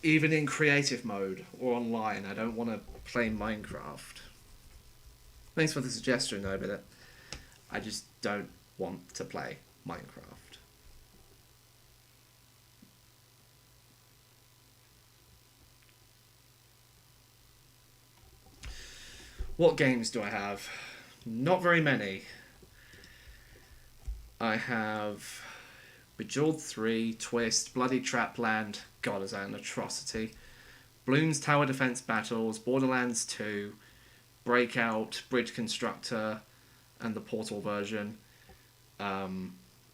Even in creative mode or online, I don't want to play Minecraft. Thanks for the suggestion, though, but I just don't want to play Minecraft. What games do I have? Not very many. I have Bejeweled 3, Twist, Bloody Trapland. God, is that an atrocity? Bloons Tower Defense Battles, Borderlands 2, Breakout, Bridge Constructor, and the Portal version.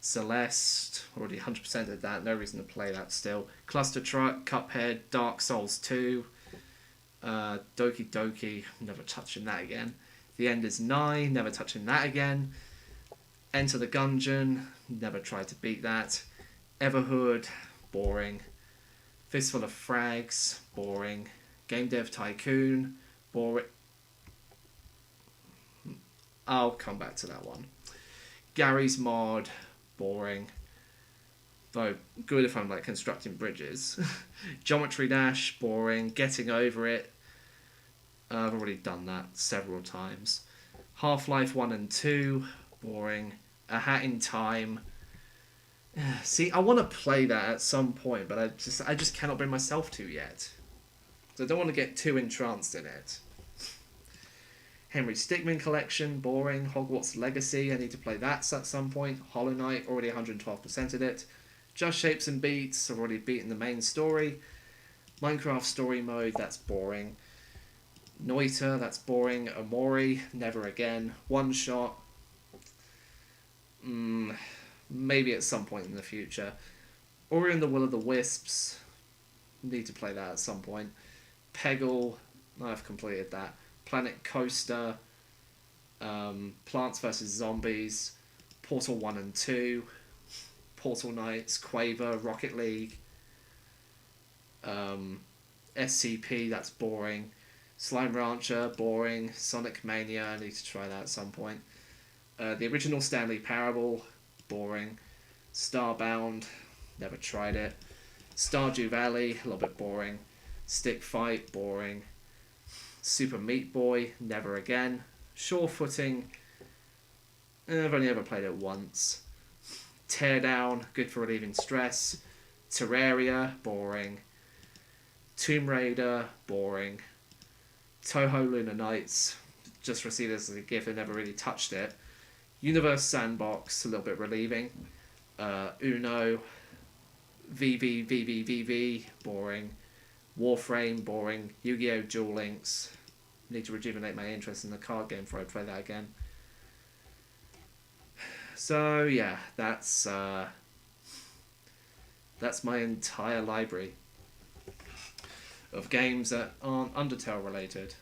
Celeste, already 100%ed that, no reason to play that still. Cluster Truck, Cuphead, Dark Souls 2, Doki Doki, never touching that again. The End is Nigh, never touching that again. Enter the Gungeon, never tried to beat that. Everhood, boring. Fistful of Frags, boring. Game Dev Tycoon, boring. I'll come back to that one. Gary's Mod, boring. Though good if I'm like constructing bridges. Geometry Dash, boring. Getting Over It. I've already done that several times. Half-Life 1 and 2, boring. A Hat in Time. See, I want to play that at some point, but I just cannot bring myself to yet. So I don't want to get too entranced in it. Henry Stickmin Collection, boring. Hogwarts Legacy, I need to play that at some point. Hollow Knight, already 112%ed it. Just Shapes and Beats, I've already beaten the main story. Minecraft Story Mode, that's boring. Noita, that's boring. Omori, never again. One Shot, maybe at some point in the future. Ori and the Will of the Wisps, need to play that at some point. Peggle, I've completed that. Planet Coaster, Plants vs. Zombies, Portal 1 and 2, Portal Knights, Quaver, Rocket League, SCP, that's boring. Slime Rancher, boring. Sonic Mania, I need to try that at some point. The original Stanley Parable, boring. Starbound, never tried it. Stardew Valley, a little bit boring. Stick Fight, boring. Super Meat Boy, never again. Sure Footing, I've only ever played it once. Teardown, good for relieving stress. Terraria, boring. Tomb Raider, boring. Toho Lunar Nights, just received this as a gift, I never really touched it. Universe Sandbox, a little bit relieving. Uno, VV, boring. Warframe, boring. Yu-Gi-Oh! Duel Links. Need to rejuvenate my interest in the card game before I play that again. So yeah, that's my entire library of games that aren't Undertale related.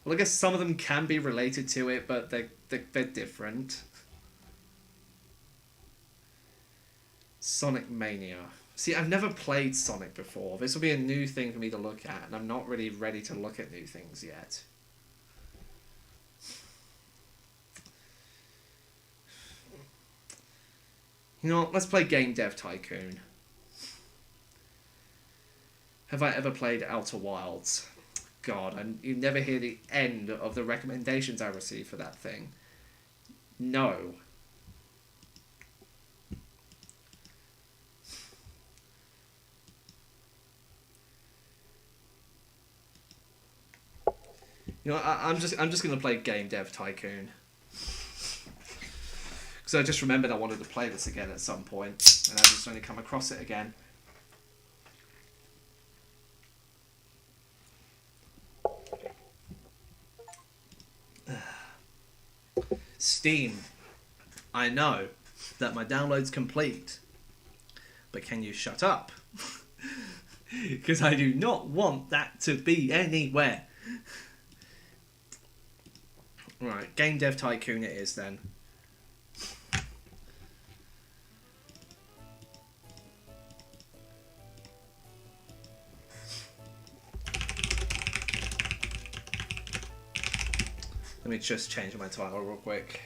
Well, I guess some of them can be related to it, but they're different. Sonic Mania. See, I've never played Sonic before. This will be a new thing for me to look at, and I'm not really ready to look at new things yet. You know what? Let's play Game Dev Tycoon. Have I ever played Outer Wilds? God, you never hear the end of the recommendations I receive for that thing. No. You know, I'm just gonna play Game Dev Tycoon. Because I just remembered I wanted to play this again at some point, and I just only come across it again. Steam. I know that my download's complete, but can you shut up? Because I do not want that to be anywhere. Right, Game Dev Tycoon it is then. Let me just change my title real quick.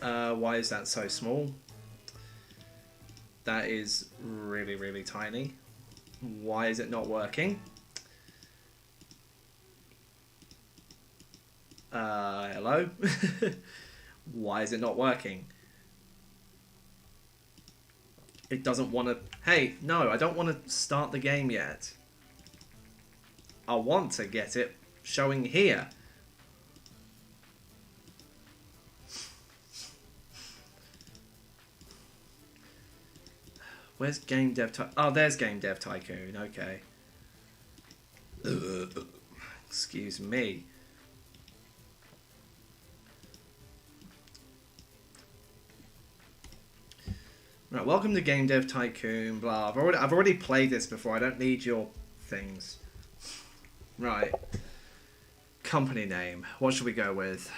Why is that so small? That is really, really tiny. Why is it not working? Hello? Why is it not working? It doesn't want to... Hey, no, I don't want to start the game yet. I want to get it showing here. Where's Game Dev Tycoon? Oh, there's Game Dev Tycoon. Okay. Excuse me. Right, welcome to Game Dev Tycoon. Blah. I've already played this before. I don't need your things. Right. Company name. What should we go with?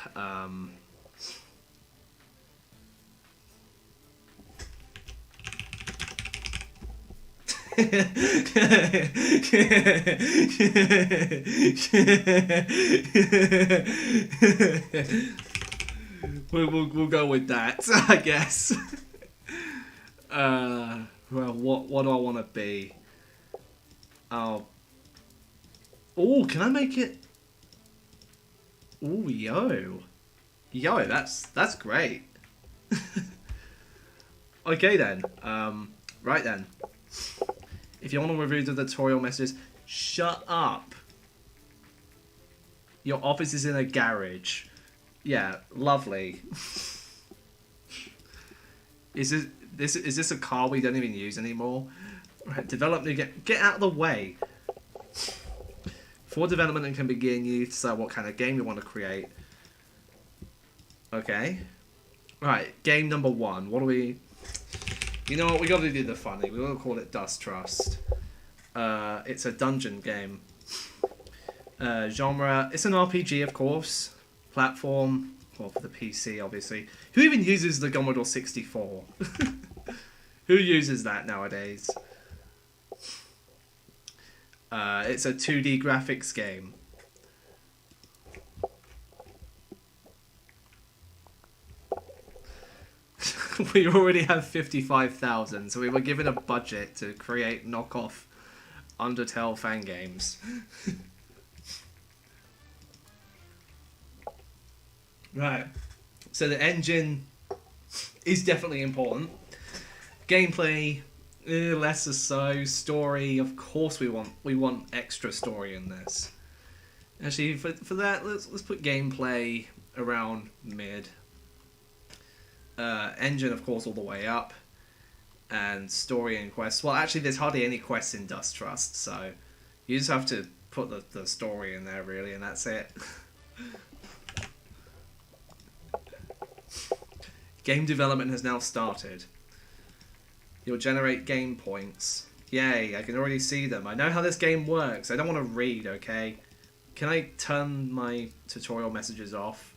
We'll go with that, I guess. Well, what do I want to be? Oh, can I make it? Oh, yo, that's great. Okay then. Right then. If you want to review the tutorial messages, shut up. Your office is in a garage. Yeah, lovely. Is this a car we don't even use anymore? Right, develop new game. Get out of the way. For development and can begin, you decide what kind of game you want to create. Okay. Right, game number 1. What do we... You know what, we gotta do the funny. We will call it Dust Trust. It's a dungeon game. Genre, it's an RPG, of course. Platform, well, for the PC, obviously. Who even uses the Commodore 64? Who uses that nowadays? It's a 2D graphics game. We already have 55,000, so we were given a budget to create knockoff Undertale fan games. Right, so the engine is definitely important. Gameplay, less so. Story, of course we want extra story in this. Actually, for that, let's put gameplay around mid. Engine, of course, all the way up. and story and quests. Well, actually, there's hardly any quests in Dust Trust, so you just have to put the story in there, really, and that's it. Game development has now started. You'll generate game points. Yay, I can already see them. I know how this game works. I don't want to read, okay? Can I turn my tutorial messages off?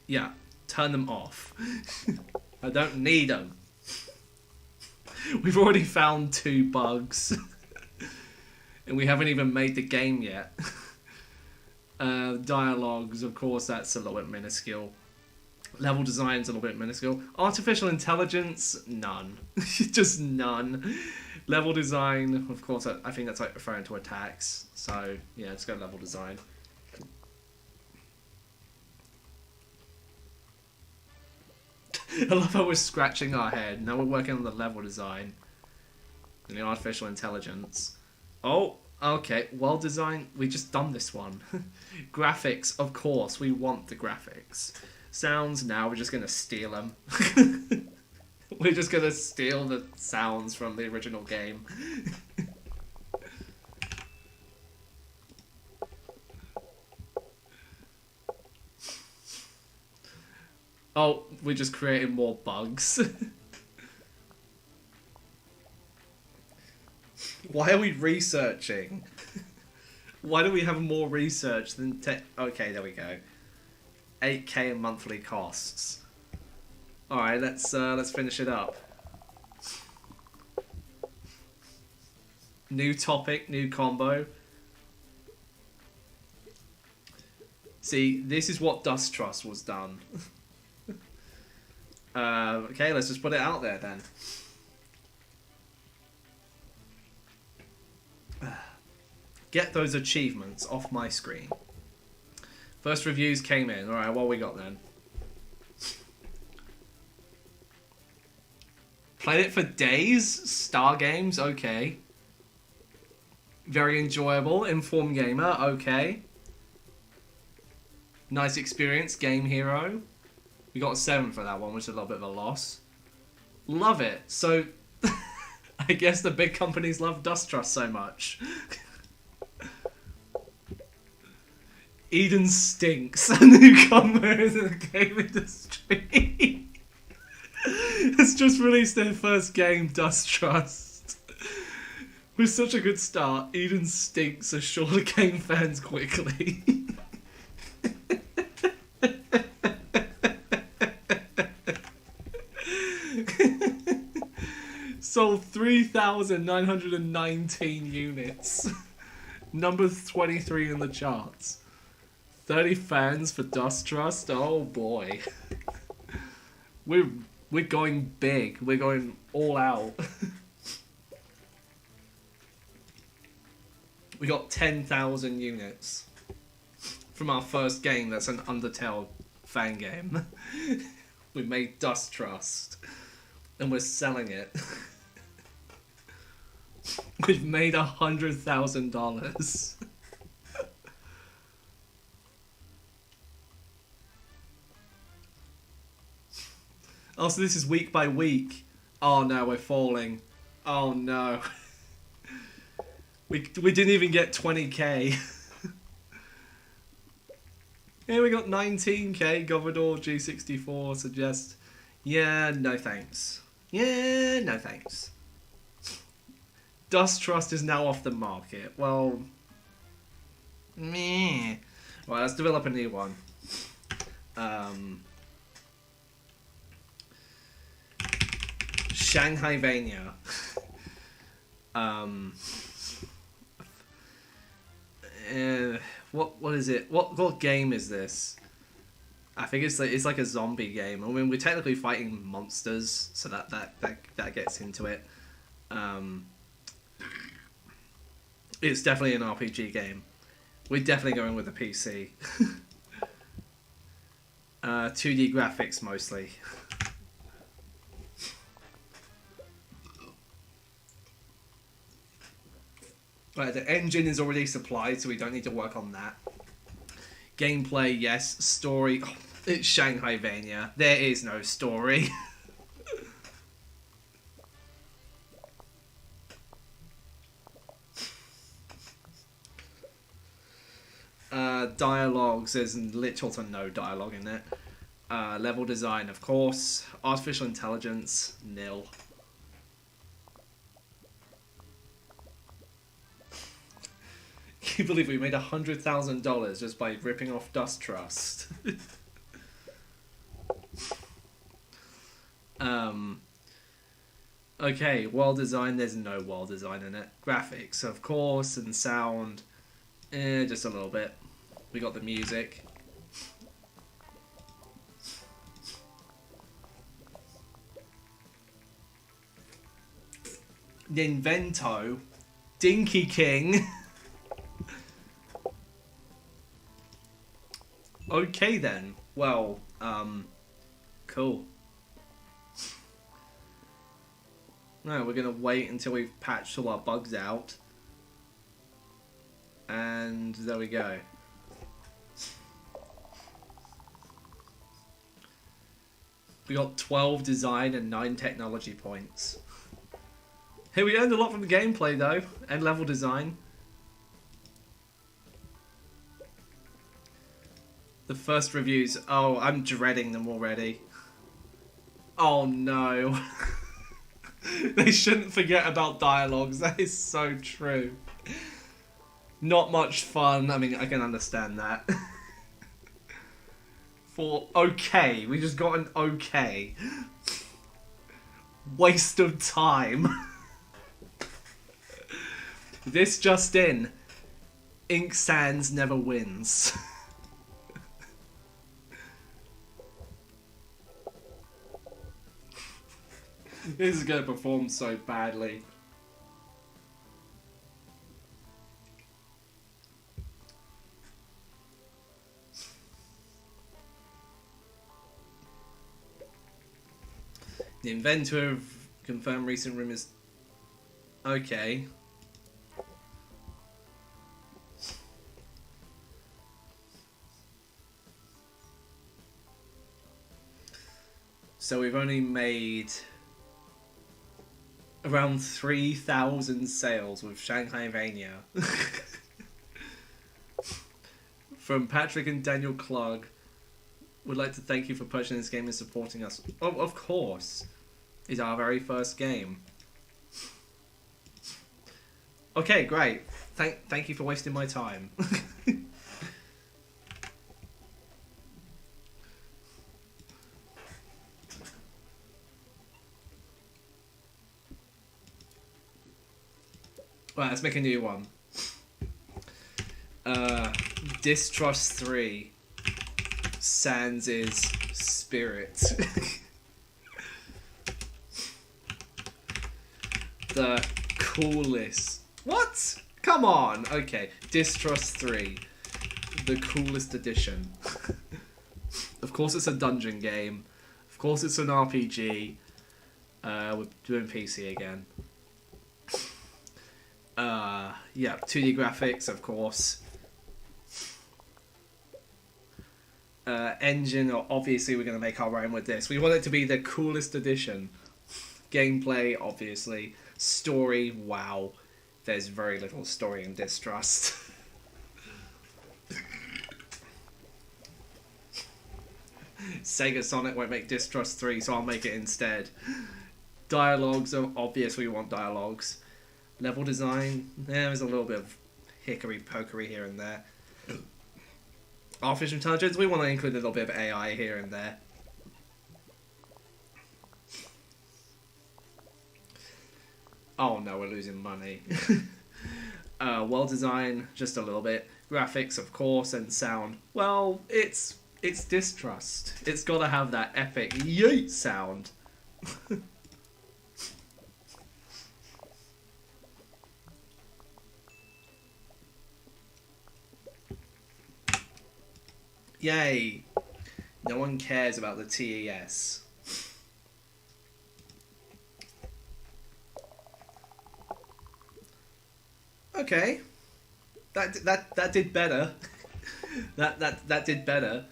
Yeah, turn them off. I don't need them. We've already found 2 bugs. And we haven't even made the game yet. Dialogues, of course, that's a little bit minuscule. Level design's a little bit minuscule. Artificial intelligence, none. Just none. Level design, of course, I think that's like referring to attacks. So, yeah, let's go level design. I love how we're scratching our head. Now we're working on the level design. And the artificial intelligence. Oh, okay. Well designed. We just done this one. Graphics, of course. We want the graphics. Sounds, now we're just going to steal them. We're just going to steal the sounds from the original game. Oh, we're just creating more bugs. Why are we researching? Why do we have more research than okay, there we go. 8k in monthly costs. Alright, let's finish it up. New topic, new combo. See, this is what Dust Trust was done. Okay, let's just put it out there then. Get those achievements off my screen. First reviews came in. Alright, what we got then? Played it for days? Star Games? Okay. Very enjoyable. Informed Gamer? Okay. Nice experience. Game Hero? We got a 7 for that one, which is a little bit of a loss. Love it. So, I guess the big companies love Dust Trust so much. Eden stinks. A newcomer in the game industry. It's just released their first game, Dust Trust. With such a good start, Eden stinks, assure the game fans quickly. Sold 3,919 units. Number 23 in the charts. 30 fans for Dust Trust. Oh boy. We're going big. We're going all out. We got 10,000 units from our first game. That's an Undertale fan game. We made Dust Trust. And we're selling it. We've made $100,000. Oh, so this is week by week. Oh no, we're falling. Oh no. We didn't even get 20k. Here we got 19k. Governor G64 suggests. Yeah, no thanks. Yeah, no thanks. Dust Trust is now off the market. Well, meh. Right, let's develop a new one. Shanghai-vania. What is it? What game is this? I think it's like a zombie game. I mean, we're technically fighting monsters, so that gets into it. It's definitely an RPG game. We're definitely going with a PC. 2D graphics mostly. Right, the engine is already supplied, so we don't need to work on that. Gameplay, yes. Story, oh, it's Shanghai-vania. There is no story. Dialogues, there's little to no dialogue in it. Level design, of course. Artificial intelligence, nil. Can you believe we made $100,000 just by ripping off Dust Trust? Okay, world design, there's no world design in it. Graphics, of course, and sound, just a little bit. We got the music. Ninvento, Dinky King. Okay then, well, cool. No, we're gonna wait until we've patched all our bugs out. And there we go. We got 12 design and 9 technology points. Hey, we earned a lot from the gameplay though, and level design. The first reviews, oh, I'm dreading them already. Oh no. They shouldn't forget about dialogues, that is so true. Not much fun, I mean, I can understand that. For okay, we just got an okay. Waste of time. This just in. Ink Sans never wins. This is going to perform so badly. The inventor of confirmed recent rumors. Okay. So we've only made around 3,000 sales with Shanghai Vania. From Patrick and Daniel Clark. Would like to thank you for purchasing this game and supporting us. Oh, of course. It's our very first game. Okay, great. Thank you for wasting my time. Right, let's make a new one. Distrust 3. Sans is spirit. The coolest. What? Come on. Okay. Distrust 3. The coolest edition. Of course it's a dungeon game. Of course it's an RPG. We're doing PC again. Yeah, 2D graphics, of course. Engine, obviously we're going to make our own with this. We want it to be the coolest edition. Gameplay, obviously. Story, wow. There's very little story in Distrust. Sega Sonic won't make Distrust 3, so I'll make it instead. Dialogues, obviously we want dialogues. Level design, there's a little bit of hickory-pokery here and there. Artificial intelligence, we want to include a little bit of AI here and there. Oh no, we're losing money. World design, just a little bit. Graphics, of course, and sound. Well, it's Distrust. It's got to have that epic yeet sound. Yay! No one cares about the TES. Okay, that did better. that did better.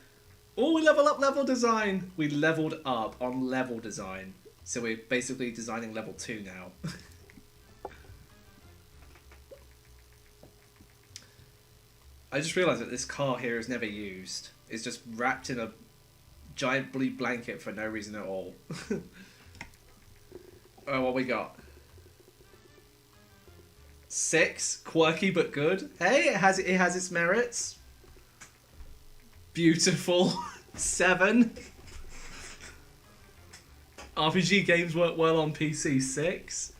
Oh, we level up level design. We leveled up on level design, so we're basically designing level 2 now. I just realised that this car here is never used. It's just wrapped in a giant blue blanket for no reason at all. Oh, what we got? 6, quirky but good. Hey, it has its merits. Beautiful. 7. RPG games work well on PC. 6.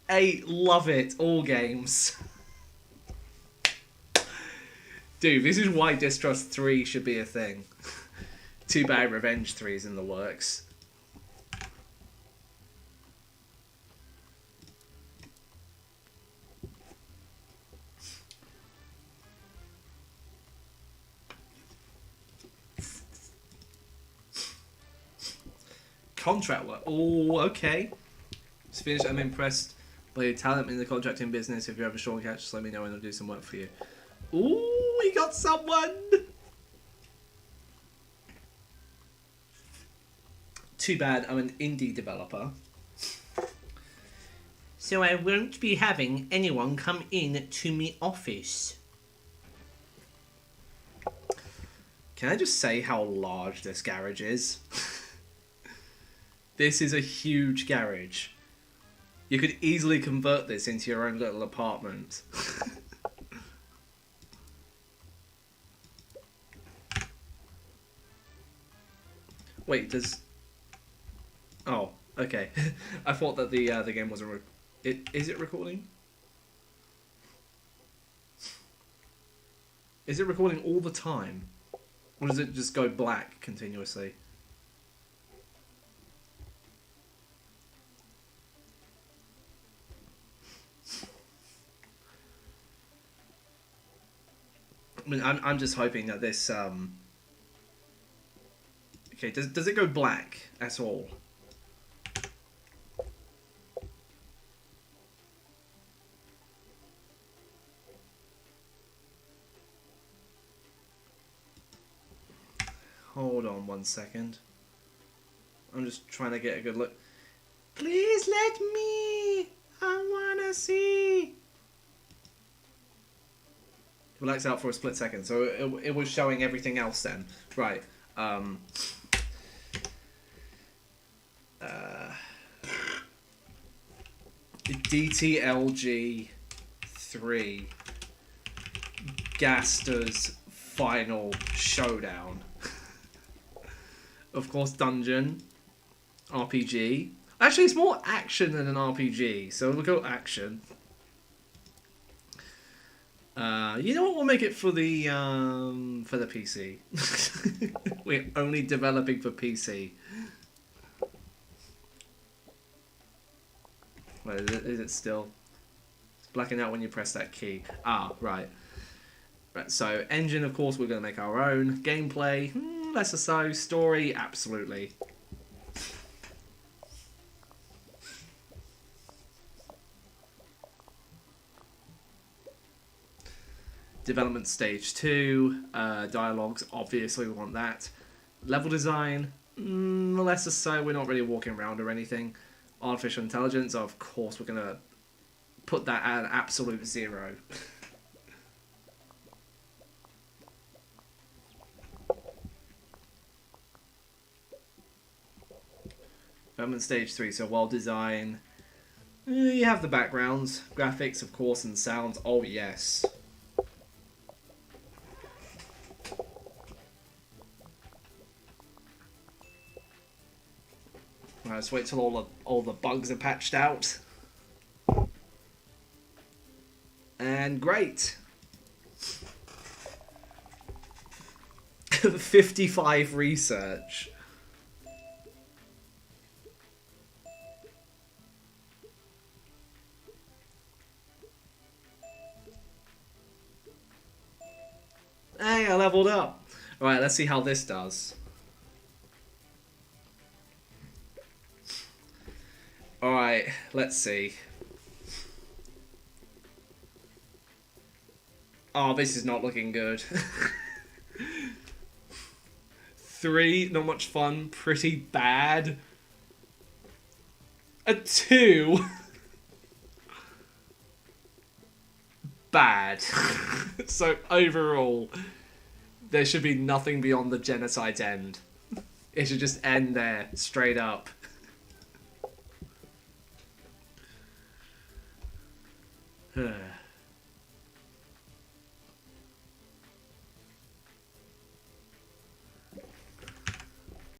8, love it. All games. Dude, this is why Distrust 3 should be a thing. Too bad Revenge 3 is in the works. Contract work. Oh, okay. It's finished. I'm impressed by your talent in the contracting business. If you have a short catch, just let me know and I'll do some work for you. Ooh, we got someone! Too bad I'm an indie developer. So I won't be having anyone come in to me office. Can I just say how large this garage is? This is a huge garage. You could easily convert this into your own little apartment. Wait, does... Oh, okay. I thought that the game wasn't... Is it recording? Is it recording all the time? Or does it just go black continuously? I mean, I'm just hoping that this okay, does it go black at all? Hold on 1 second. I'm just trying to get a good look. Please let me. I wanna see. Relax out for a split second. So it was showing everything else then. Right. DTLG 3 Gaster's final showdown. Of course, dungeon. RPG. Actually, it's more action than an RPG. So we'll go action. You know what? We'll make it for the PC. We're only developing for PC. Wait, is it still? It's blacking out when you press that key. Ah, right. Right. So engine, of course, we're going to make our own. Gameplay, less or so. Story, absolutely. Development stage 2, dialogues, obviously we want that. Level design, less or so, we're not really walking around or anything. Artificial intelligence, of course we're going to put that at an absolute 0. Development stage 3, so world design, you have the backgrounds, graphics of course, and sounds, oh yes. Let's wait till all the bugs are patched out. And great. 55 research. Hey, I leveled up. Alright, let's see how this does. Alright, let's see. Oh, this is not looking good. 3, not much fun, pretty bad. A 2. bad. So overall, there should be nothing beyond the genocide's end. It should just end there, straight up.